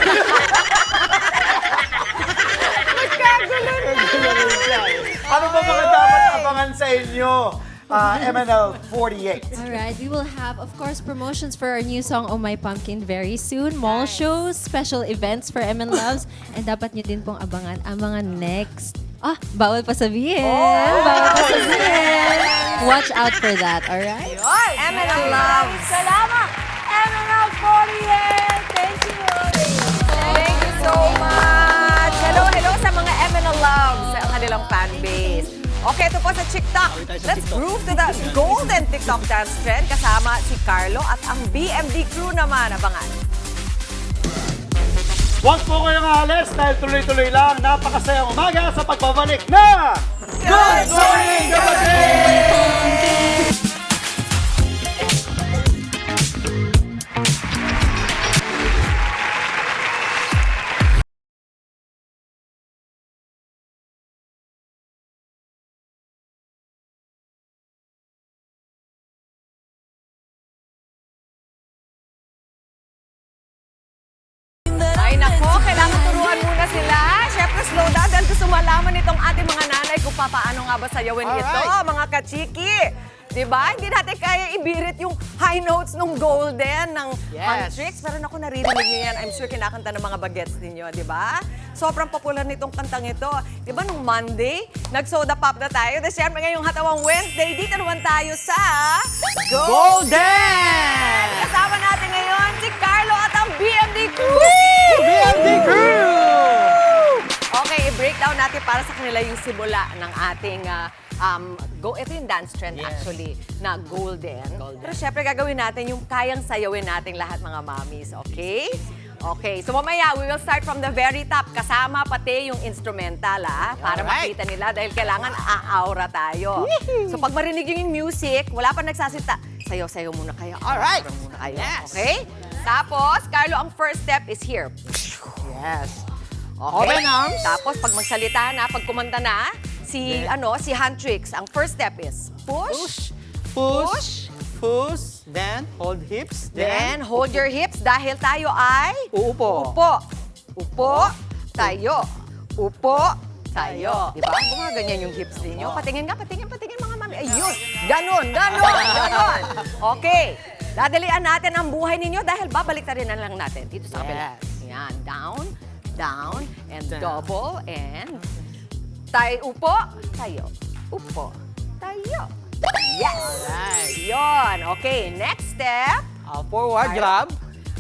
Ano ba mga dapat abangan sa inyo? MNL 48. Alright, we will have, of course, promotions for our new song, Oh My Pumpkin, very soon. Mall shows, special events for MN Loves. And dapat nyo din pong abangan ang mga next. Bawal pa sabihin. Bawal pa sabihin. Watch out for that, alright? MNL Love. Salamat. MNL 48. Thank you. Thank you so much. Hello sa mga MNL Loves sa kanilang fan base. Okay, ito po sa TikTok. Let's groove to the golden TikTok dance trend kasama si Carlo at ang BMD crew naman. Abangan. Huwag po kayong alis dahil tuloy-tuloy lang. Napakasayang umaga sa pagbabalik na Good Morning Kapatid! Ay nako, kailangan turuan muna sila. Siyempre, slow down dahil gusto malaman itong ating mga nanay kung paano nga ba sayawin ito, mga kachiki. Diba? Hindi natin kaya ibirit yung high notes ng golden, ng Huntrix. Pero naku, naririnig niyo yan. I'm sure kinakanta ng mga bagets ninyo, di ba? Sobrang popular nitong kantang ito. Di ba nung Monday, nag-soda pop na tayo. Dahil siyempre ngayong Hatawang Wednesday, dito naman tayo sa Golden! Kasama natin ngayon si Carlo at ang BMD Crew! BMD Crew! Okay, i-breakdown natin para sa kanila yung simula ng ating ito yung dance trend actually, na golden. Pero syempre gagawin natin yung kayang sayawin nating lahat mga mommies, okay? Okay, so mamaya we will start from the very top. Kasama pati yung instrumental para makita nila dahil kailangan a-aura tayo. So pag marinig yung music, wala pa nagsasita, sayaw-sayaw muna kayo. Alright! Muna kayo, okay? Tapos, Carlo, ang first step is here. Yes. Okay. Open arms. Tapos pag magsalita na, pag kumanta na, si Huntrix, ang first step is push, Push. Then, hold hips. then hold your hips dahil tayo ay Uupo. Upo, tayo. Upo, tayo. Di ba? Gumaganyan yung hips ninyo. Patingin mga mami. Ayun, ganon. Okay, dadalian natin ang buhay ninyo dahil babalik na rin na lang natin dito sa kabila. Yan, down, and double, and upo, tayo. Upo, tayo. Yes! Alright. Yon. Okay, next step. Forward,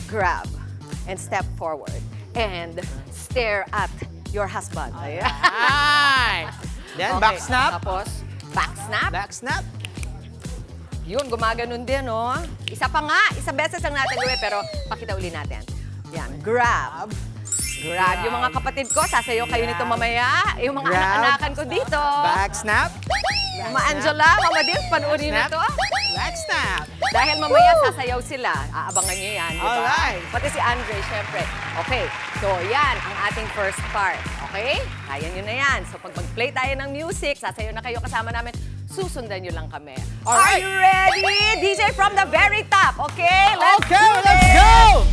Grab. And step forward. And stare at your husband. Ayan. Then, Okay, back snap. Tapos, back snap. Back snap. Yun, gumaganon din, no? Isa pa nga. Isang beses lang natin gawin, pero pakita uli natin. Yan, grab. Grab. Yung mga kapatid ko, sasayaw kayo nito mamaya. Yung mga Grab. anak-anakan ko dito. Back snap. Mama Angela, Mama Dils, panoorin Snap. nito. Back snap. Dahil mamaya sasayaw sila. Aabangan nyo yan, di ba? Alright. Pati si Andre, syempre. Okay, so yan ang ating first part. Okay? Kaya nyo na yan. So pag mag-play tayo ng music, sasayaw na kayo kasama namin. Susundan nyo lang kami. Are Alright. you ready? DJ from the very top, okay? Let's Okay, do let's this. go!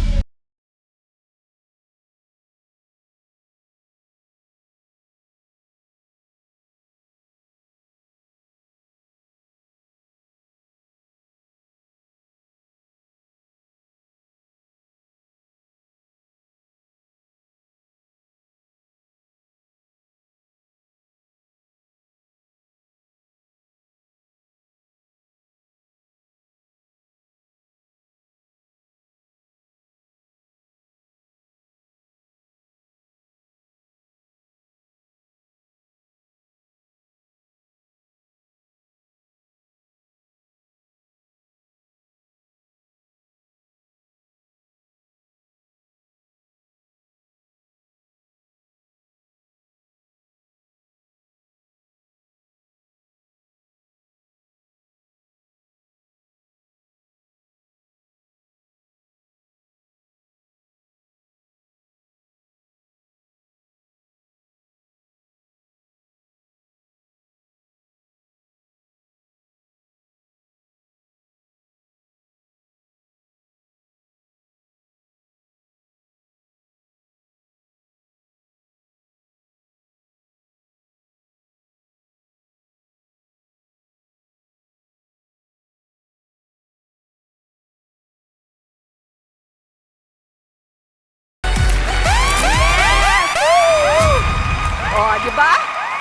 Oh, di ba?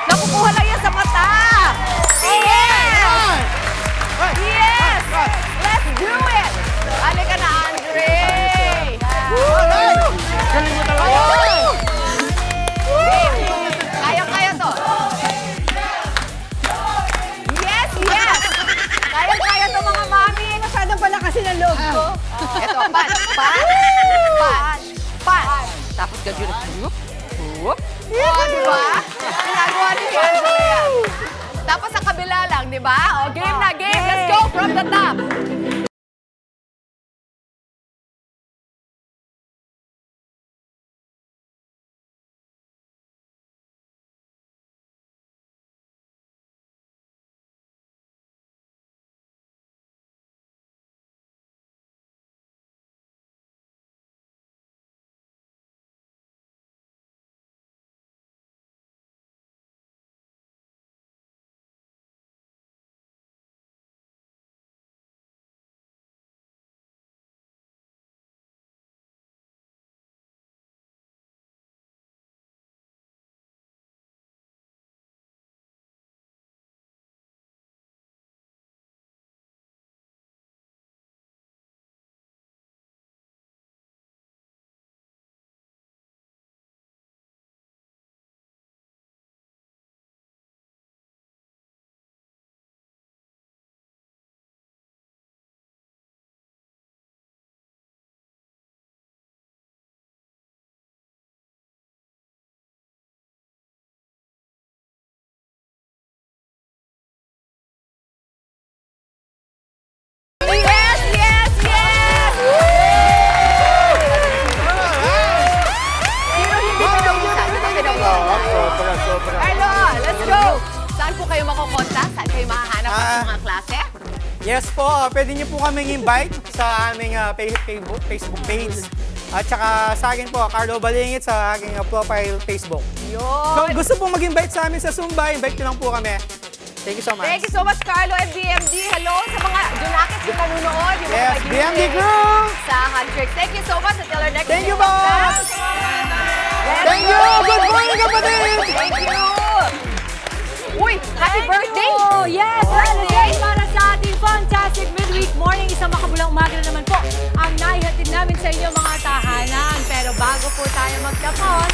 Nakukuha lang yan sa mata. Yes! Yes! Let's do it! Halika na, Andre! Galing mo talaga. Kaya-kaya to. Yes, yes! Kaya-kaya to, mga mami. Masyadong pala kasi ng loob ko. Ito, punch, punch, punch, punch. Tapos gagawin. Whoop, whoop. Oh, di ba? Ginagawa ni Angela yan. Tapos sa kabila lang, di ba? Oh, game na, game. Let's go from the top. Yes, yes, yes! Sino hindi pinaubusan? Di ba pinaubusan? Sobra. Hello, let's go! Saan po kayo makukonta? Saan kayo mahahanap ng mga klase? Yes po, pwede niyo po kaming invite sa aming Facebook page. At saka sa akin po, Carlo Balingit sa aking profile Facebook. Yun! So, gusto pong mag-invite sa amin sa Zumba, invite niyo lang po kami. Thank you so much. Thank you so much, Carlo and BMD. Hello sa mga Junakis yung nanonood. Yung Yes, mga BMD kaibigan crew! Sa Huntrix. Thank you so much. Until our next Thank you, video. boss! Thank you! Good morning, kapatid! Thank you! Uy, happy birthday! Yes, birthday para sa ating fantastic midweek morning. Isang makabulang umaga na naman po ang naihatid namin sa inyo mga tahanan. Pero bago po tayo magtapos,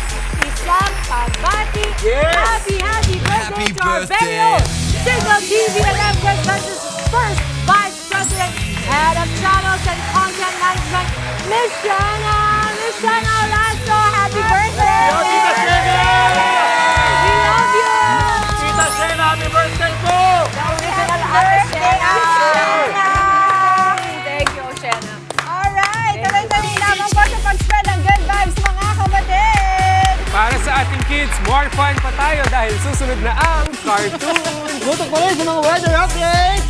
isang pagbati. Yes! Happy birthday to our very own Signal TV and MTech Ventures first Vice President, Head of Channels and Content Management, Miss Shana! Miss Shana Olaso, happy birthday! Tita Shana! We love you! Tita Shana, happy birthday po! Birthday, Shana! Thank you, Shana. Alright, tuloy-tuloy lamang po sa pag-spread ng good vibes, mga kapatid! Para sa ating kids, more fun pa tayo dahil susunod na ang cartoon. Tutok pa rin sa mga weather update!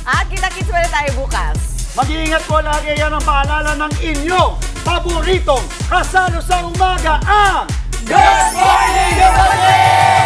At kita-kits ulit tayo bukas. Mag-iingat po lagi, yan ang paalala ng inyong paboritong kasalo sa umaga ang Good Morning Kapatid!